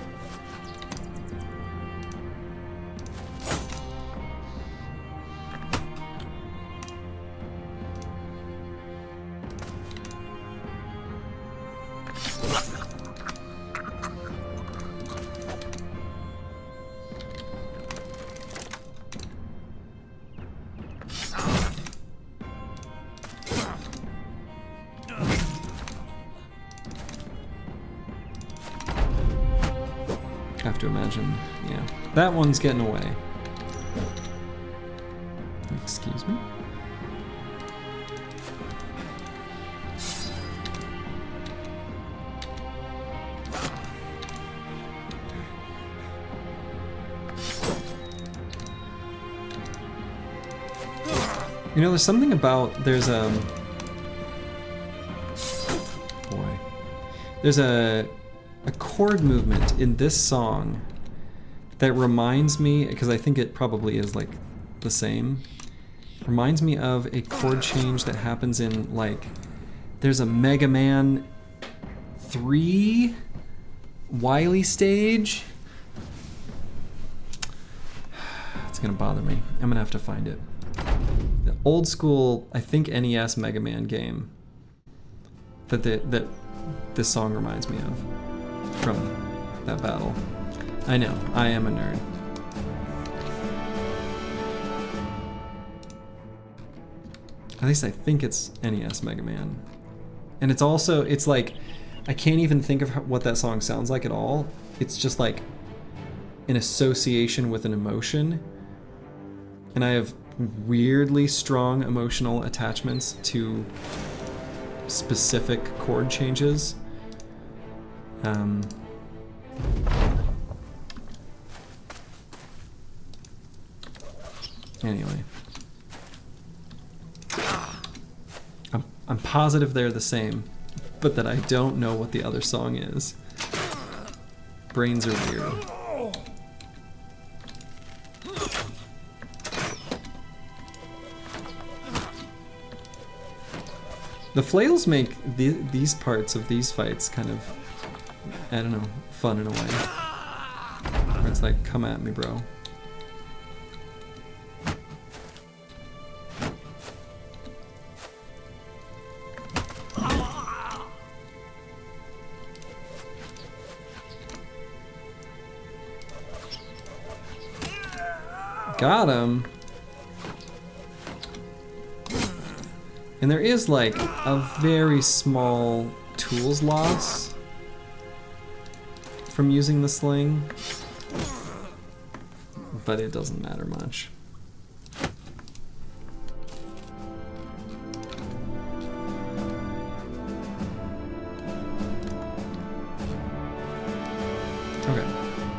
Have to imagine, yeah. That one's getting away. Excuse me? You know, there's something about, there's a chord movement in this song that reminds me, because I think it probably is like the same, reminds me of a chord change that happens in, like, there's a Mega Man 3 Wily stage. It's gonna bother me. I'm gonna have to find it. The old school, I think NES Mega Man game that this song reminds me of from that battle. I know, I am a nerd. At least I think it's NES Mega Man. And it's also, it's like, I can't even think of what that song sounds like at all. It's just like an association with an emotion. And I have weirdly strong emotional attachments to specific chord changes. Anyway. I'm positive they're the same, but that I don't know what the other song is. Brains are weird. The flails make these parts of these fights kind of, I don't know, fun in a way. Where it's like, come at me, bro. Got him. And there is like a very small tools loss from using the sling, but it doesn't matter much. Okay,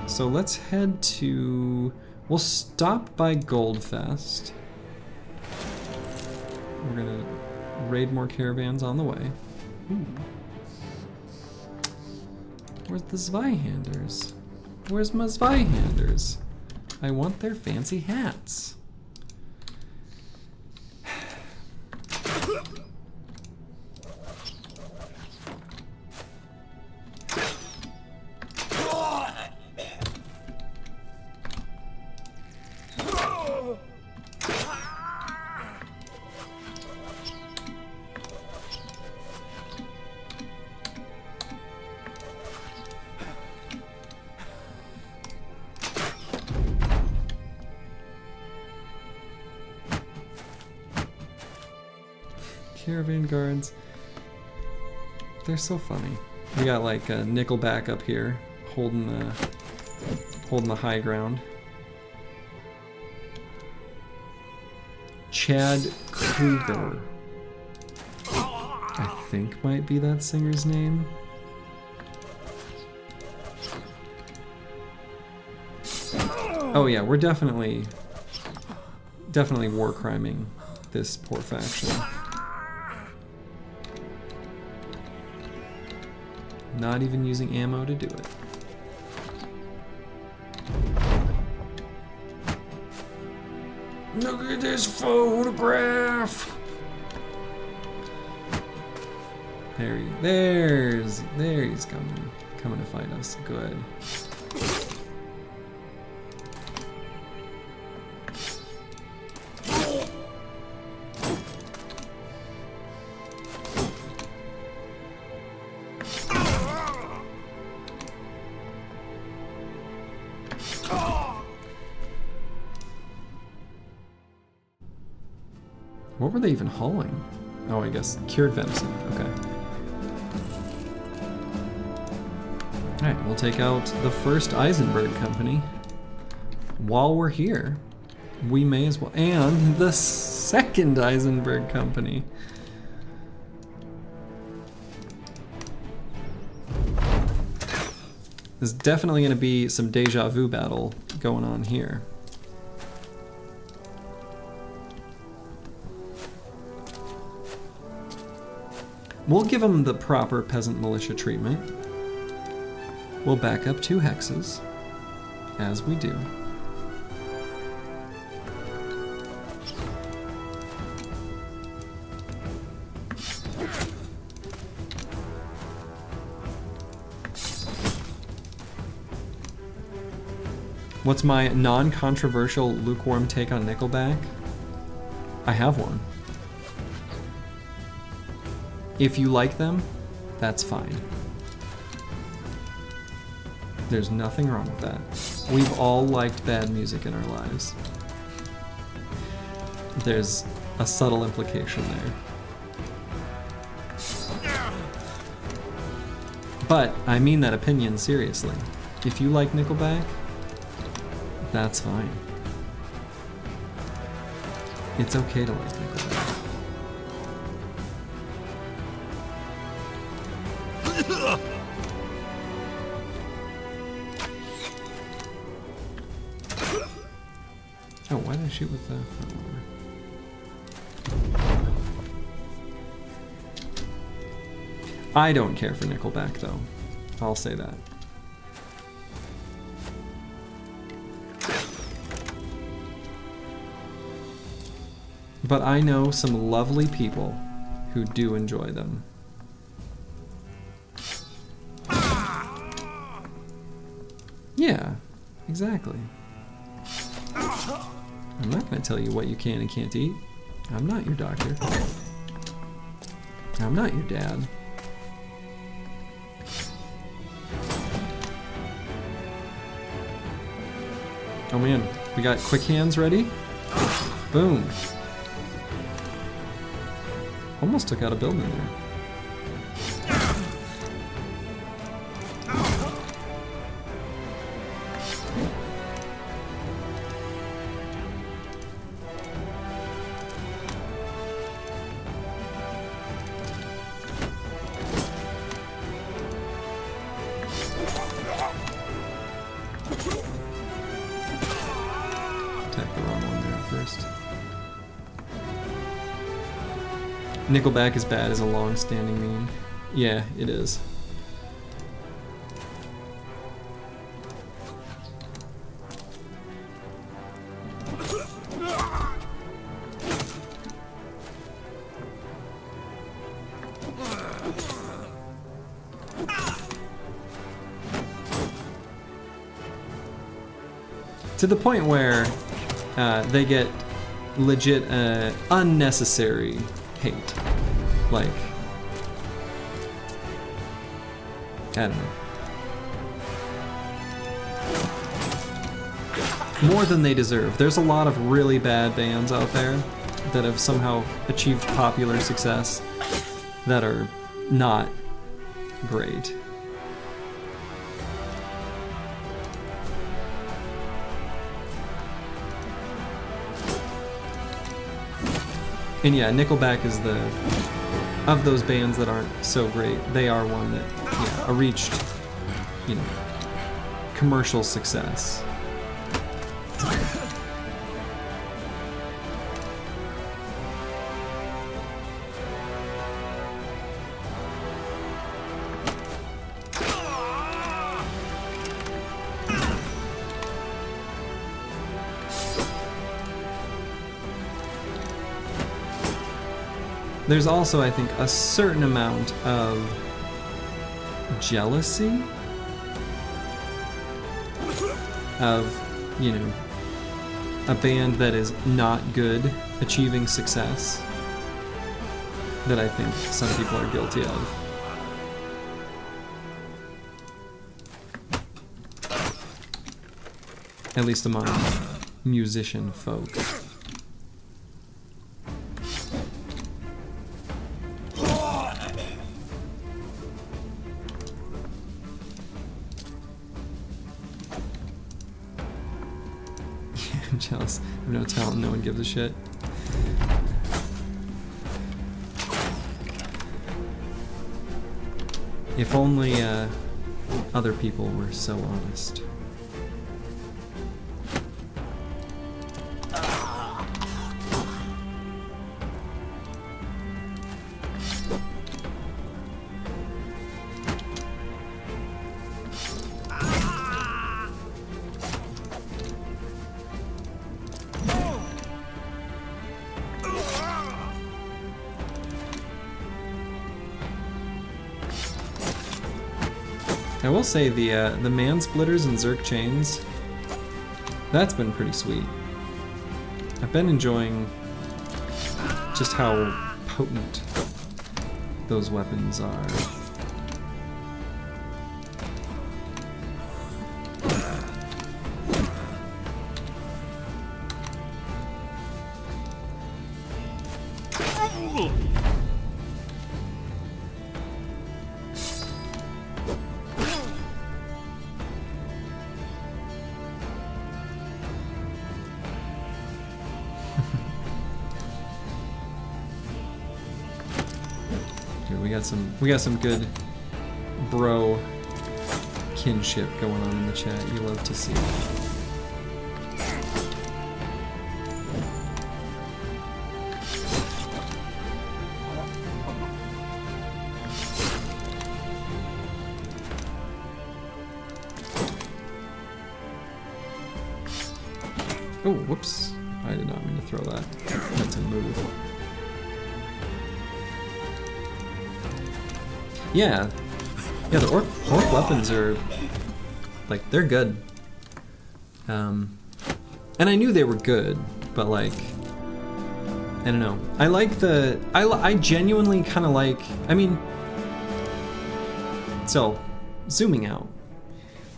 so let's head to, we'll stop by Goldfest. We're gonna raid more caravans on the way. Ooh. Where's the Zweihanders? Where's my Zweihanders? I want their fancy hats. Caravan guards. They're so funny. We got like a Nickelback up here, holding the high ground. Chad Kruger, I think might be that singer's name. Oh yeah, we're definitely war criming this poor faction. Not even using ammo to do it. Look at this photograph! There he's coming to fight us. Good. What were they even hauling? Oh, I guess cured venison. Okay. Alright, we'll take out the first Eisenberg company. While we're here, we may as well. And the second Eisenberg company. There's definitely going to be some deja vu battle going on here. We'll give them the proper peasant militia treatment. We'll back up 2 hexes, as we do. What's my non-controversial lukewarm take on Nickelback? I have one. If you like them, that's fine. There's nothing wrong with that. We've all liked bad music in our lives. There's a subtle implication there. But I mean that opinion seriously. If you like Nickelback, that's fine. It's okay to like Nickelback. Oh, why did I shoot with the... I don't care for Nickelback, though. I'll say that. But I know some lovely people who do enjoy them. Yeah, exactly. I'm not going to tell you what you can and can't eat. I'm not your doctor. I'm not your dad. Oh man, we got quick hands ready? Boom. Almost took out a building there. Nickelback is bad is a long-standing meme. Yeah, it is. To the point where they get legit unnecessary hate. Like, I don't know. More than they deserve. There's a lot of really bad bands out there that have somehow achieved popular success that are not great. And yeah, Nickelback is the, of those bands that aren't so great, they are one that, yeah, reached, you know, commercial success. There's also, I think, a certain amount of jealousy of, you know, a band that is not good achieving success that I think some people are guilty of. At least among musician folk. I'm jealous. I have no talent, no one gives a shit. If only other people were so honest. I will say the man splitters and Zerk chains That's been pretty sweet. I've been enjoying just how potent those weapons are. We got some good bro kinship going on in the chat. You love to see it. Oh, whoops. I did not mean to throw that. That's a move. Yeah, the orc weapons are, like, they're good. And I knew they were good, but like, I don't know. I like I genuinely kind of like, I mean, so, zooming out.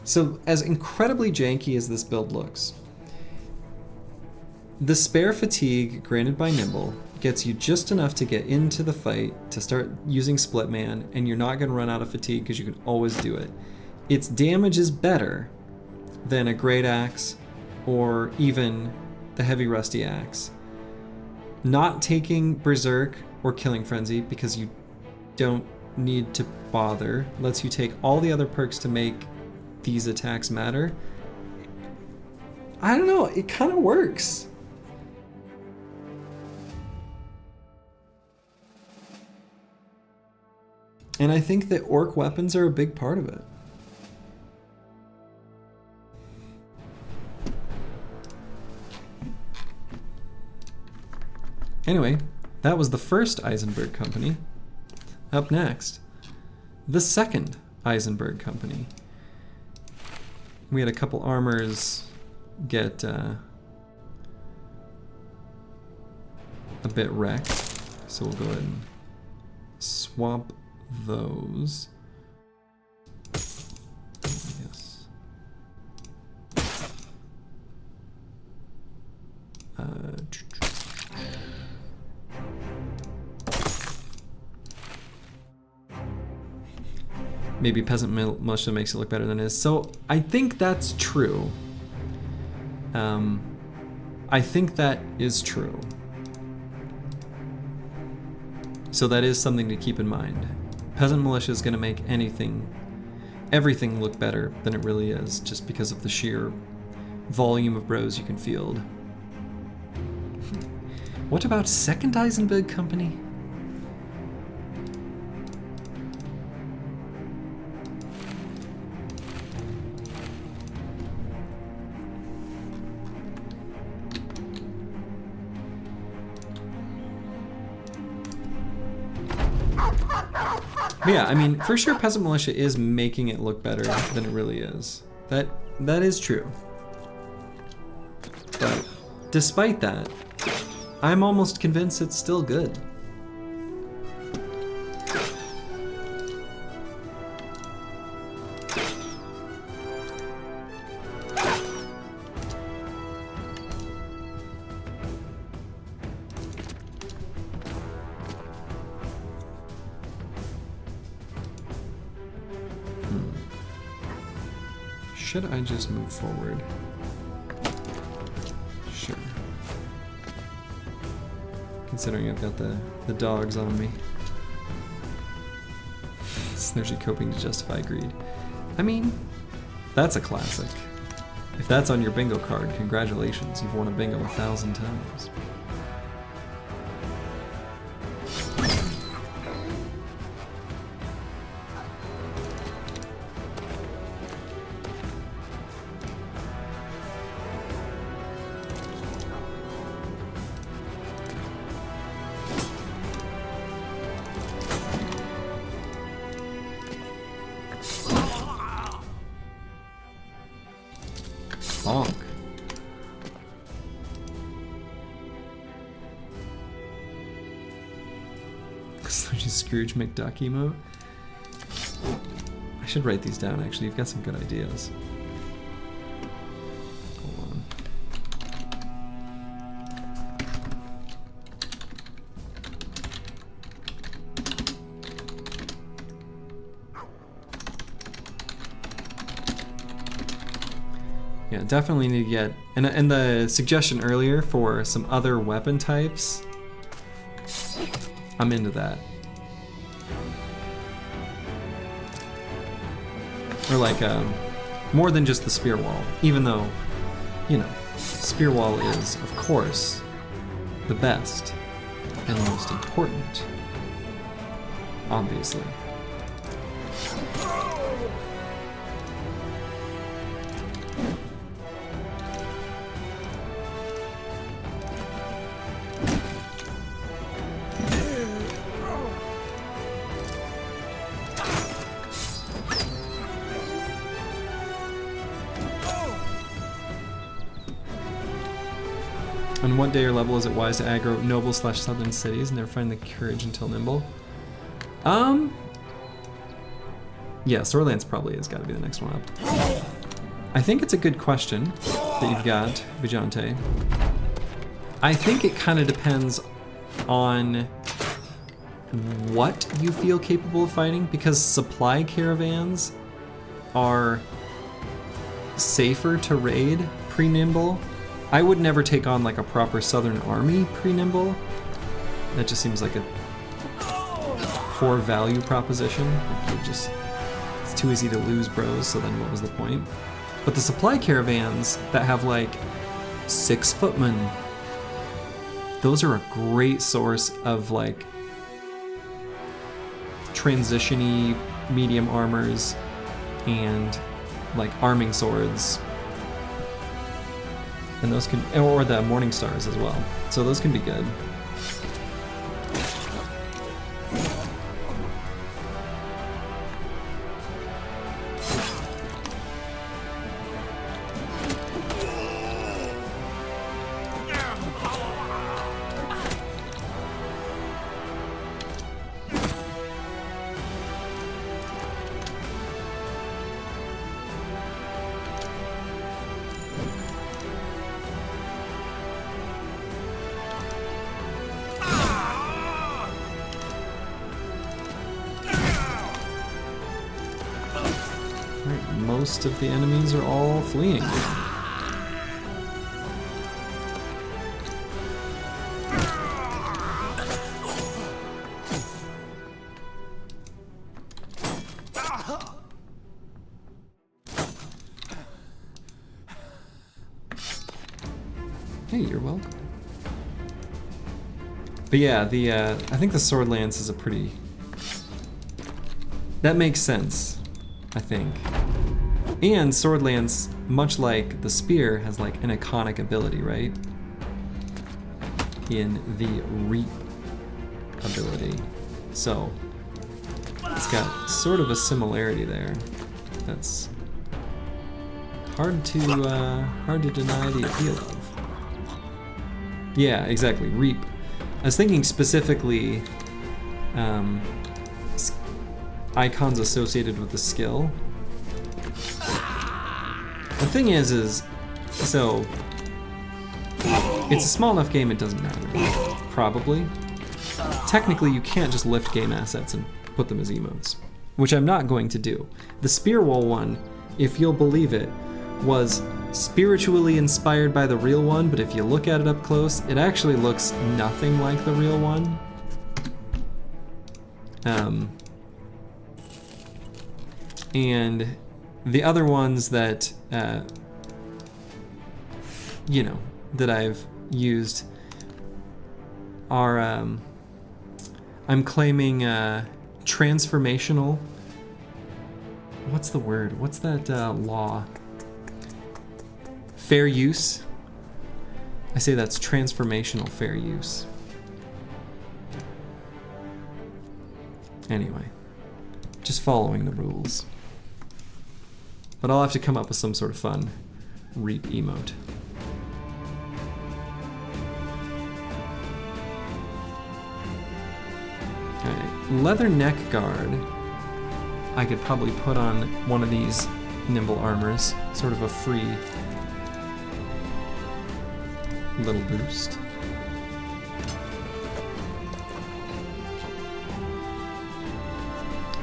So, as incredibly janky as this build looks, the spare fatigue granted by Nimble gets you just enough to get into the fight to start using split man, and you're not going to run out of fatigue because you can always do it. Its damage is better than a great axe or even the heavy rusty axe. Not taking berserk or killing frenzy because you don't need to bother lets you take all the other perks to make these attacks matter. I don't know, it kind of works. And I think that orc weapons are a big part of it. Anyway, that was the first Eisenberg company. Up next, the second Eisenberg company. We had a couple armors get a bit wrecked, so we'll go ahead and swap those. Yes. Maybe Peasant Militia makes it look better than it is. So I think that's true. I think that is true. So that is something to keep in mind. Peasant Militia is going to make everything look better than it really is, just because of the sheer volume of bros you can field. What about second Eisenberg company? Yeah, I mean, for sure Peasant Militia is making it look better than it really is. That is true. But despite that, I'm almost convinced it's still good. Should I just move forward? Sure. Considering I've got the dogs on me. Synergy coping to justify greed. I mean, that's a classic. If that's on your bingo card, congratulations, you've won a bingo 1,000 times. Bonk. Scrooge McDuck emote. I should write these down, actually. You've got some good ideas. Hold on. Yeah, definitely need to get... And the suggestion earlier for some other weapon types, I'm into that. Or like, more than just the spear wall. Even though, you know, spear wall is, of course, the best and most important. Obviously. On what day or level is it wise to aggro noble / southern cities and never find the courage until nimble? Yeah, Sorland's probably has got to be the next one up. I think it's a good question that you've got, Vijante. I think it kind of depends on what you feel capable of fighting, because supply caravans are safer to raid pre-nimble. I would never take on like a proper southern army pre-nimble. That just seems like a poor value proposition. Like it's too easy to lose bros, so then what was the point? But the supply caravans that have like 6 footmen, those are a great source of like transition-y medium armors and like arming swords. And those can, or the Morning Stars as well. So those can be good. Most of the enemies are all fleeing. Hey, you're welcome. But yeah, I think the sword lance is a pretty... That makes sense, I think. And sword lance, much like the spear, has like an iconic ability, right? In the reap ability. So it's got sort of a similarity there. That's hard to deny the appeal of. Yeah, exactly. Reap. I was thinking specifically icons associated with the skill. The thing is so it's a small enough game it doesn't matter, probably. Technically you can't just lift game assets and put them as emotes, which I'm not going to do. The spear wall one, if you'll believe it, was spiritually inspired by the real one, but if you look at it up close, it actually looks nothing like the real one. And the other ones that, you know, that I've used are, I'm claiming transformational, what's the word? What's that law? Fair use. I say that's transformational fair use. Anyway, just following the rules. But I'll have to come up with some sort of fun reap emote. Alright. leather neck guard, I could probably put on one of these nimble armors, sort of a free little boost.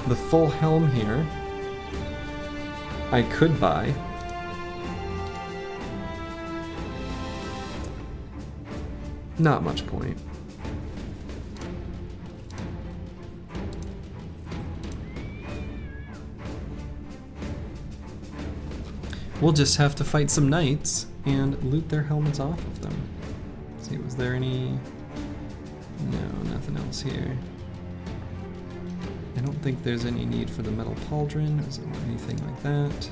The full helm here, I could buy. Not much point. We'll just have to fight some knights and loot their helmets off of them. Let's see, was there any... No, nothing else here. I don't think there's any need for the metal pauldron or anything like that.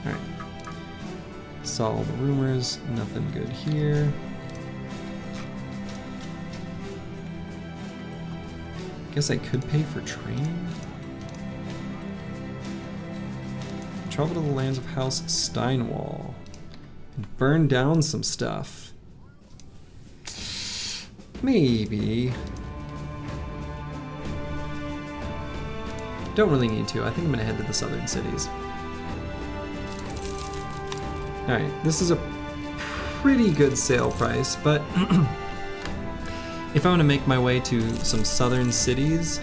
Alright. Saw all the rumors, nothing good here. Guess I could pay for training. Travel to the lands of House Steinwall and burn down some stuff. Maybe. Don't really need to. I think I'm gonna head to the southern cities. Alright, this is a pretty good sale price, but if I want to make my way to some southern cities,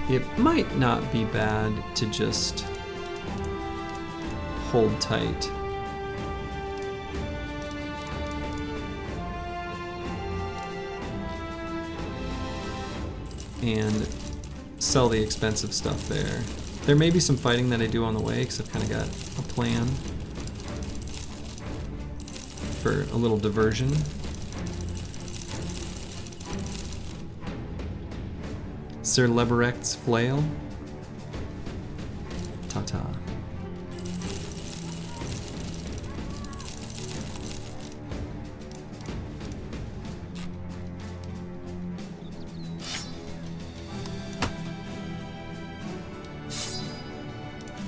it might not be bad to just hold tight. And sell the expensive stuff there. There may be some fighting that I do on the way, because I've kind of got a plan for a little diversion. Sir Leberect's flail. Ta-ta.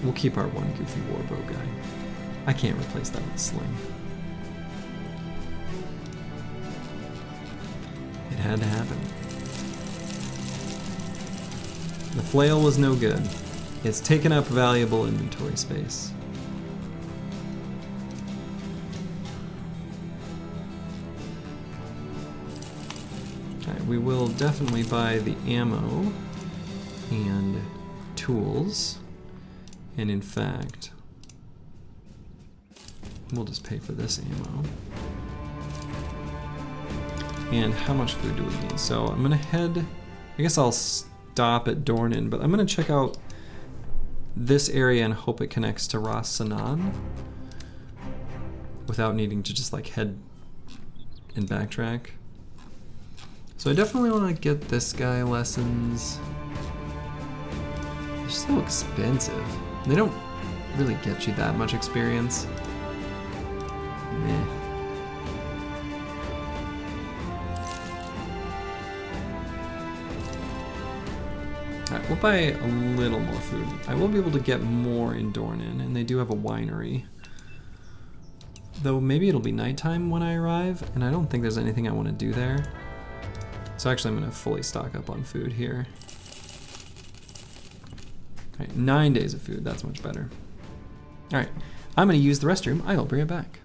We'll keep our one goofy warbow guy. I can't replace that with a sling. It had to happen. The flail was no good. It's taken up valuable inventory space. Alright, we will definitely buy the ammo and tools. And in fact, we'll just pay for this ammo. And how much food do we need? So I'm gonna head, I guess I'll stop at Dornan, but I'm gonna check out this area and hope it connects to Ras Sanan without needing to just like head and backtrack. So I definitely wanna get this guy lessons. They're so expensive. They don't really get you that much experience. Meh. Alright, we'll buy a little more food. I will be able to get more in Dornan, and they do have a winery. Though maybe it'll be nighttime when I arrive, and I don't think there's anything I want to do there. So actually I'm going to fully stock up on food here. Alright, 9 days of food, that's much better. Alright, I'm going to use the restroom, I'll bring it back.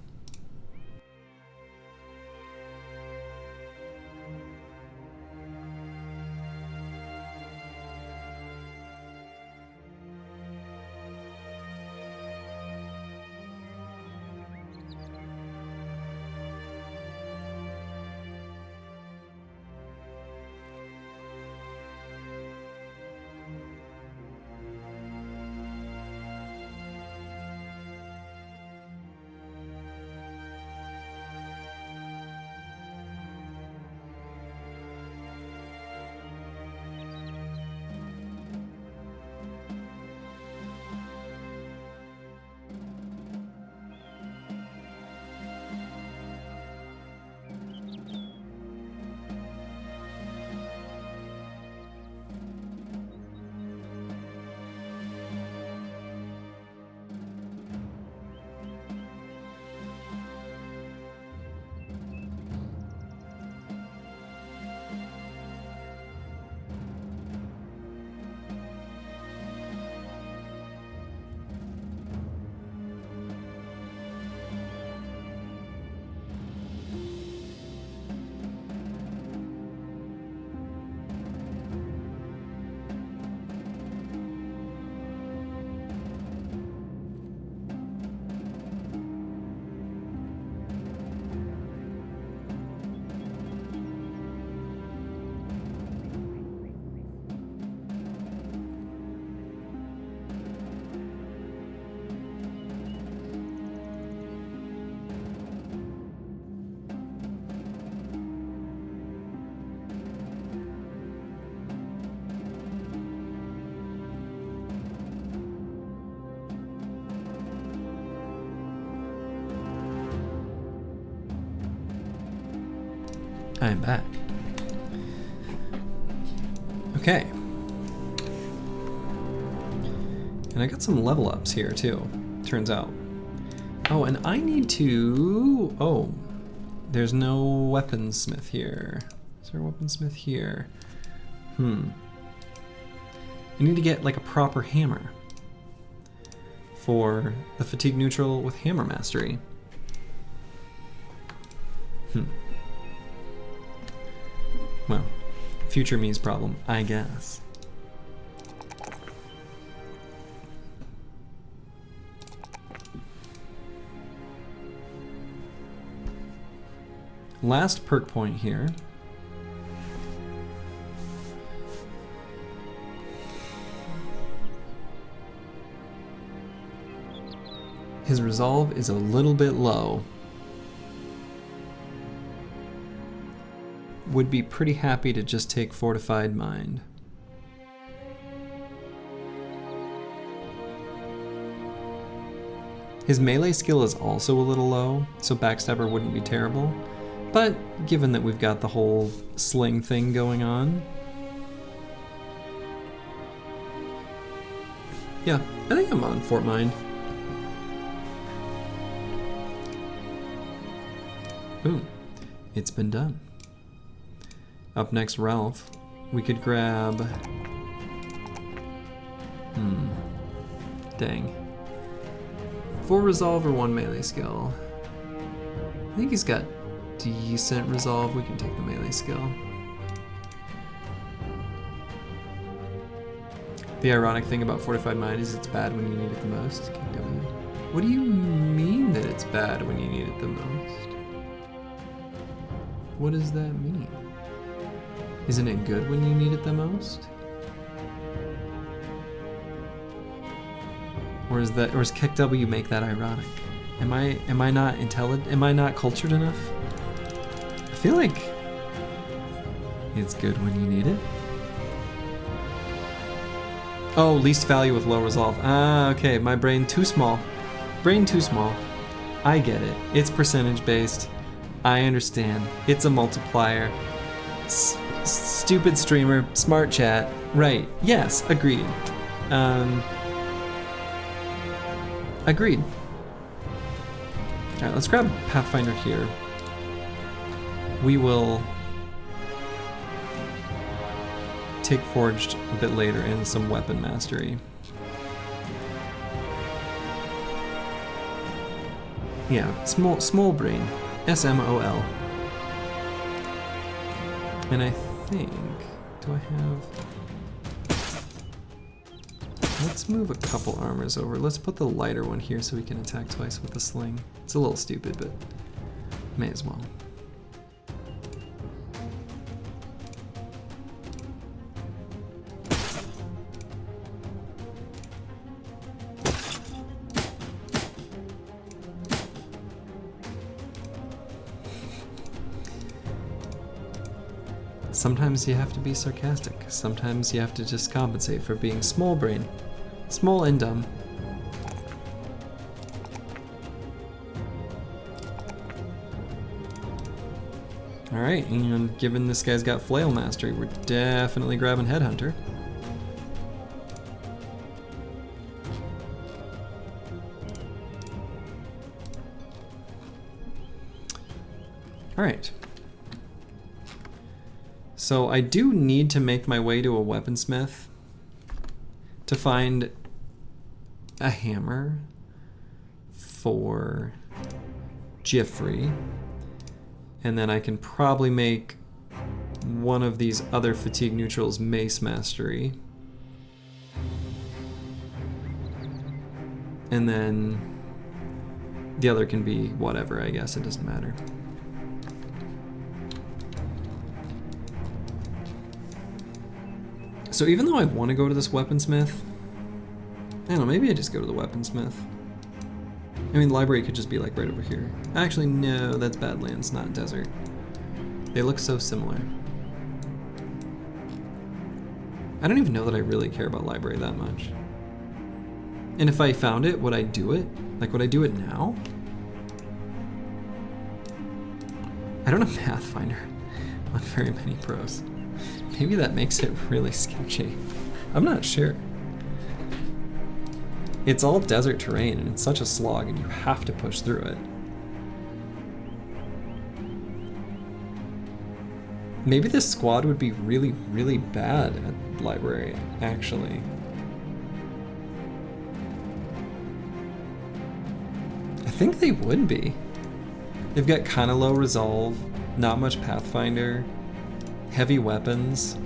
time back. Okay. And I got some level ups here too, turns out. Oh, and I need to... Oh, there's no weaponsmith here. Is there a weaponsmith here? I need to get like a proper hammer for the fatigue neutral with hammer mastery. Well, future me's problem, I guess. Last perk point here. His resolve is a little bit low. Would be pretty happy to just take Fortified Mind. His melee skill is also a little low, so Backstabber wouldn't be terrible. But given that we've got the whole sling thing going on, yeah, I think I'm on Fort Mind. Boom, it's been done. Up next, Ralph. We could grab... Dang. 4 resolve or 1 melee skill. I think he's got decent resolve. We can take the melee skill. The ironic thing about Fortified Mind is it's bad when you need it the most. What do you mean that it's bad when you need it the most? What does that mean? Isn't it good when you need it the most? Or does Kick W make that ironic? Am I not intelligent? Am I not cultured enough? I feel like it's good when you need it. Oh, least value with low resolve. Ah, okay, my brain too small. Brain too small. I get it. It's percentage based. I understand. It's a multiplier. Stupid streamer, smart chat. Right. Yes, agreed. Agreed. Alright, let's grab Pathfinder here. We will take Forged a bit later and some weapon mastery. Yeah, small brain. SMOL. And I think, do I have... Let's move a couple armors over. Let's put the lighter one here so we can attack twice with the sling. It's a little stupid, but may as well. Sometimes you have to be sarcastic. Sometimes you have to just compensate for being small brain. Small and dumb. Alright, and given this guy's got flail mastery, we're definitely grabbing Headhunter. Alright. So I do need to make my way to a weaponsmith to find a hammer for Jeffrey, and then I can probably make one of these other fatigue neutrals mace mastery, and then the other can be whatever, I guess, it doesn't matter. So even though I want to go to this weaponsmith, I don't know, maybe I just go to the weaponsmith. I mean, the library could just be like right over here. Actually, no, that's Badlands, not desert. They look so similar. I don't even know that I really care about library that much. And if I found it, would I do it? Like, would I do it now? I don't have Pathfinder. on very many pros. Maybe that makes it really sketchy. I'm not sure. It's all desert terrain and it's such a slog and you have to push through it. Maybe this squad would be really, really bad at library, actually. I think they would be. They've got kind of low resolve, not much pathfinder, heavy weapons.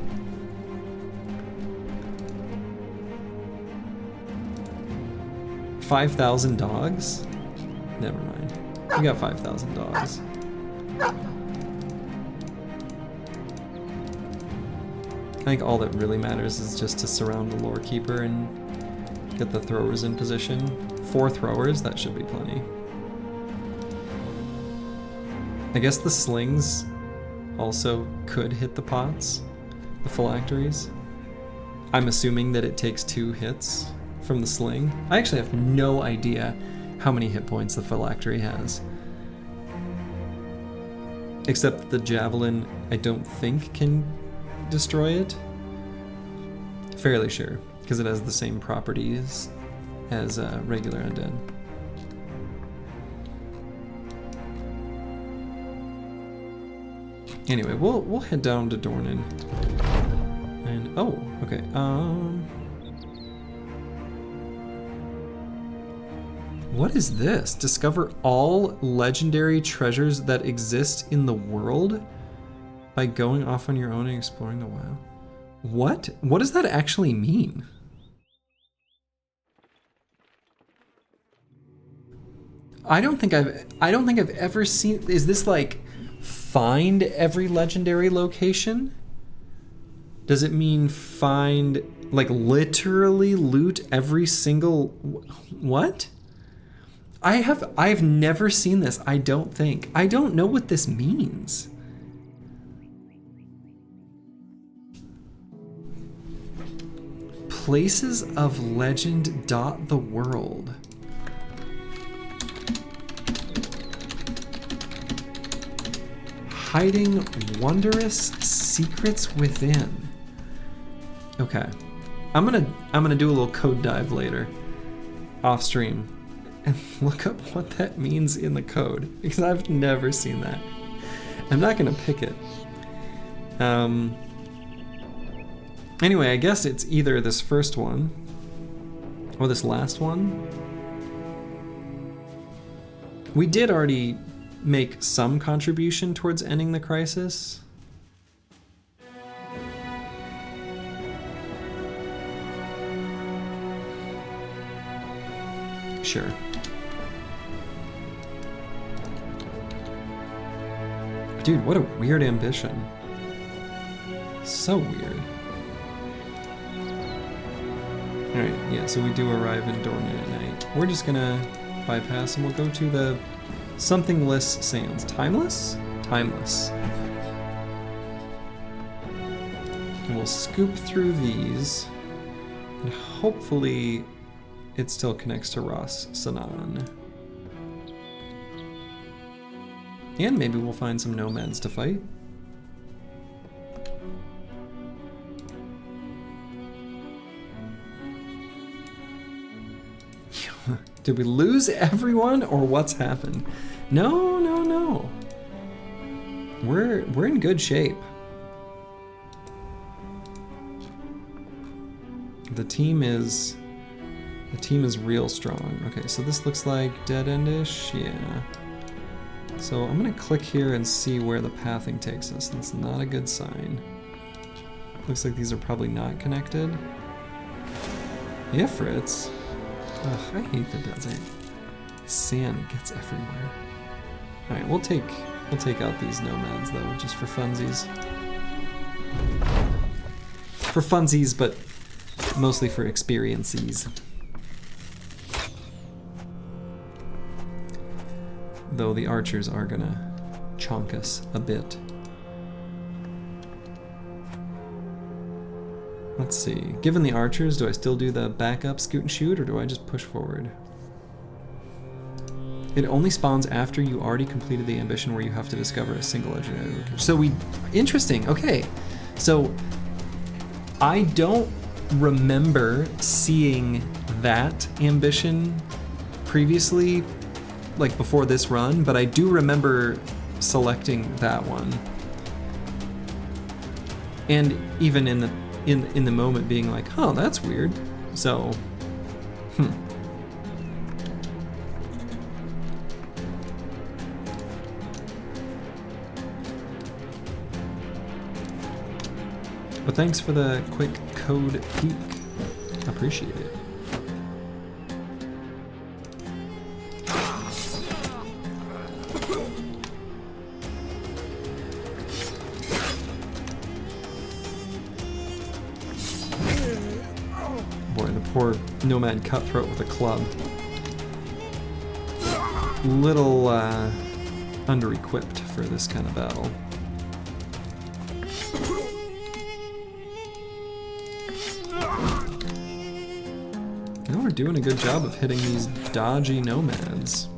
$5,000 dogs? Never mind. We got 5,000 dogs. I think all that really matters is just to surround the lore keeper and get the throwers in position. 4 throwers, that should be plenty. I guess the slings also could hit the pots, the phylacteries. I'm assuming that it takes 2 hits from the sling. I actually have no idea how many hit points the phylactery has. Except the javelin, I don't think can destroy it. Fairly sure, because it has the same properties as regular undead. Anyway, we'll head down to Dornan. And oh, okay. What is this? Discover all legendary treasures that exist in the world by going off on your own and exploring the wild. What? What does that actually mean? I don't think I've ever seen. Is this like find every legendary location? Does it mean find, like literally loot every single, what? I've never seen this, I don't think. I don't know what this means. Places of legend dot the world. Hiding wondrous secrets within. Okay, I'm gonna do a little code dive later, off stream, and look up what that means in the code because I've never seen that. I'm not gonna pick it. Anyway, I guess it's either this first one or this last one. We did already make some contribution towards ending the crisis. Sure. Dude, what a weird ambition. So weird. Alright, yeah, so we do arrive in Dornan at night. We're just gonna bypass and we'll go to the somethingless sands. Timeless? Timeless. And we'll scoop through these, and hopefully it still connects to Ras Sanan. And maybe we'll find some nomads to fight. Did we lose everyone or what's happened? No, no, no. We're in good shape. The team is real strong. Okay, so this looks like dead-endish, yeah. So I'm gonna click here and see where the pathing takes us. That's not a good sign. Looks like these are probably not connected. Ifrits. Ugh, I hate the desert. Sand gets everywhere. Alright, we'll take out these nomads though, just for funsies. For funsies, but mostly for experiences. Though the archers are gonna chonk us a bit. Let's see. Given the archers, do I still do the backup scoot and shoot, or do I just push forward? It only spawns after you already completed the ambition where you have to discover a single legendary location. So interesting, okay. So I don't remember seeing that ambition previously, like before this run, but I do remember selecting that one. And even in the moment being like, oh, that's weird. So, But thanks for the quick code peek. Appreciate it. Boy, the poor nomad cutthroat with a club. Little under-equipped for this kind of battle. Now we're doing a good job of hitting these dodgy nomads.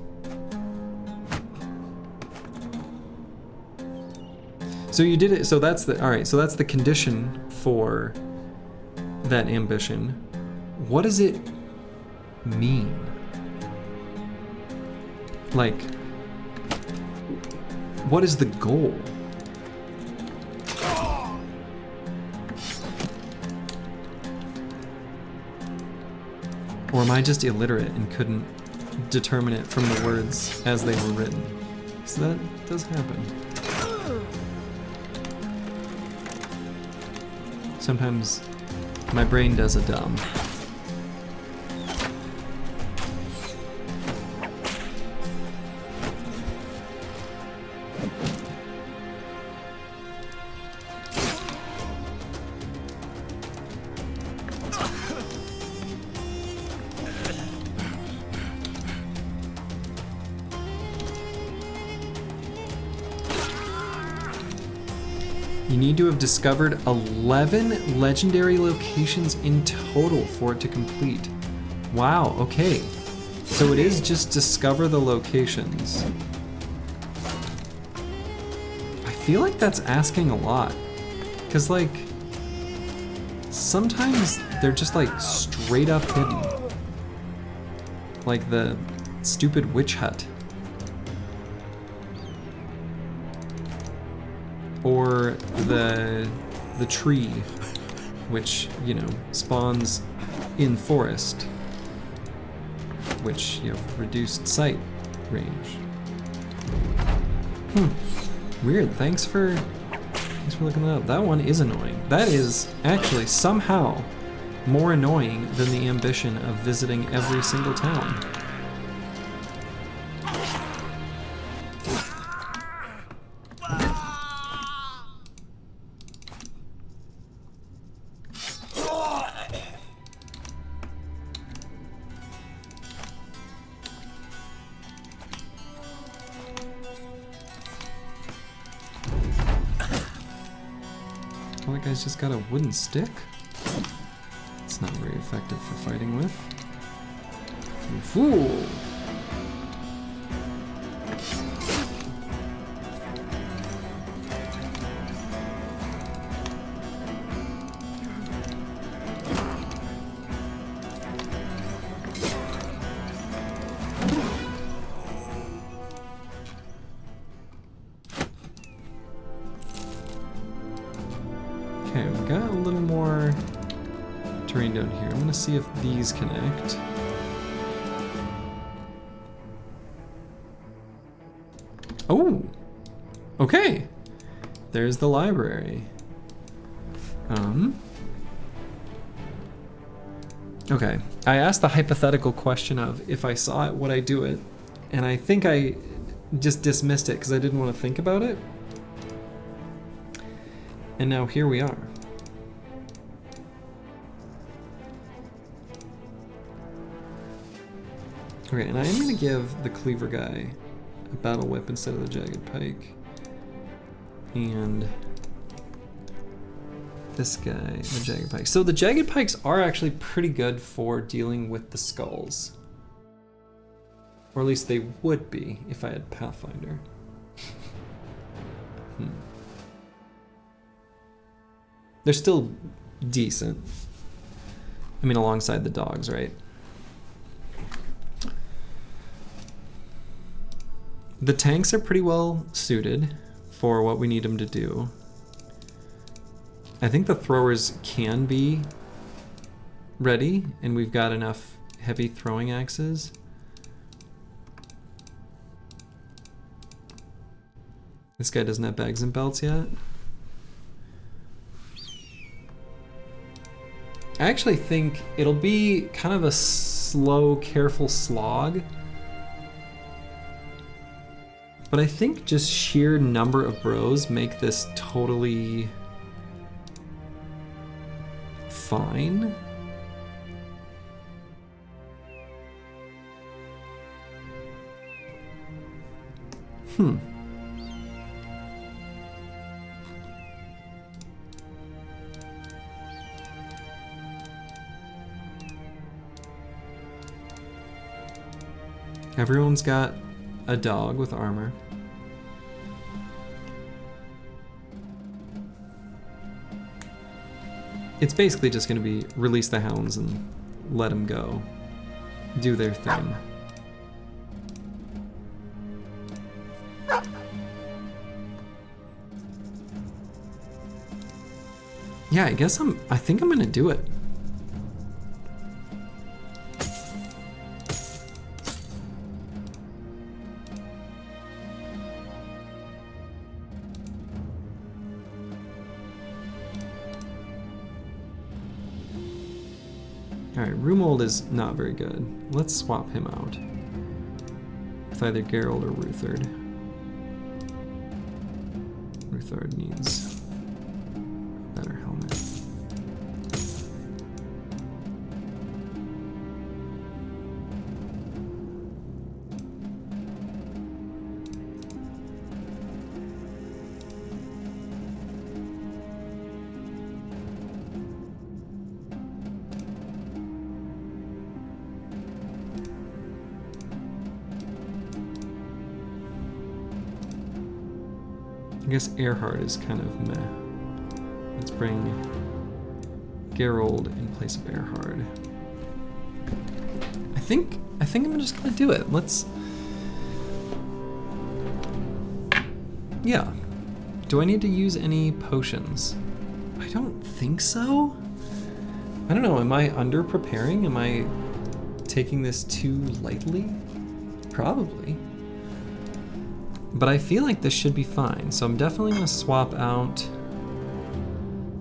So you did it, so that's the, alright, so that's the condition for that ambition. What does it mean? Like, what is the goal? Or am I just illiterate and couldn't determine it from the words as they were written? So that does happen. Sometimes my brain does a dumb. You need to have discovered 11 legendary locations in total for it to complete. Wow, okay. So it is just discover the locations. I feel like that's asking a lot. Because, like, sometimes they're just, like, straight up hidden. Like the stupid witch hut. Or the tree, which, you know, spawns in forest, which, you have reduced sight range. Weird. Thanks for looking that up. That one is annoying. That is actually somehow more annoying than the ambition of visiting every single town. Well, that guy's just got a wooden stick. It's not very effective for fighting with. You fool! Okay, we've got a little more terrain down here. I'm gonna see if these connect. Oh! Okay! There's the library. Okay, I asked the hypothetical question of if I saw it, would I do it? And I think I just dismissed it because I didn't want to think about it. And now here we are. Okay, and I am going to give the cleaver guy a battle whip instead of the jagged pike. And this guy, the jagged pike. So the jagged pikes are actually pretty good for dealing with the skulls. Or at least they would be if I had Pathfinder. They're still decent. I mean, alongside the dogs, right? The tanks are pretty well suited for what we need them to do. I think the throwers can be ready, and we've got enough heavy throwing axes. This guy doesn't have bags and belts yet. I actually think it'll be kind of a slow, careful slog. But I think just sheer number of bros make this totally fine. Everyone's got a dog with armor. It's basically just going to be release the hounds and let them go. Do their thing. Yeah, I think I'm going to do it. Alright, Rumold is not very good. Let's swap him out with either Geralt or Ruthard. Ruthard needs a better helmet. I guess Earhart is kind of meh. Let's bring Geralt in place of Earhart. I think I'm just gonna do it. Yeah. Do I need to use any potions? I don't think so. I don't know, am I under preparing? Am I taking this too lightly? Probably. But I feel like this should be fine, so I'm definitely going to swap out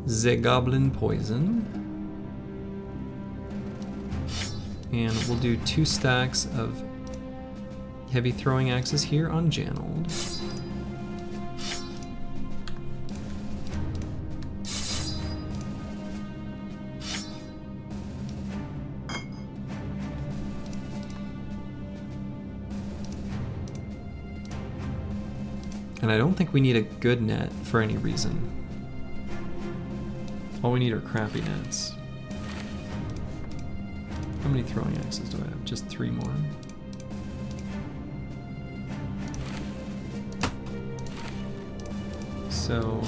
the Goblin Poison. And we'll do 2 stacks of heavy throwing axes here on Janold. And I don't think we need a good net for any reason. All we need are crappy nets. How many throwing axes do I have? Just 3 more. So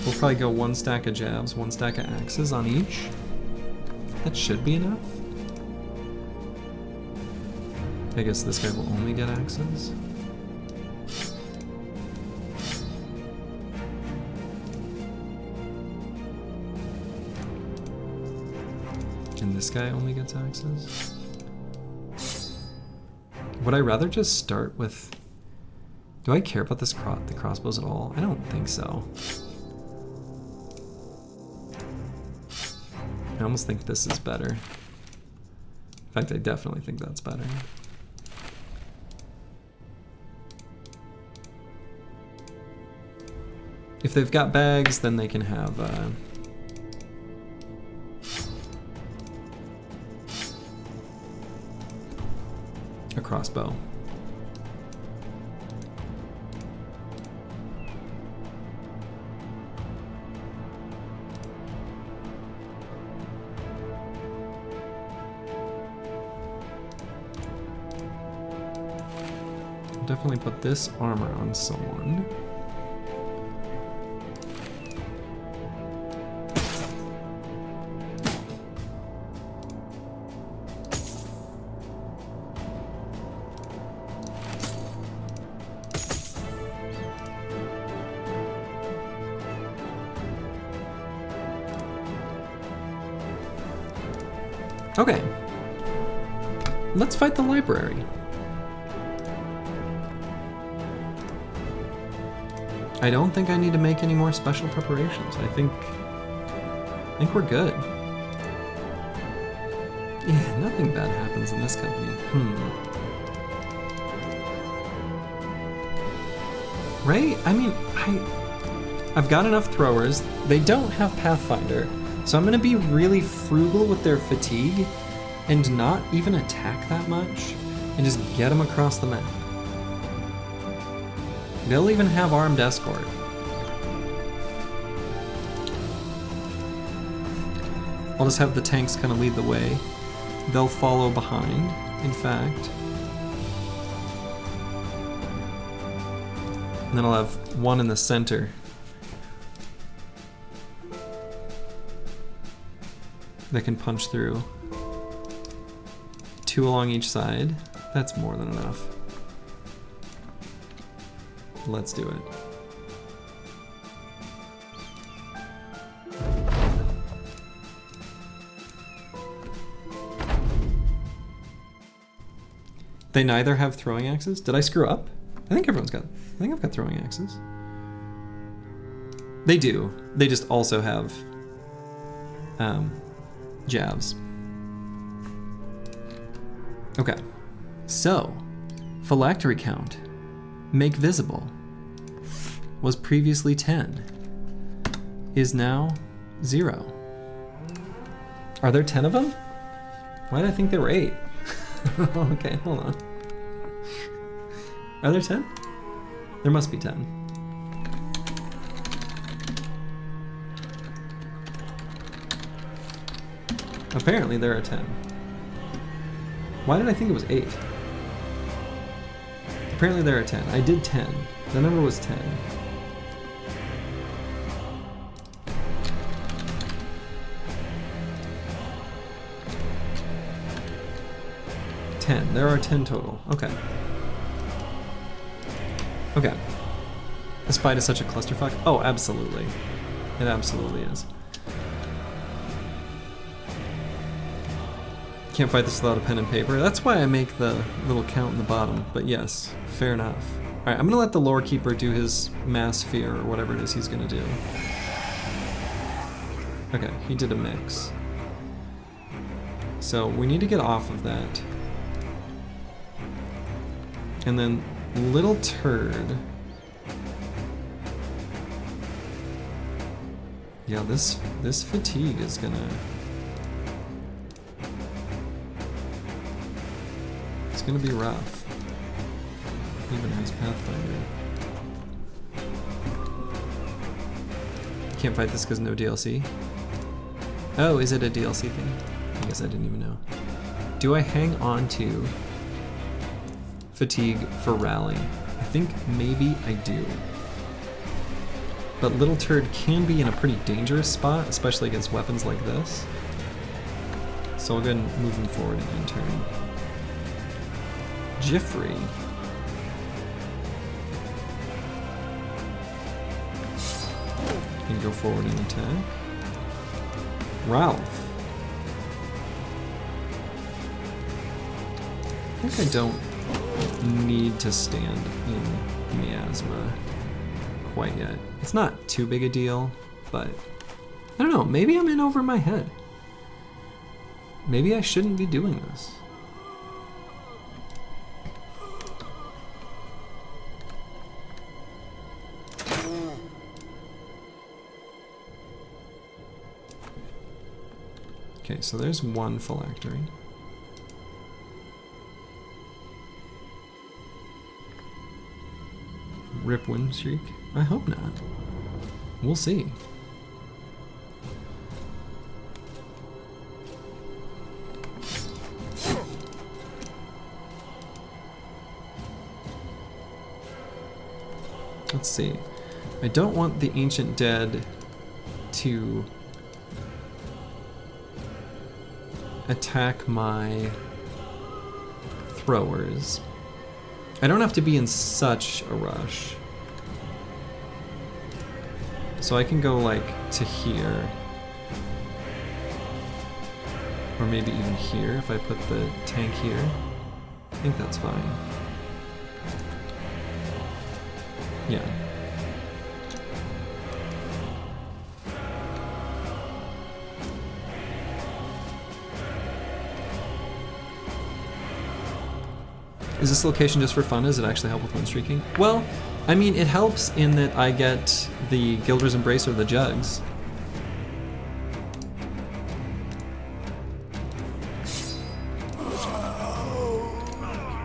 we'll probably go 1 stack of jabs, 1 stack of axes on each. That should be enough. I guess this guy will only get axes. And this guy only gets axes? Would I rather just start with... Do I care about this the crossbows at all? I don't think so. I almost think this is better. In fact, I definitely think that's better. If they've got bags, then they can have... a crossbow. definitely put this armor on someone. Okay. Let's fight the library. I don't think I need to make any more special preparations. I think we're good. Yeah, nothing bad happens in this company. Right? I mean, I've got enough throwers. They don't have Pathfinder, so I'm gonna be really frugal with their fatigue and not even attack that much and just get them across the map. They'll even have armed escort. I'll just have the tanks kind of lead the way. They'll follow behind, in fact. And then I'll have one in the center. That can punch through. 2 along each side. That's more than enough. Let's do it. They neither have throwing axes? Did I screw up? I think I've got throwing axes. They do. They just also have jabs. Okay. So, phylactery count. Make visible. Was previously 10. Is now 0. Are there 10 of them? Why did I think there were 8? Okay, hold on. Are there 10? There must be 10. Apparently there are 10. Why did I think it was 8? Apparently there are 10. I did 10. The number was 10. There are 10 total. Okay. Okay. This fight is such a clusterfuck. Oh, absolutely. It absolutely is. Can't fight this without a pen and paper. That's why I make the little count in the bottom. But yes, fair enough. Alright, I'm gonna let the lore keeper do his mass fear or whatever it is he's gonna do. Okay, he did a mix. So we need to get off of that. And then little turd. Yeah, this fatigue is gonna... It's gonna be rough. Even has Pathfinder. Can't fight this because no DLC. Oh, is it a DLC thing? I guess I didn't even know. Do I hang on to fatigue for rally? I think maybe I do. But Little Turd can be in a pretty dangerous spot, especially against weapons like this. So I'll go ahead and move him forward in end turn. Jiffrey. Can go forward and attack. Ralph. I think I don't need to stand in miasma quite yet. It's not too big a deal, but I don't know, maybe I'm in over my head. Maybe I shouldn't be doing this. Okay, so there's one phylactery. Rip Winstreak? I hope not. We'll see. see. I don't want the Ancient Dead to attack my throwers. I don't have to be in such a rush. So I can go like to here. Or maybe even here if I put the tank here. I think that's fine. Yeah. Is this location just for fun? Does it actually help with win streaking? Well, I mean, it helps in that I get the Guilder's Embrace or the Jugs.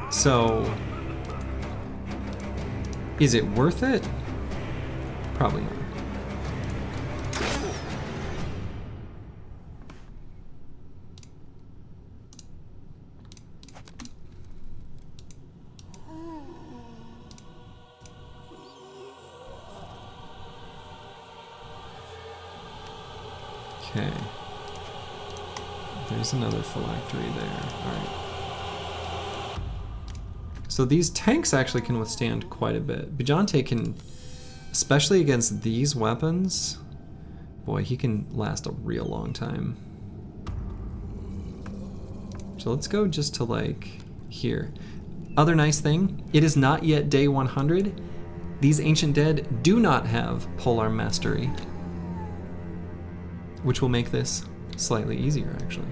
So, is it worth it? Probably not. Okay. There's another phylactery there. Alright. So these tanks actually can withstand quite a bit. Bijante can, especially against these weapons, boy, he can last a real long time. So let's go just to like here. Other nice thing, it is not yet day 100. These Ancient Dead do not have Polearm Mastery, which will make this slightly easier actually.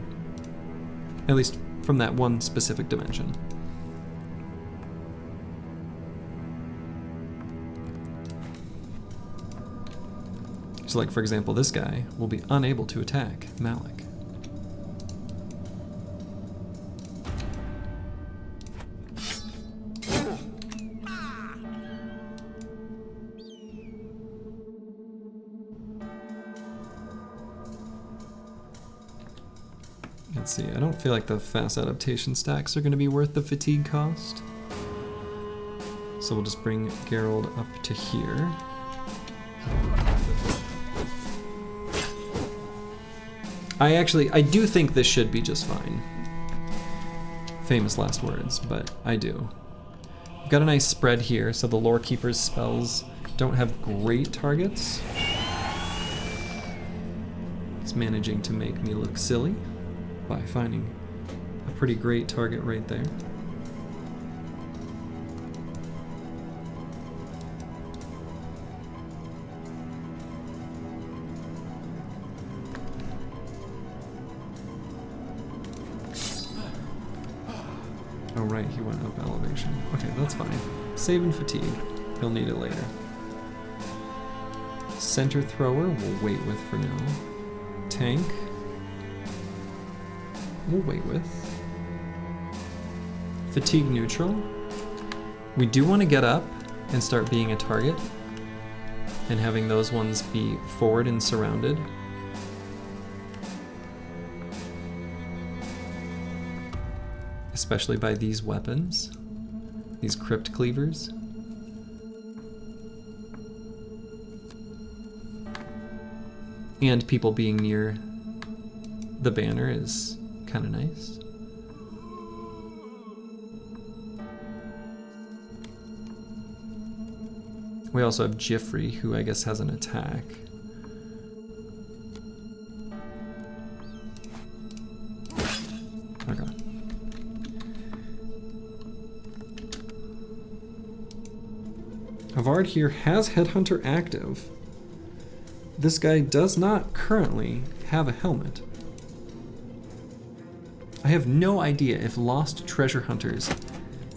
At least from that one specific dimension. So like, for example, this guy will be unable to attack Malik. Let's see, I don't feel like the fast adaptation stacks are going to be worth the fatigue cost. So we'll just bring Geralt up to here. I do think this should be just fine. Famous last words, but I do. We've got a nice spread here, so the Lore Keeper's spells don't have great targets. It's managing to make me look silly by finding a pretty great target right there. Oh right, he went up elevation. Okay, that's fine. Save and fatigue. He'll need it later. Center thrower we'll wait with for now. Tank we'll wait with. Fatigue neutral. We do want to get up and start being a target and having those ones be forward and surrounded. Especially by these weapons, these crypt cleavers. And people being near the banner is kind of nice. We also have Jifri, who I guess has an attack. Okay. Havard here has Headhunter active. This guy does not currently have a helmet. I have no idea if Lost Treasure Hunters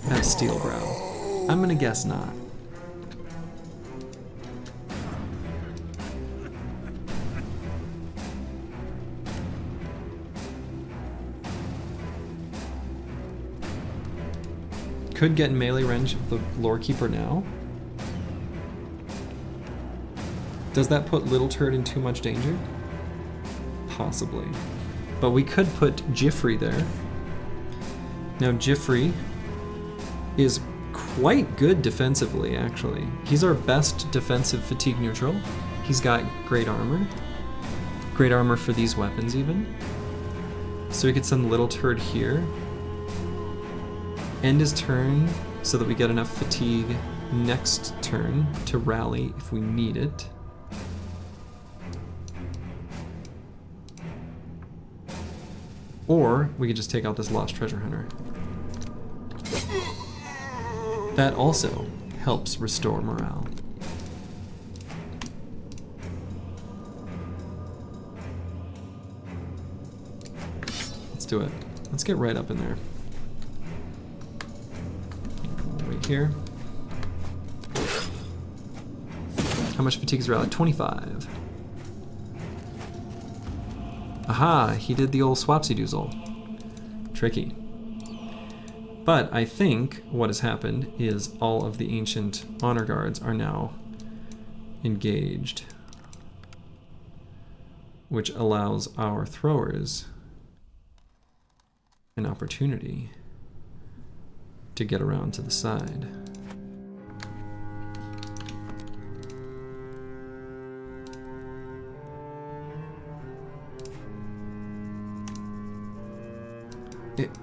have Steel Brow. I'm gonna guess not. Could get in melee range of the Lore Keeper now. Does that put Little Turd in too much danger? Possibly. But we could put Jifri there. Now Jifri is quite good defensively, actually. He's our best defensive fatigue neutral. He's got great armor. Great armor for these weapons, even. So we could send Little Turd here. End his turn so that we get enough fatigue next turn to rally if we need it. Or we could just take out this Lost Treasure Hunter. That also helps restore morale. Let's do it. Let's get right up in there. Wait here. How much fatigue is rally? 25. Aha, he did the old swapsy-doozle. Tricky. But I think what has happened is all of the ancient honor guards are now engaged, which allows our throwers an opportunity to get around to the side.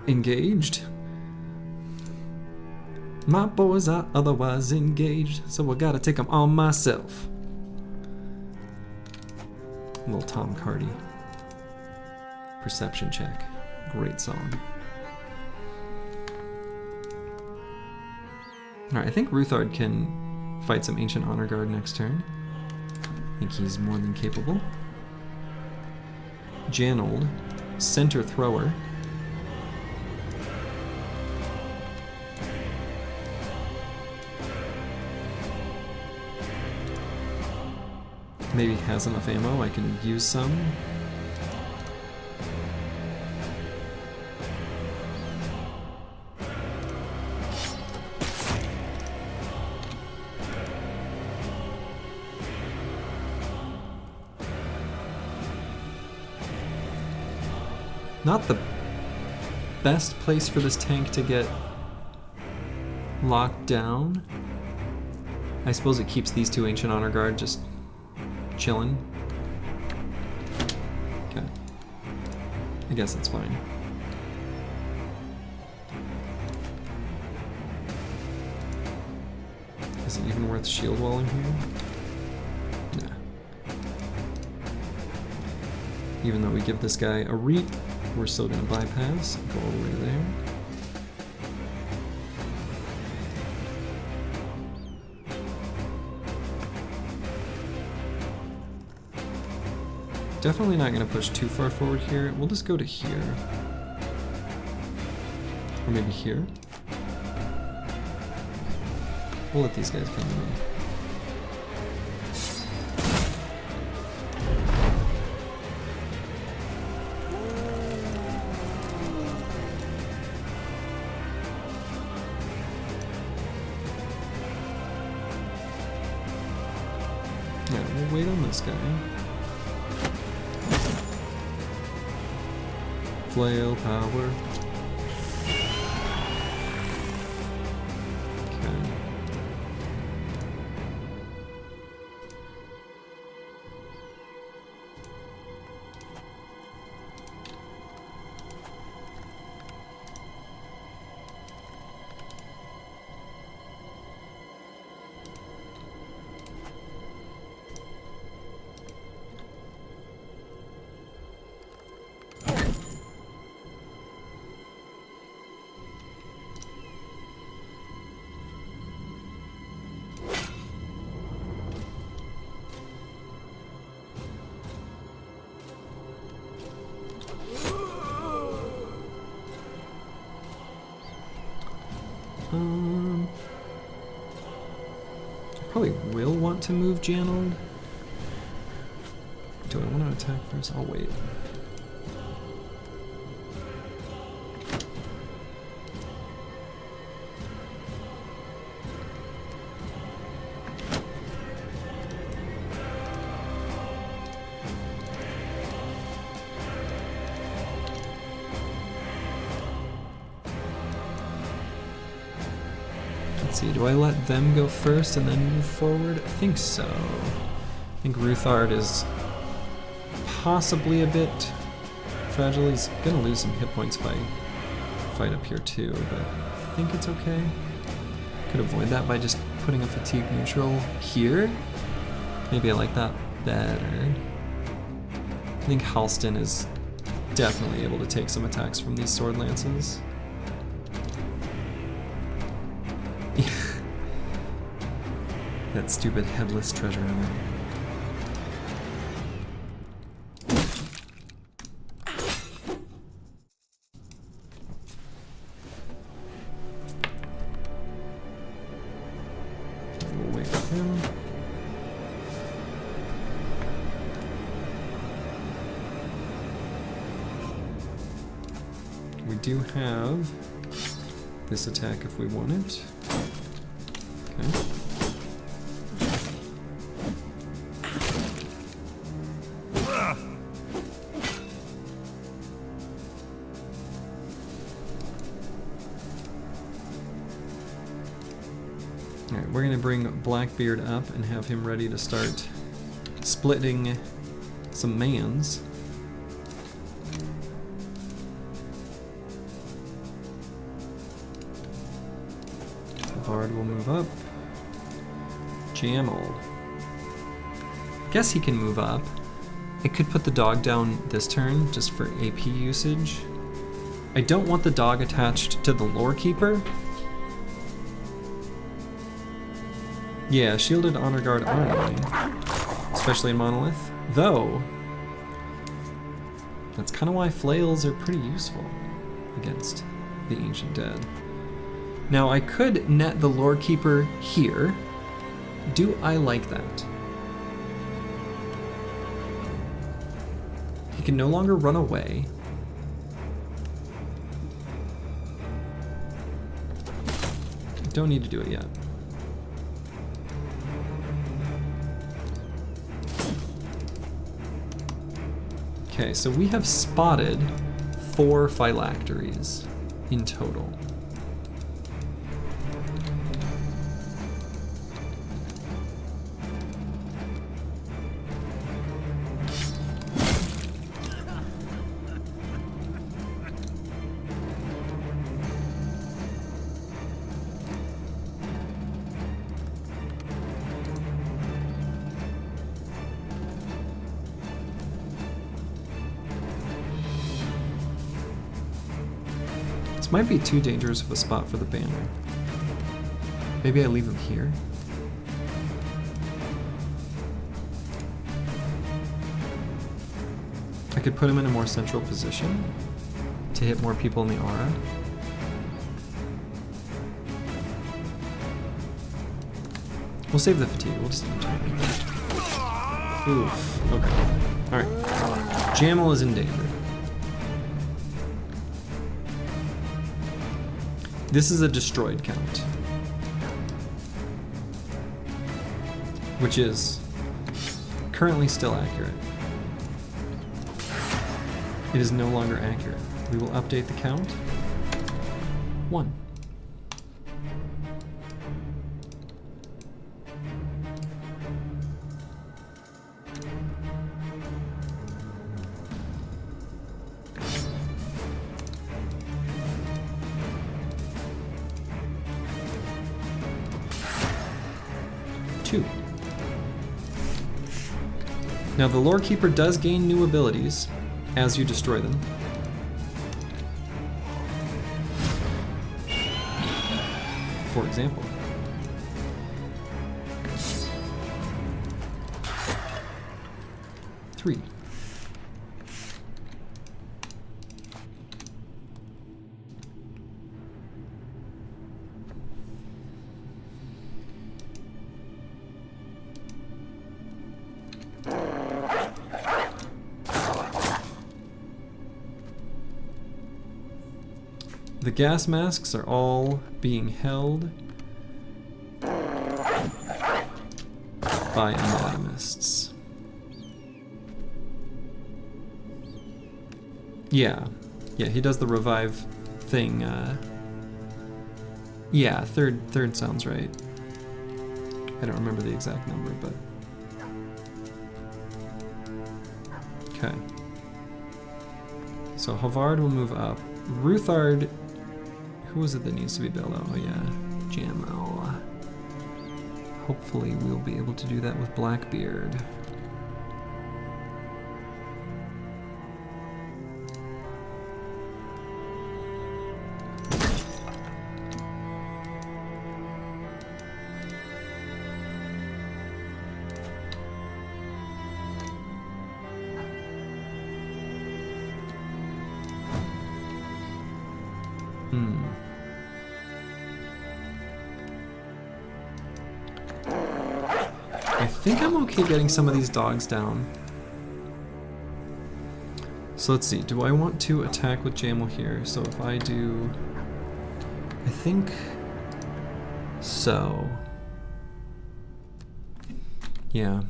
Engaged? My boys are otherwise engaged, so I gotta take them on myself. Little Tom Cardy. Perception check. Great song. Alright, I think Ruthard can fight some Ancient Honor Guard next turn. I think he's more than capable. Janold, center thrower. Maybe has enough ammo, I can use some. Not the best place for this tank to get locked down. I suppose it keeps these two Ancient Honor Guard just chilling. Okay. I guess that's fine. Is it even worth shield walling here? Nah. Even though we give this guy a reap, we're still gonna bypass, go all the way there. Definitely not going to push too far forward here. We'll just go to here. Or maybe here. We'll let these guys come in. Yeah, we'll wait on this guy. Flail power. Okay. I probably will want to move Janold. Do I want to attack first? I'll wait. Let's see, do I let them go first and then move forward? I think so. I think Ruthard is possibly a bit fragile. He's gonna lose some hit points if I fight up here too, but I think it's okay. Could avoid that by just putting a fatigue neutral here. Maybe I like that better. I think Halston is definitely able to take some attacks from these sword lances. That stupid headless treasure hunter. We'll wait for him. We do have this attack if we want it. Okay. Alright, we're gonna bring Blackbeard up and have him ready to start splitting some mans. Vard will move up. Jamal. Guess he can move up. I could put the dog down this turn just for AP usage. I don't want the dog attached to the Lore Keeper. Yeah, shielded honor guard are annoying, especially in Monolith. Though, that's kind of why flails are pretty useful against the Ancient Dead. Now I could net the Lore Keeper here. Do I like that? He can no longer run away. Don't need to do it yet. Okay, so we have spotted 4 phylacteries in total. Might be too dangerous of a spot for the banner. Maybe I leave him here. I could put him in a more central position to hit more people in the aura. We'll save the fatigue, we'll just turn. Oof, okay. Alright. Jamal is in danger. This is a destroyed count, which is currently still accurate. It is no longer accurate. We will update the count. 1. Now the Lore Keeper does gain new abilities as you destroy them. For example. Three. The gas masks are all being held by anatomists. Yeah, he does the revive thing Yeah, third sounds right. I don't remember the exact number, but... Okay. So Havard will move up. Ruthard, who is it that needs to be built? Oh yeah, Jamel. Hopefully we'll be able to do that with Blackbeard. I think I'm okay getting some of these dogs down. So let's see, do I want to attack with Jamel here? So if I do, I think so. Yeah.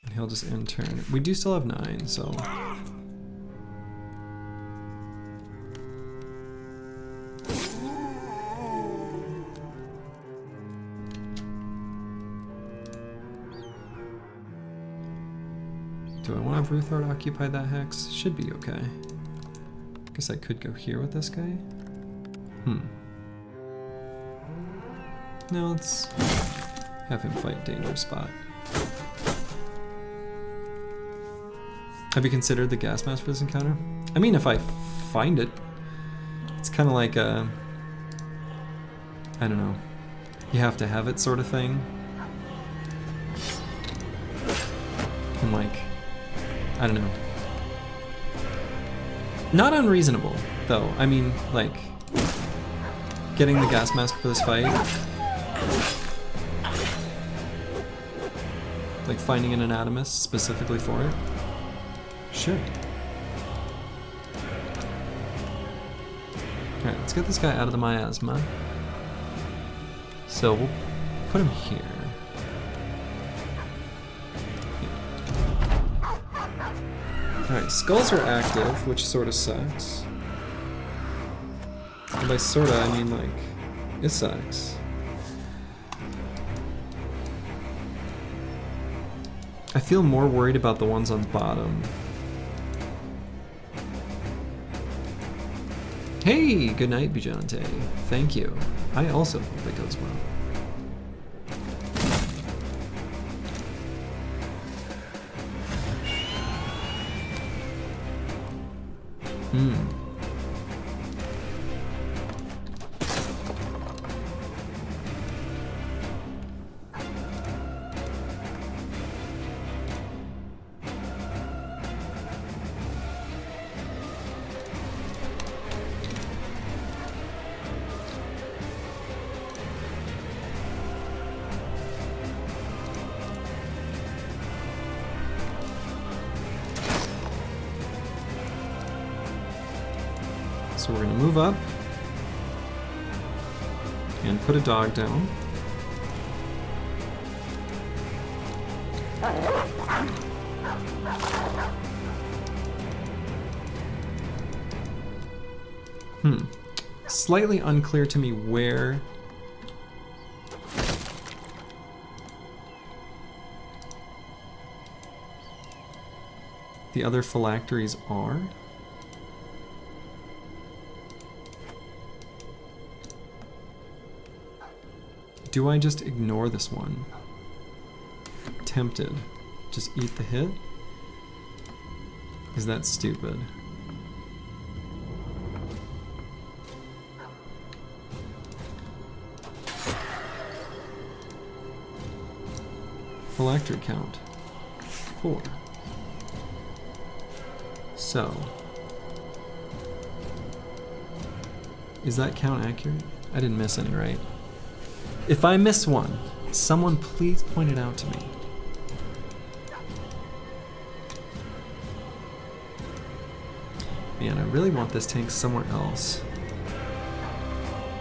And he'll just end turn. We do still have 9, so. Do I want to have Ruthard occupy that hex? Should be okay. Guess I could go here with this guy. No, let's have him fight danger spot. Have you considered the gas mask for this encounter? I mean, if I find it, it's kind of like a, I don't know, you have to have it sort of thing. And like, I don't know. Not unreasonable, though. I mean, like, getting the gas mask for this fight. Like finding an anatomist specifically for it. Sure. Alright, let's get this guy out of the miasma. So we'll put him here. Alright, skulls are active, which sort of sucks. And by sorta, I mean like, it sucks. I feel more worried about the ones on bottom. Hey, good night, Bijante. Thank you. I also hope it goes well. So we're gonna move up and put a dog down. Slightly unclear to me where the other phylacteries are. Do I just ignore this one? Tempted. Just eat the hit? Is that stupid? Phylactery count. 4. So. Is that count accurate? I didn't miss any, right? If I miss one, someone please point it out to me. Man, I really want this tank somewhere else.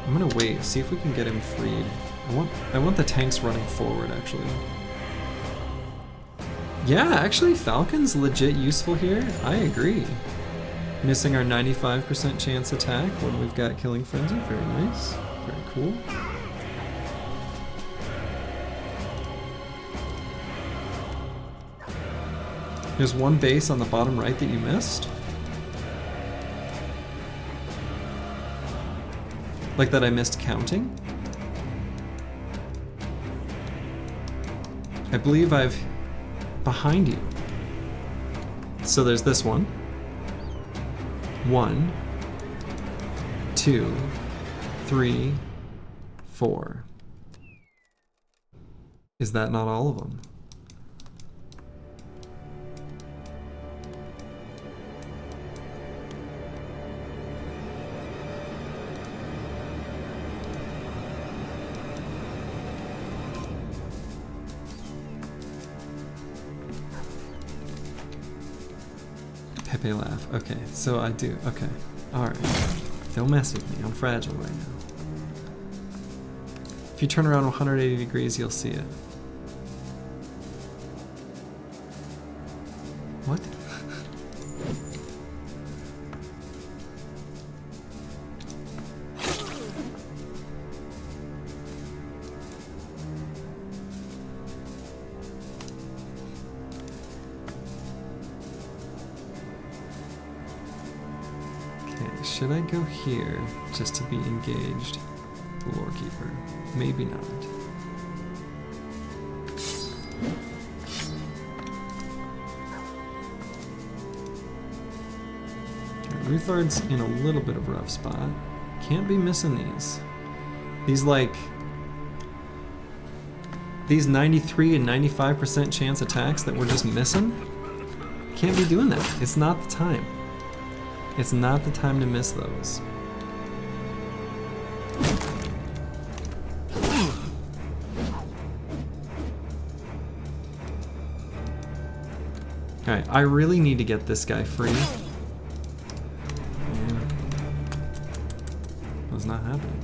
I'm gonna wait, see if we can get him freed. I want the tanks running forward, actually. Yeah, actually, Falcon's legit useful here. I agree. Missing our 95% chance attack when we've got Killing Frenzy. Very nice. Very cool. There's one base on the bottom right that you missed. Like that I missed counting. I believe I've... behind you. So there's this one. 1, 2, 3, 4. Is that not all of them? Pepe laugh. Okay, so I do. Okay. Alright. Don't mess with me. I'm fragile right now. If you turn around 180 degrees, you'll see it. What? Should I go here just to be engaged? The Lorekeeper. Maybe not. Ruthard's in a little bit of a rough spot. Can't be missing these. These 93 and 95% chance attacks that we're just missing? Can't be doing that. It's not the time. It's not the time to miss those. Alright, I really need to get this guy free. Yeah. Was not happening.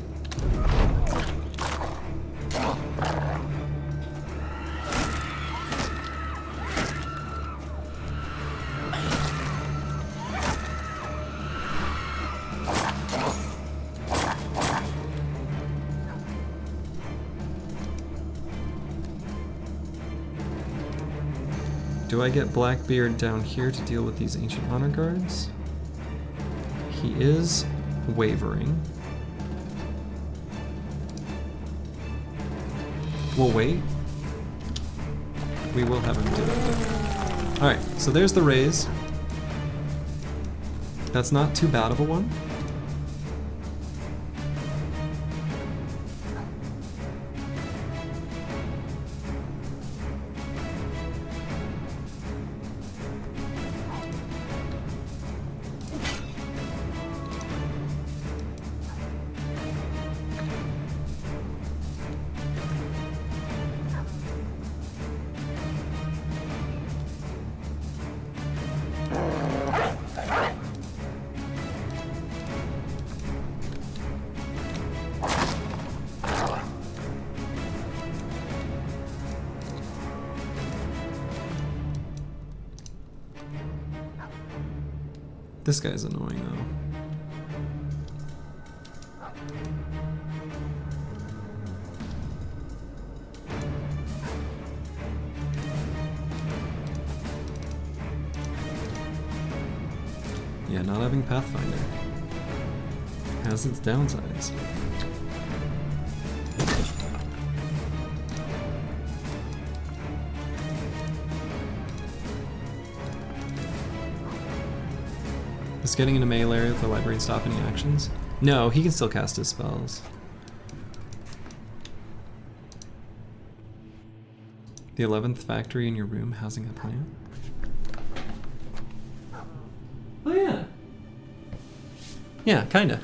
Do I get Blackbeard down here to deal with these Ancient Honor Guards? He is wavering. We'll wait. We will have him do it. Alright, so there's the raise. That's not too bad of a one. This guy's annoying though. Yeah, not having Pathfinder has its downsides. Is getting into melee area with the librarian stop any actions? No, he can still cast his spells. The 11th factory in your room housing a plant? Oh yeah. Yeah, kinda.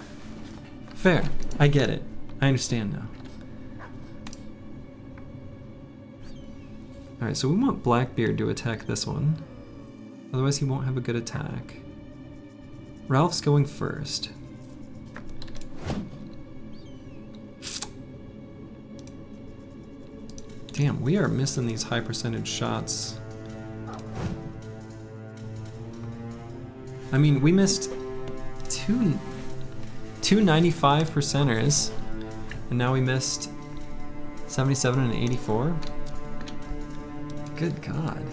Fair. I get it. I understand now. Alright, so we want Blackbeard to attack this one. Otherwise he won't have a good attack. Ralph's going first. Damn, we are missing these high percentage shots. I mean, we missed two 95%ers, and now we missed 77 and 84. Good God.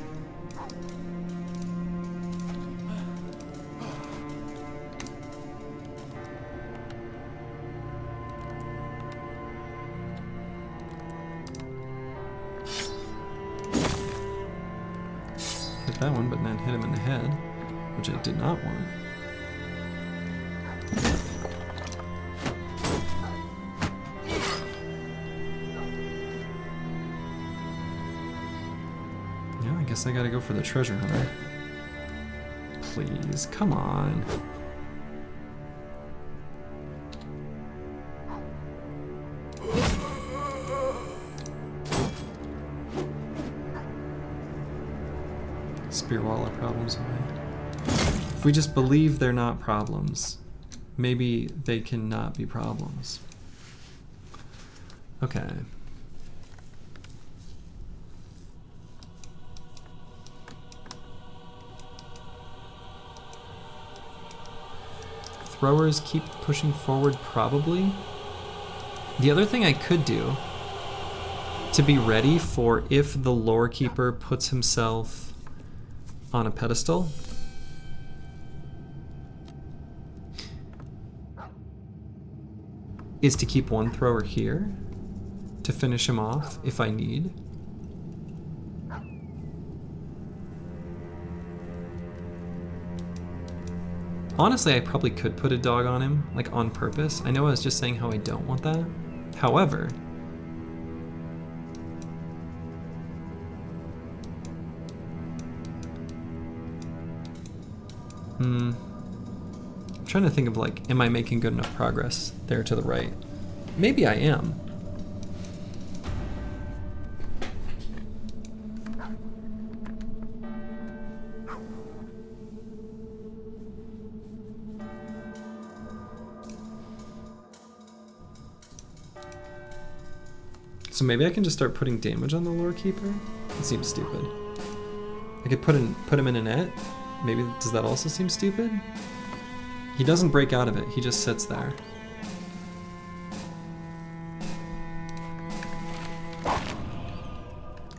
Hit that one, but then hit him in the head, which I did not want. Yeah, I guess I gotta go for the treasure hunter. Please, come on. Spear wall are problems away. If we just believe they're not problems, maybe they cannot be problems. Okay. Throwers keep pushing forward, probably. The other thing I could do to be ready for if the lore keeper puts himself on a pedestal is to keep one thrower here to finish him off if I need. Honestly, I probably could put a dog on him, like on purpose. I know I was just saying how I don't want that. However, I'm trying to think of like, am I making good enough progress there to the right? Maybe I am. So maybe I can just start putting damage on the lore keeper? It seems stupid. I could put him in a net. Maybe, does that also seem stupid? He doesn't break out of it, he just sits there.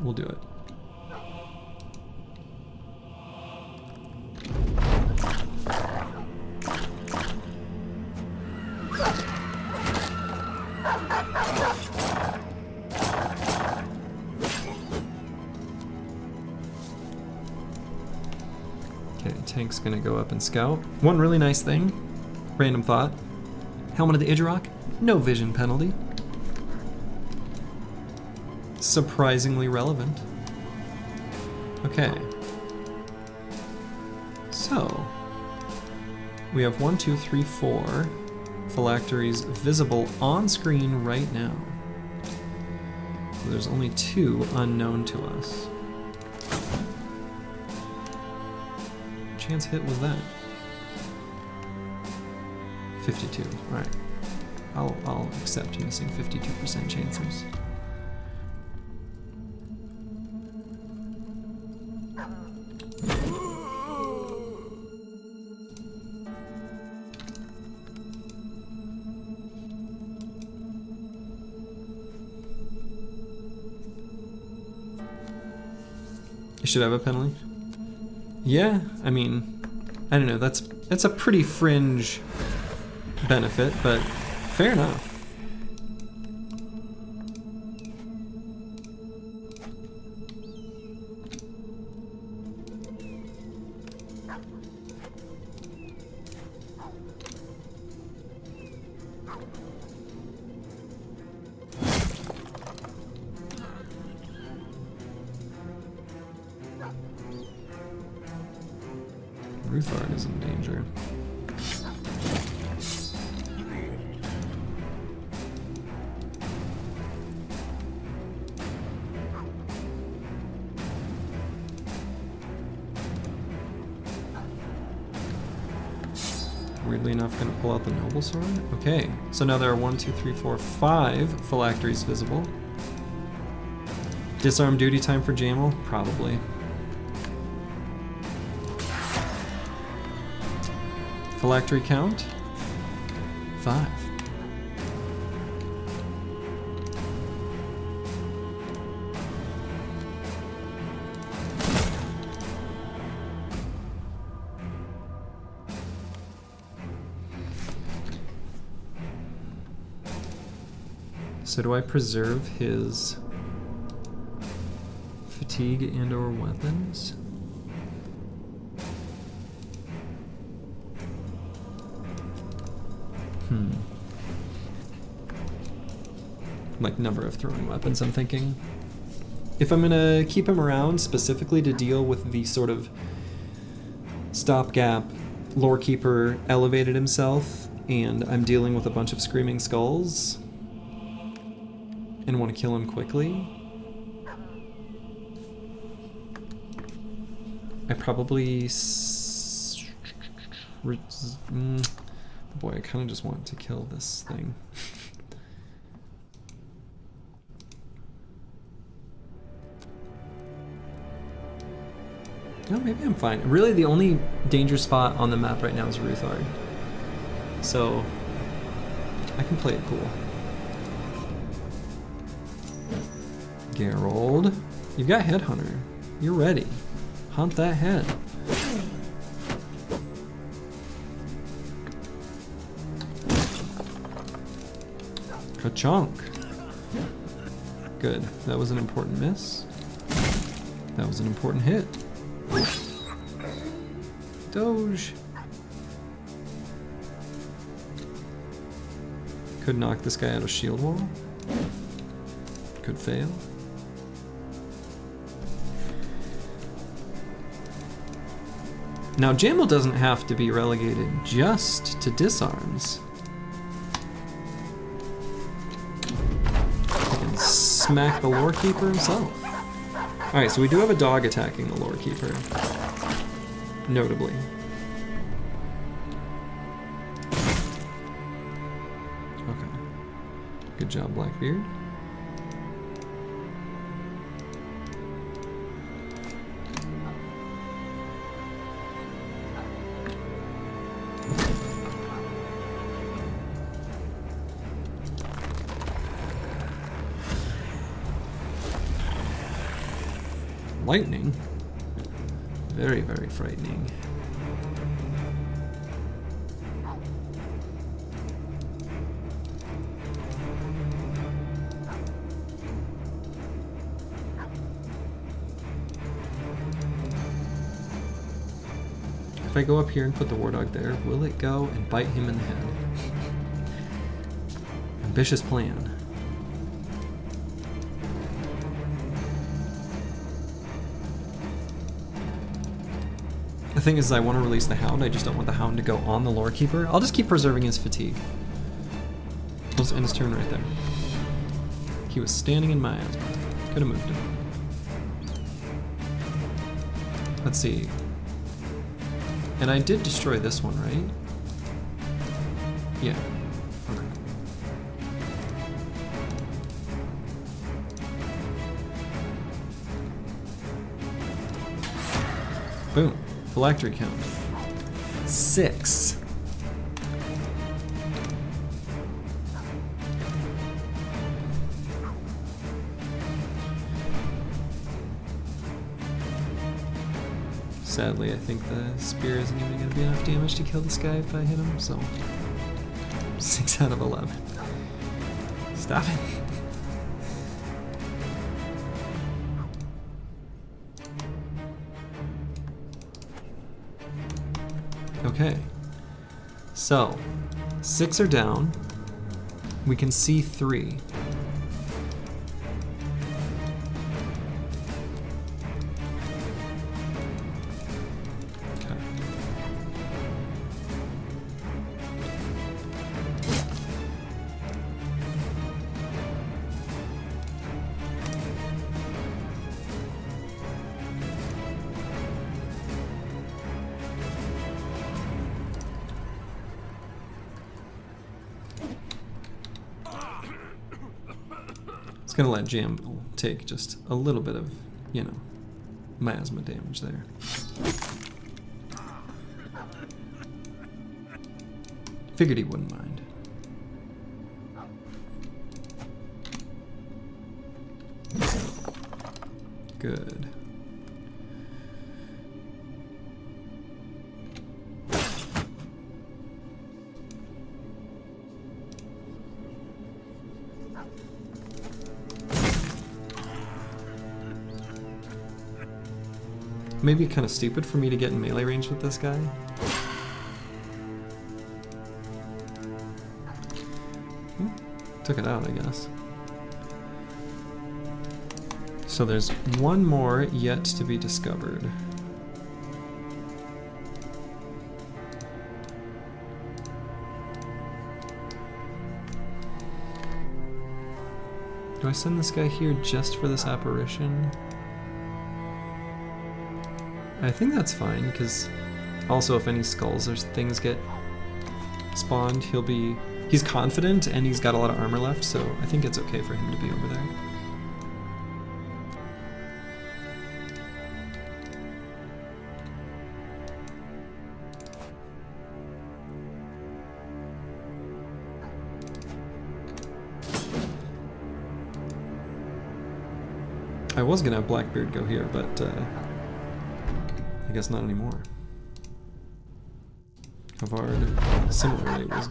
We'll do it. Tank's gonna go up and scout. One really nice thing, random thought. Helmet of the Idjarok, no vision penalty. Surprisingly relevant. Okay. So, we have 1, 2, 3, 4 phylacteries visible on screen right now. So there's only 2 unknown to us. Chance hit was that? 52. All right. I'll accept missing 52% chances. You should have a penalty. Yeah, I mean, I don't know, that's a pretty fringe benefit, but fair enough. Ruthard is in danger. Weirdly enough, gonna pull out the Noble Sword. Okay, so now there are 1, 2, 3, 4, 5 phylacteries visible. Disarm duty time for Jamal? Probably. Phylactery count? 5. So do I preserve his fatigue and or weapons? Like number of throwing weapons, I'm thinking. If I'm gonna keep him around specifically to deal with the sort of stopgap lorekeeper elevated himself, and I'm dealing with a bunch of screaming skulls, and want to kill him quickly, I probably... boy, I kind of just want to kill this thing. No, maybe I'm fine. Really, the only danger spot on the map right now is Ruthard. So, I can play it cool. Geralt, you've got Headhunter. You're ready. Hunt that head. Ka-chunk. Good. That was an important miss. That was an important hit. Doge. Could knock this guy out of shield wall. Could fail. Now Jamel doesn't have to be relegated just to disarms. He can smack the lorekeeper himself. Alright, so we do have a dog attacking the lorekeeper. Notably. Okay. Good job, Blackbeard. Lightning. Very, very frightening. If I go up here and put the war dog there, will it go and bite him in the head? Ambitious plan. The thing is, I want to release the Hound. I just don't want the Hound to go on the Lorekeeper. I'll just keep preserving his fatigue. I'll just end his turn right there. He was standing in my eyes. Could have moved him. Let's see. And I did destroy this one, right? Yeah. Okay. Boom. Phylactery count. 6. Sadly, I think the spear isn't even going to be enough damage to kill this guy if I hit him, so 6 out of 11. Stop it. Okay, so 6 are down. We can see 3. Gonna let Jamble take just a little bit of, you know, miasma damage there. Figured he wouldn't mind. Good. Maybe kind of stupid for me to get in melee range with this guy. Took it out, I guess. So there's one more yet to be discovered. Do I send this guy here just for this apparition? I think that's fine, because also if any skulls or things get spawned, he's confident and he's got a lot of armor left, so I think it's okay for him to be over there. I was gonna have Blackbeard go here, but I guess not anymore. Havard, similarly, was,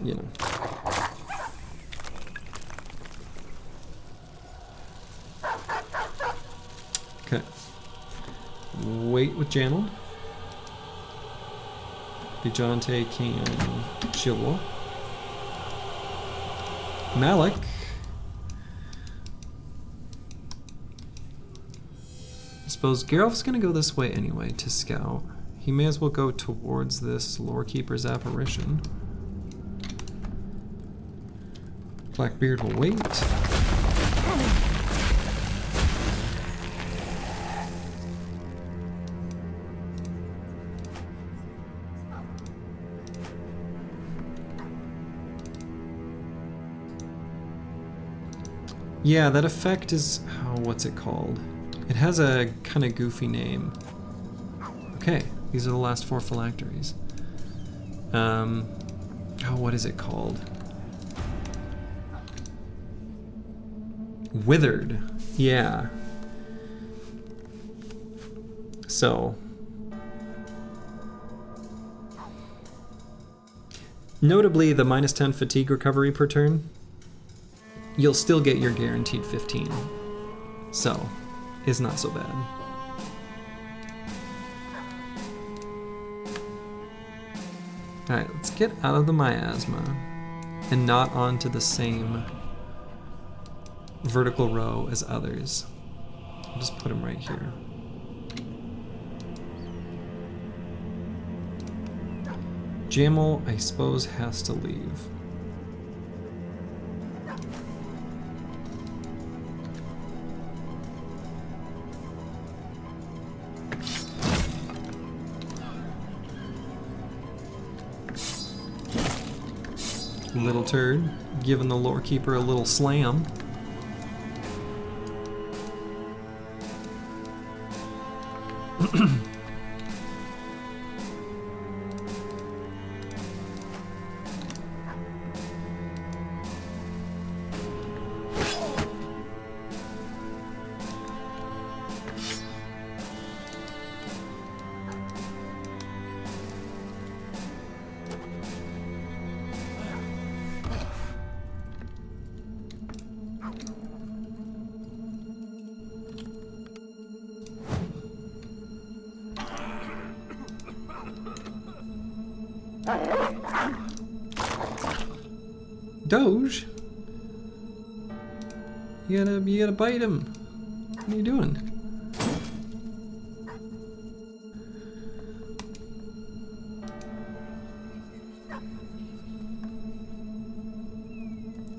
you know. Okay. Wait with Janold. Bijante can shield wall. Malik. I suppose Geralf's gonna go this way anyway to scout. He may as well go towards this Lorekeeper's apparition. Blackbeard will wait. Yeah, that effect is, oh, what's it called? It has a kind of goofy name. Okay, these are the last 4 phylacteries. Oh, what is it called? Withered. Yeah. So. Notably, the -10 fatigue recovery per turn, you'll still get your guaranteed 15. So, it's not so bad. Alright, let's get out of the miasma and not onto the same vertical row as others. I'll just put him right here. Jamal, I suppose, has to leave. Little turd, giving the Lorekeeper a little slam. Doge? You gotta bite him. What are you doing?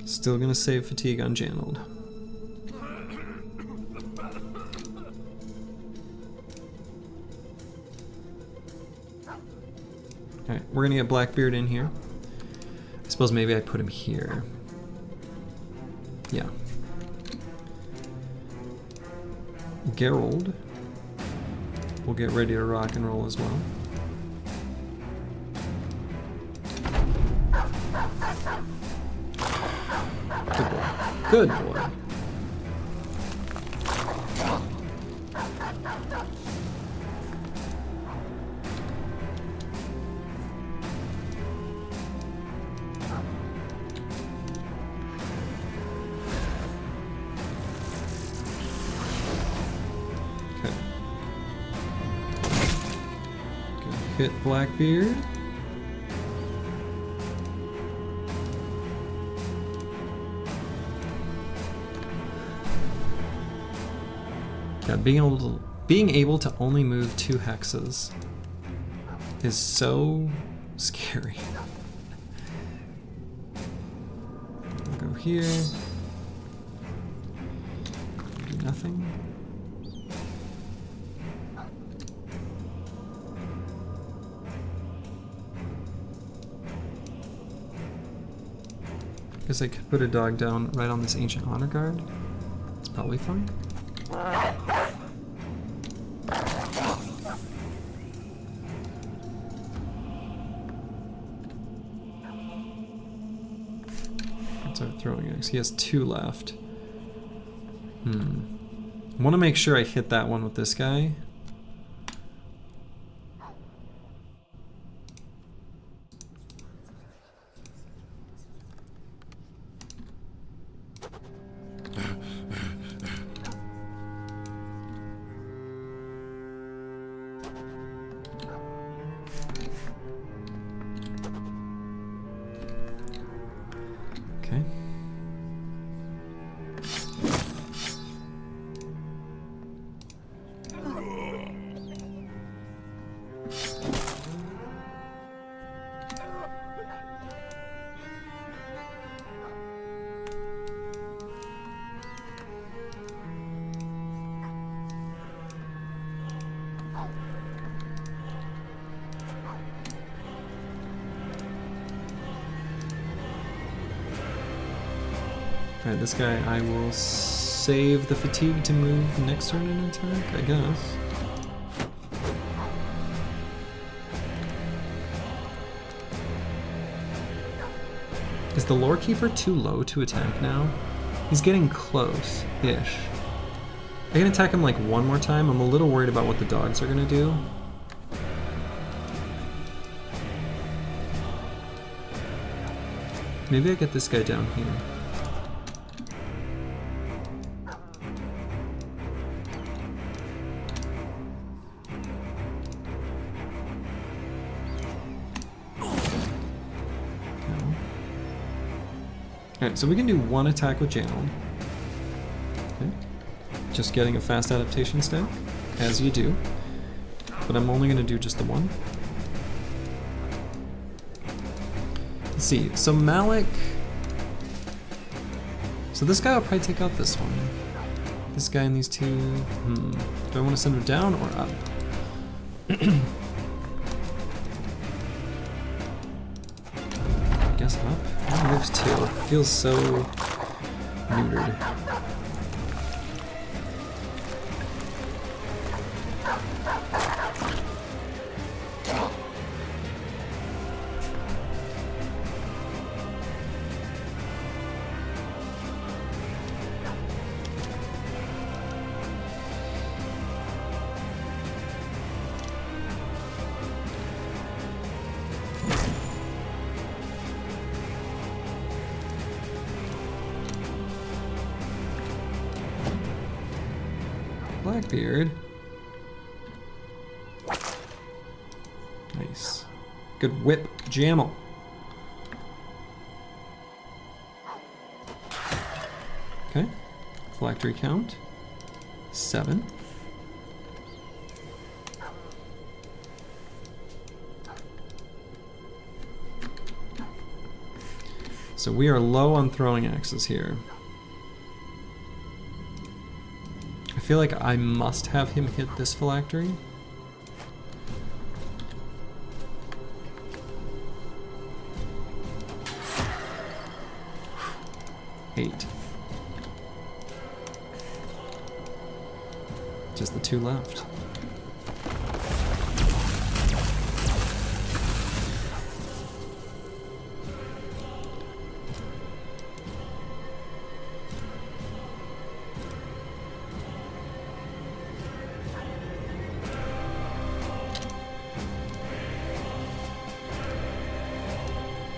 Still gonna save fatigue on Janold. Alright, we're gonna get Blackbeard in here. I suppose maybe I put him here. Yeah. Gerald will get ready to rock and roll as well. Good boy. Good boy. Okay. Gonna hit Blackbeard. Yeah, being able to only move 2 hexes is so scary. I'll go here. Do nothing. Guess I could put a dog down right on this ancient honor guard. It's probably fine. Start throwing eggs. He has 2 left. I want to make sure I hit that one with this guy. Okay. Alright, this guy, I will save the fatigue to move next turn and attack, I guess. Is the Lore Keeper too low to attack now? He's getting close-ish. I can attack him like one more time. I'm a little worried about what the dogs are gonna do. Maybe I get this guy down here. Alright, so we can do 1 attack with Jail. Okay. Just getting a fast adaptation stack, as you do. But I'm only going to do just the 1. Let's see, so Malik... So this guy will probably take out this one. This guy and these 2... Do I want to send him down or up? I guess up. He moves 2. Feels so neutered. Blackbeard. Nice. Good whip, Jammel. Okay. Phylactery count 7. So we are low on throwing axes here. I feel like I must have him hit this phylactery. Eight. Just the 2 left.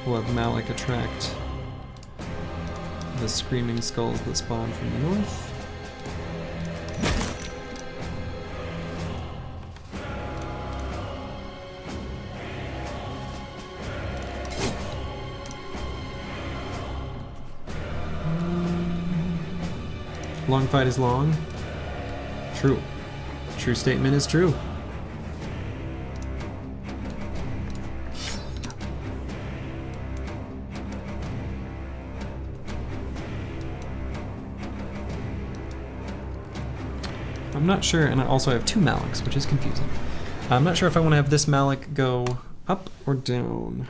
We'll have Malik attract the screaming skulls that spawn from the north. Long fight is long. True. True statement is true. I'm not sure, and I also have 2 Maliks, which is confusing. I'm not sure if I want to have this Malik go up or down.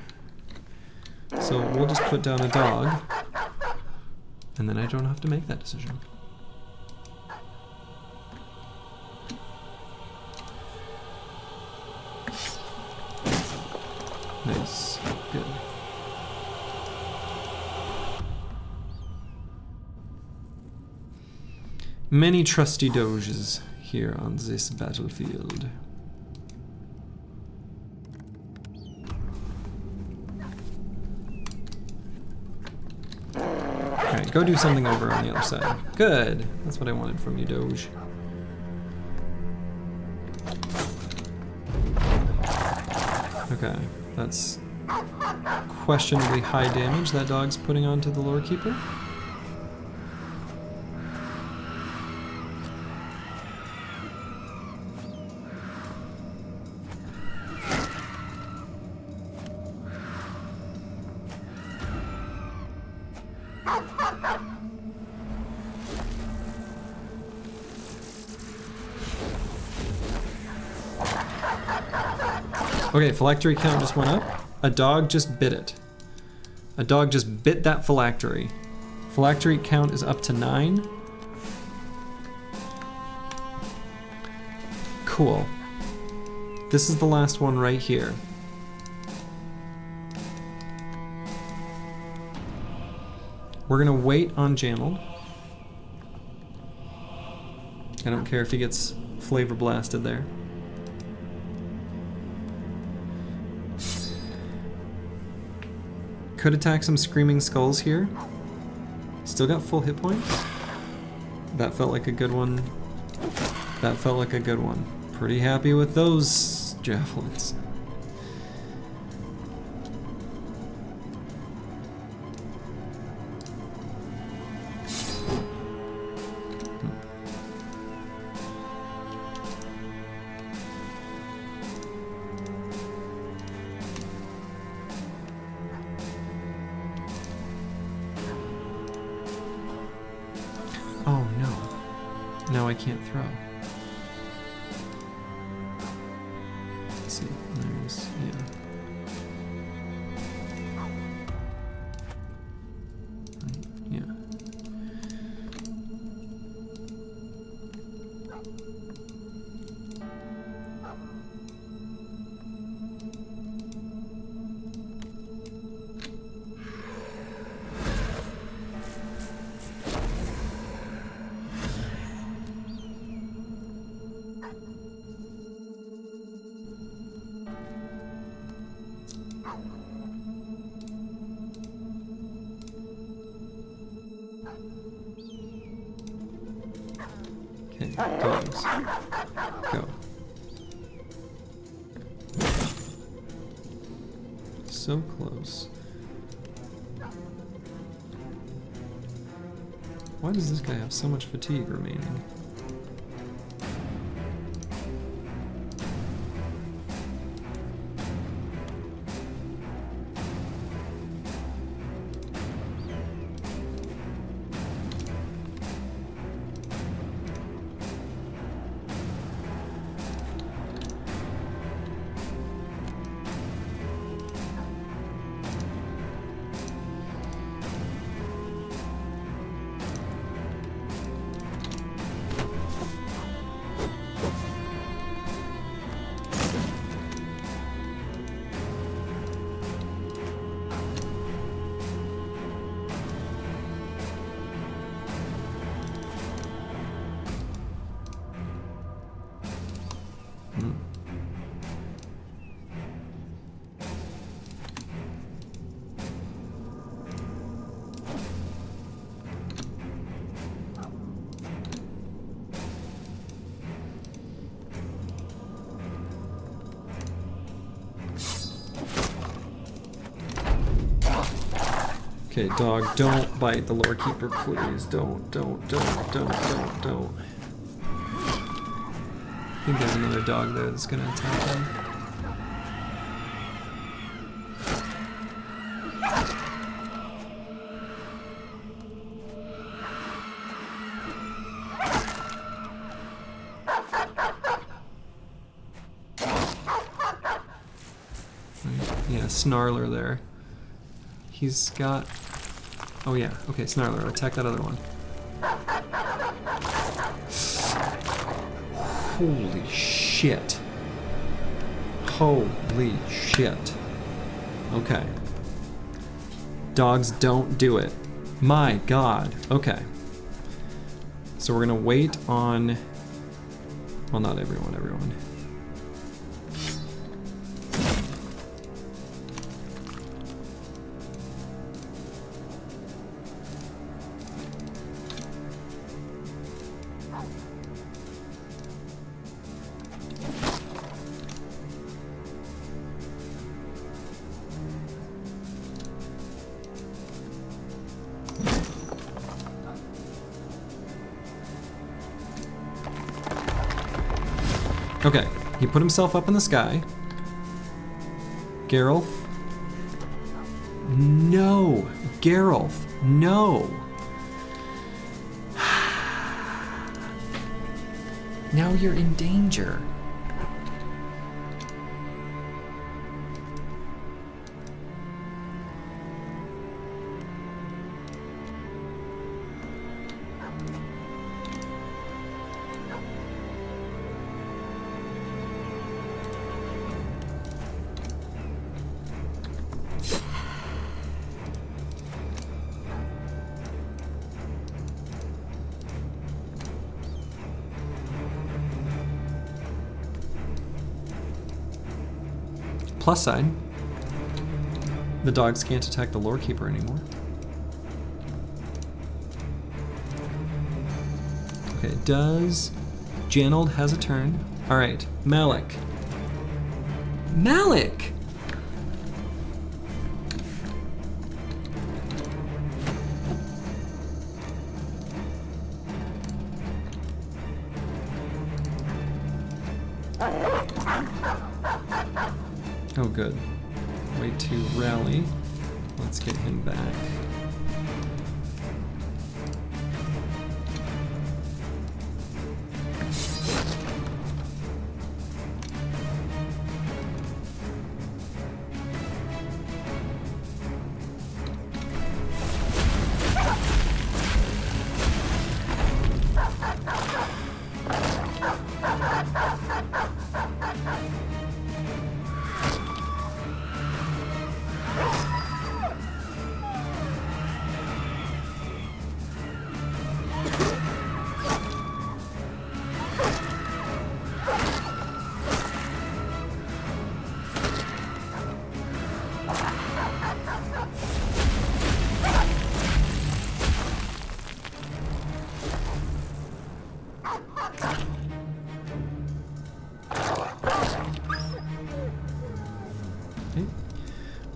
So we'll just put down a dog, and then I don't have to make that decision. Nice. Good. Many trusty doges here on this battlefield. Alright, go do something over on the other side. Good. That's what I wanted from you, Doge. Okay, that's questionably high damage that dog's putting onto the lore keeper. Okay, phylactery count just went up. A dog just bit it. A dog just bit that phylactery. Phylactery count is up to 9. Cool. This is the last one right here. We're gonna wait on Jamald. I don't care if he gets flavor blasted there. Could attack some screaming skulls here. Still got full hit points. That felt like a good one. That felt like a good one. Pretty happy with those javelins. Oh no. Now I can't throw. Let's see. There's, yeah. Right, yeah. Okay, dogs. Go. So close. Why does this guy have so much fatigue remaining? Okay, dog, don't bite the lore keeper, please. Don't. I think there's another dog there that's gonna attack him. Yeah, Snarler there. He's got... Oh yeah, okay, Snarler, attack that other one. Holy shit. Holy shit. Okay. Dogs don't do it. My god. Okay. So we're gonna wait on... Well, not everyone. Okay, he put himself up in the sky. Geralf. No! Geralf, no! Now you're in danger. Plus side, the dogs can't attack the lore keeper anymore. Okay, does Janold has a turn? All right, Malik. Malik! Oh, good. Way to rally. Let's get him back.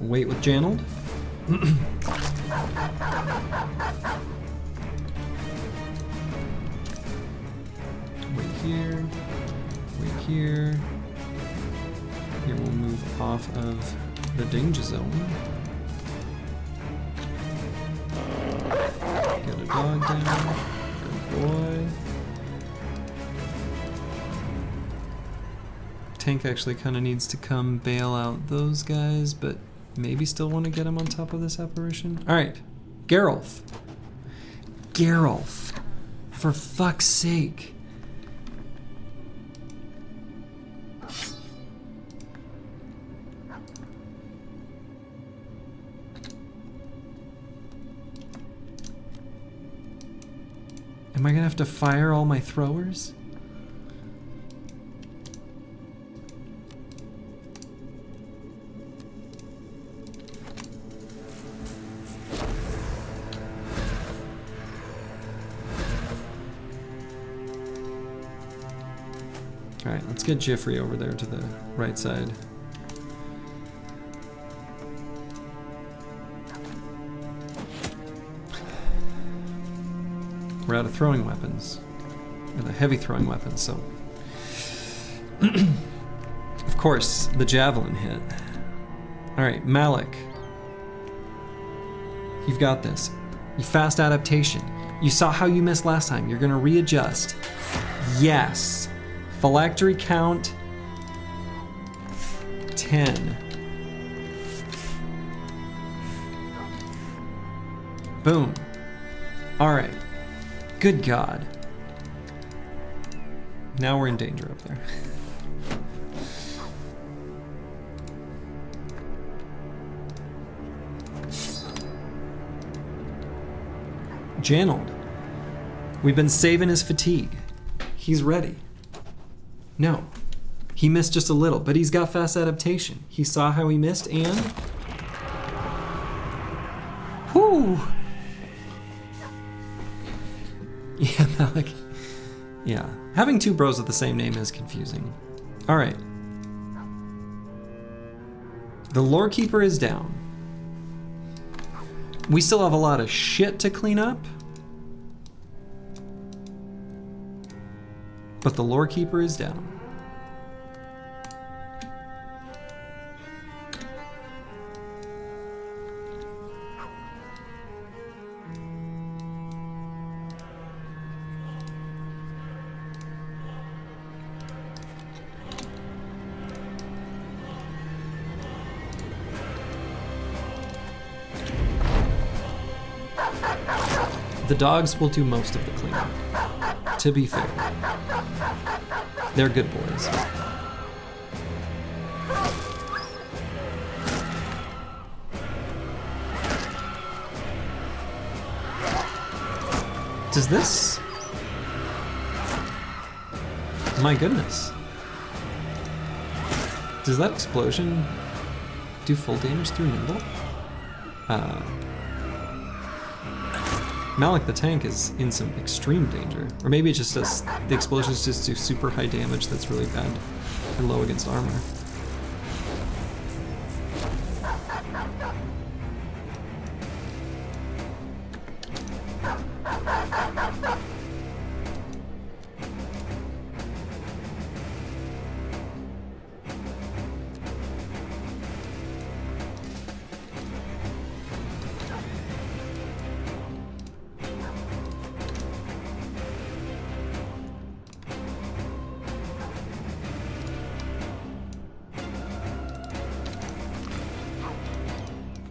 Wait with Janold. Wait here. Wait here. Here we'll move off of the danger zone. Get a dog down. Good boy. Tank actually kind of needs to come bail out those guys, but maybe still want to get him on top of this apparition. All right, Geralf. Geralf, for fuck's sake. Am I gonna have to fire all my throwers? Alright, let's get Jeffrey over there to the right side. We're out of throwing weapons. Or the heavy throwing weapons, so... Of course, the javelin hit. Alright, Malik. You've got this. You fast adaptation. You saw how you missed last time. You're gonna readjust. Yes. Phylactery count 10. Boom. Alright. Good God. Now we're in danger up there. Janold. We've been saving his fatigue. He's ready. No. He missed just a little, but he's got fast adaptation. He saw how he missed and... Whew! Yeah, Malik. Yeah. Having two bros with the same name is confusing. Alright. The lore keeper is down. We still have a lot of shit to clean up. But the lore keeper is down. The dogs will do most of the cleanup. To be fair. They're good boys. Does this... My goodness. Does that explosion do full damage through nimble? Malik the tank is in some extreme danger. Or maybe it just does, the explosions just do super high damage that's really bad and low against armor.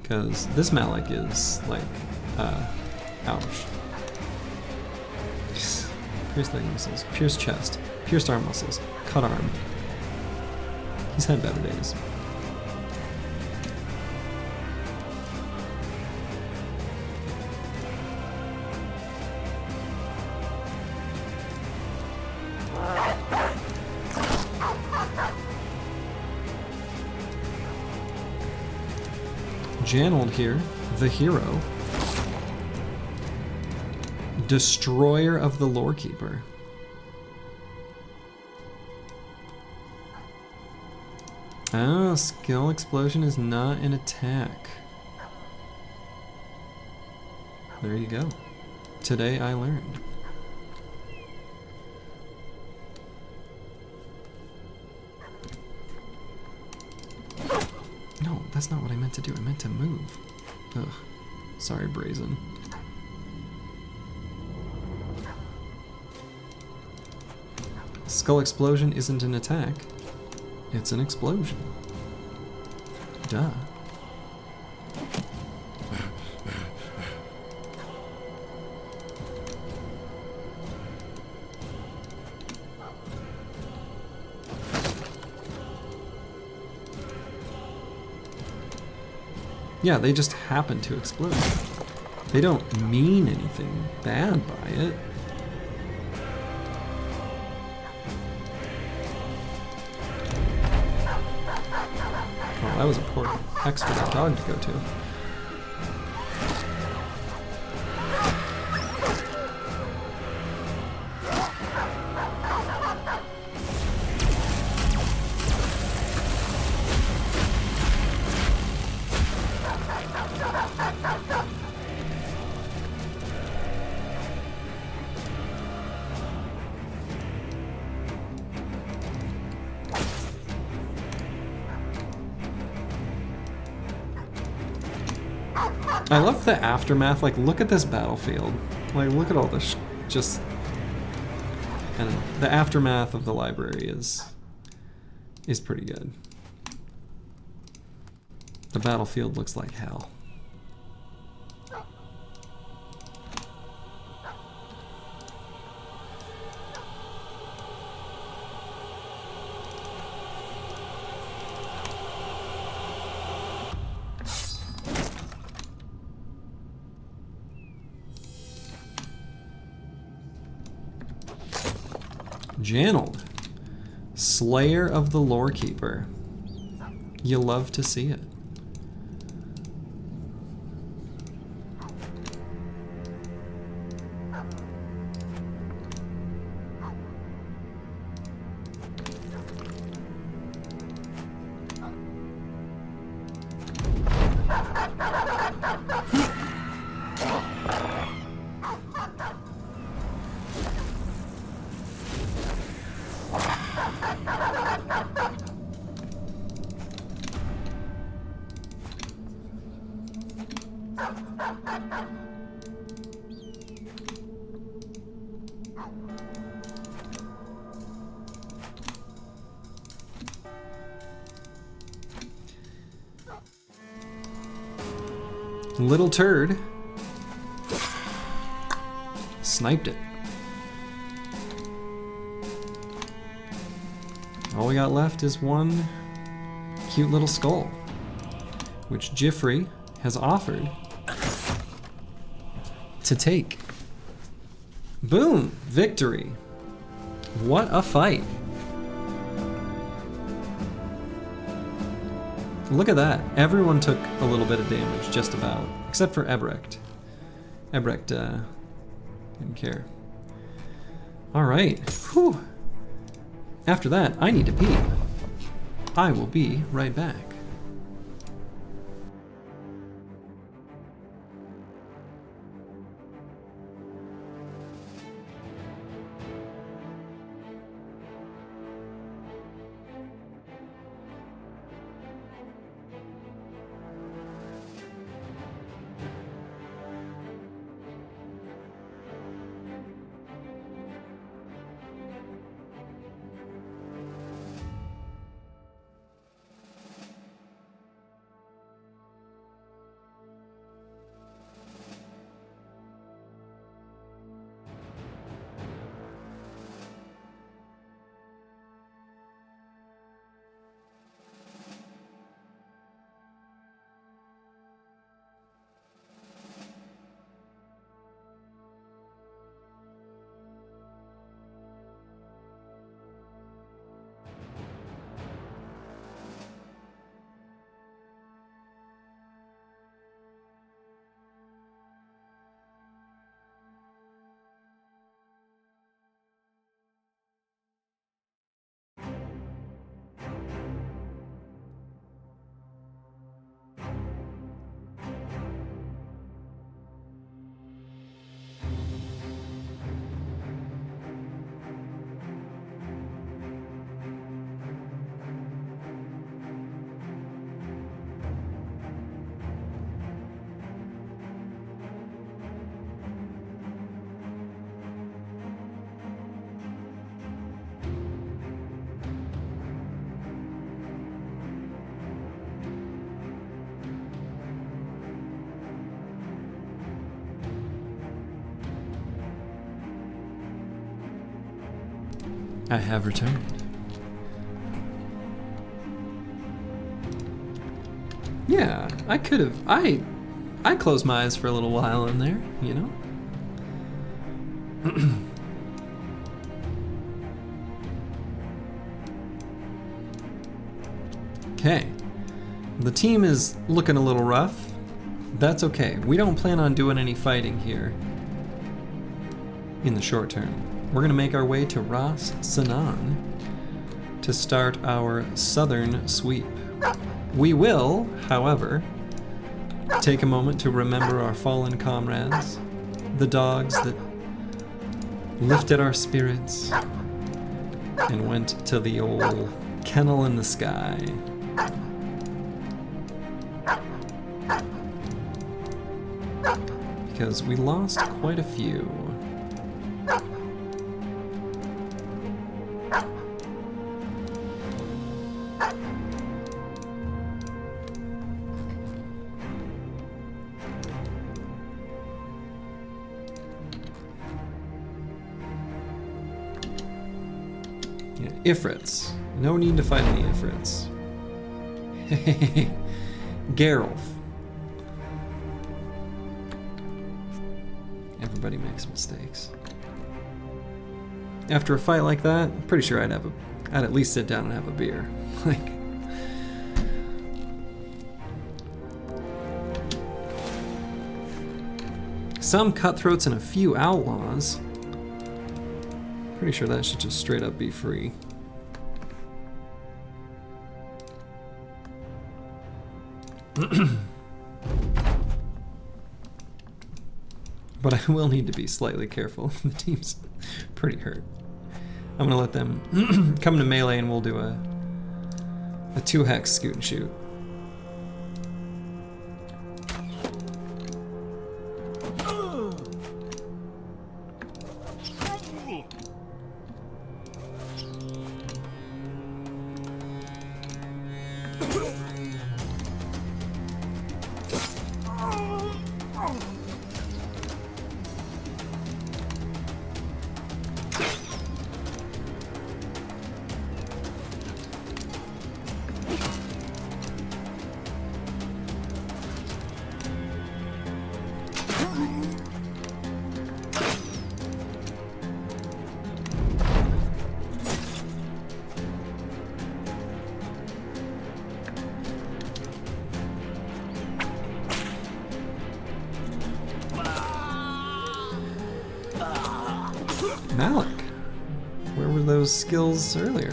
Because this Malik is like, ouch. Pierced leg muscles, pierced chest, pierced arm muscles, cut arm. He's had better days. Janold here, the hero. Destroyer of the lore keeper. Oh, skill explosion is not an attack. There you go. Today I learned. No, that's not what I meant to do. I meant to move. Ugh. Sorry, Brazen. Skull explosion isn't an attack. It's an explosion. Duh. Yeah, they just happen to explode. They don't mean anything bad by it. Well, that was a poor hex for that dog to go to. I love the aftermath. Like, look at this battlefield. Like, look at all this just... I don't know. The aftermath of the library is pretty good. The battlefield looks like hell. Jannald, Slayer of the Lorekeeper. You love to see it. Little turd sniped it. All we got left is one cute little skull, which Jeffrey has offered to take. Boom! Victory! What a fight! Look at that. Everyone took a little bit of damage, just about. Except for Ebrecht. Ebrecht didn't care. Alright. Whew. After that, I need to pee. I will be right back. I have returned. Yeah, I could have. I closed my eyes for a little while in there, you know? Okay. The team is looking a little rough. That's okay. We don't plan on doing any fighting here in the short term. We're going to make our way to Ras Sanan to start our southern sweep. We will, however, take a moment to remember our fallen comrades, the dogs that lifted our spirits and went to the old kennel in the sky. because we lost quite a few. Yeah, Ifrits. No need to fight any Ifrits. Geralt. Everybody makes mistakes. After a fight like that, I'm pretty sure I'd at least sit down and have a beer. Like, some cutthroats and a few outlaws. Pretty sure that should just straight up be free. But I will need to be slightly careful. The team's pretty hurt. I'm gonna let them come to melee and we'll do a 2-hex scoot and shoot. Malik, where were those skills earlier?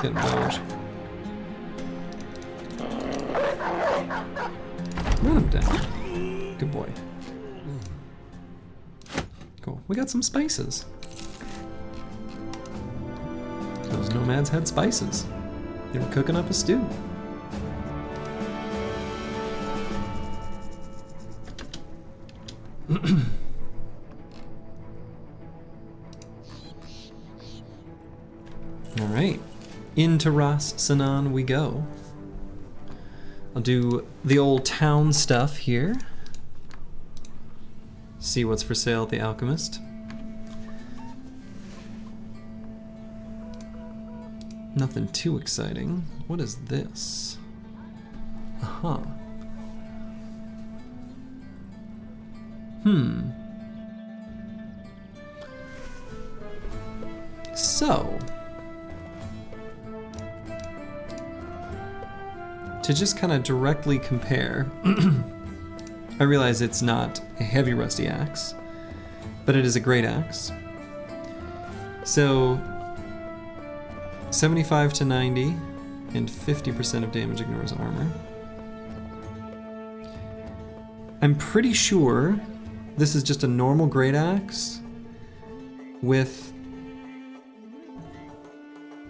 Get dodge. Run him down. Good boy. Cool. We got some spices. Those nomads had spices. They were cooking up a stew. Alright, into Ras Sanan we go. I'll do the old town stuff here. See what's for sale at the Alchemist. Nothing too exciting. What is this? Aha. So, to just kind of directly compare, I realize it's not a heavy rusty axe, but it is a great axe. So, 75 to 90 and 50% of damage ignores armor. I'm pretty sure this is just a normal great axe with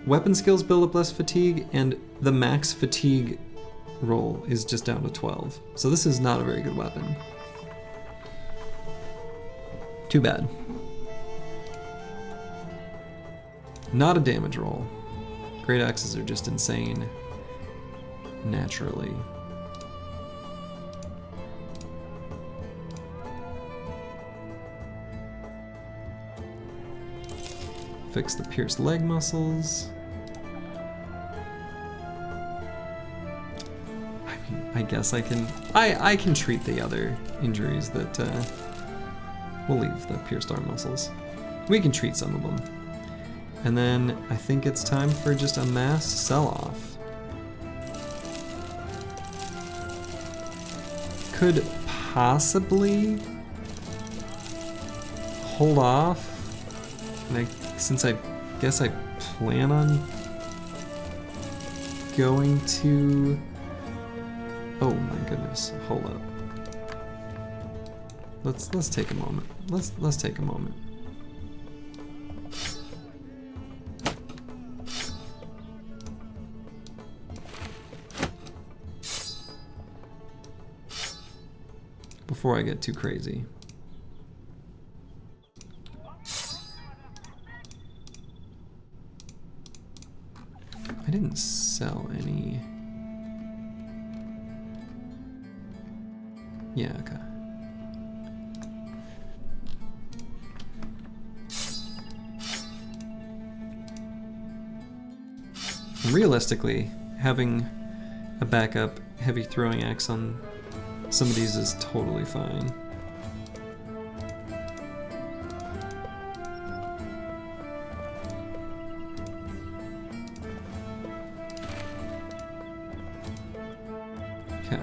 weapon skills build up less fatigue, and the max fatigue roll is just down to 12. So this is not a very good weapon. Too bad. Not a damage roll. Great axes are just insane naturally. Fix the pierced leg muscles. I mean, I guess I can treat the other injuries that we'll leave the pierced arm muscles. We can treat some of them. And then I think it's time for just a mass sell-off. Could possibly hold off, and since I guess I plan on going to, oh my goodness, hold up. Let's take a moment. Let's take a moment. Before I get too crazy. I didn't sell any. Yeah, okay. Realistically, having a backup heavy throwing axe on some of these is totally fine. Okay.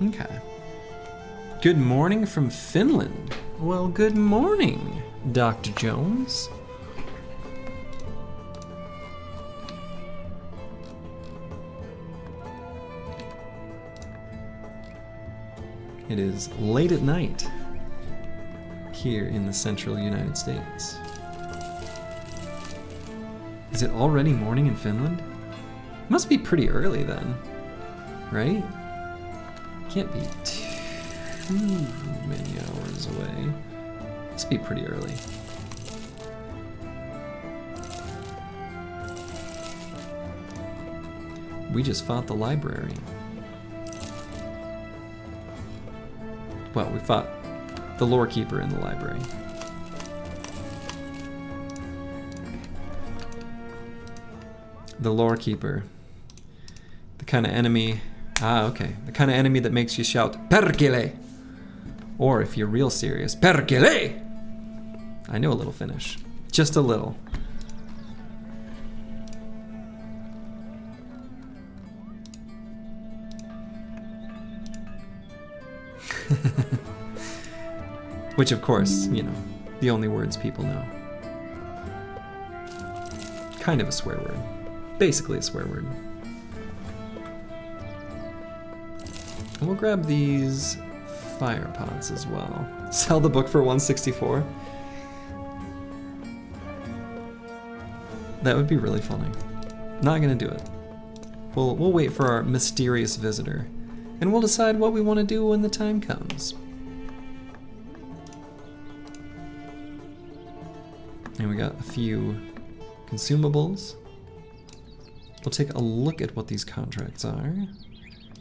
Okay. Good morning from Finland. Well, good morning, Dr. Jones. It is late at night here in the central United States. Is it already morning in Finland? Must be pretty early then, right? Can't be too many hours away. Must be pretty early. We just fought the library. Well, we fought the lore keeper in the library. The lore keeper. The kind of enemy. Ah, okay. The kind of enemy that makes you shout, Perkele! Or if you're real serious, Perkele! I know a little Finnish. Just a little. Which, of course, you know, the only words people know. Kind of a swear word. Basically a swear word. And we'll grab these fire pots as well. Sell the book for 164. That would be really funny. Not gonna do it. We'll wait for our mysterious visitor, and we'll decide what we want to do when the time comes. And we got a few consumables. We'll take a look at what these contracts are.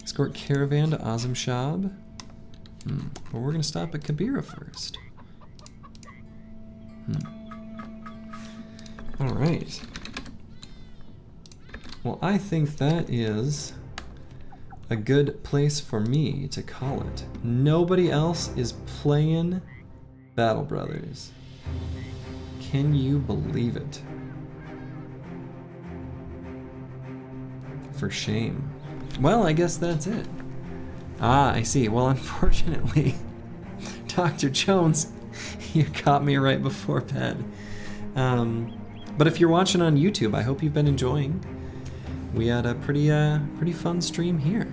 Escort caravan to Azimshab. But we're gonna stop at Kabira first. All right. Well, I think that is a good place for me to call it. Nobody else is playing Battle Brothers. Can you believe it? For shame. Well, I guess that's it. Ah, I see. Well, unfortunately, Dr. Jones, you caught me right before bed. But if you're watching on YouTube, I hope you've been enjoying. We had a pretty fun stream here.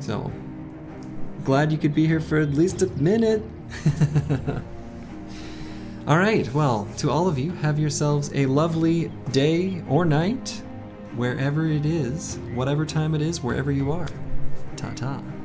So, glad you could be here for at least a minute. All right, well, to all of you, have yourselves a lovely day or night, wherever it is, whatever time it is, wherever you are. Ta-ta.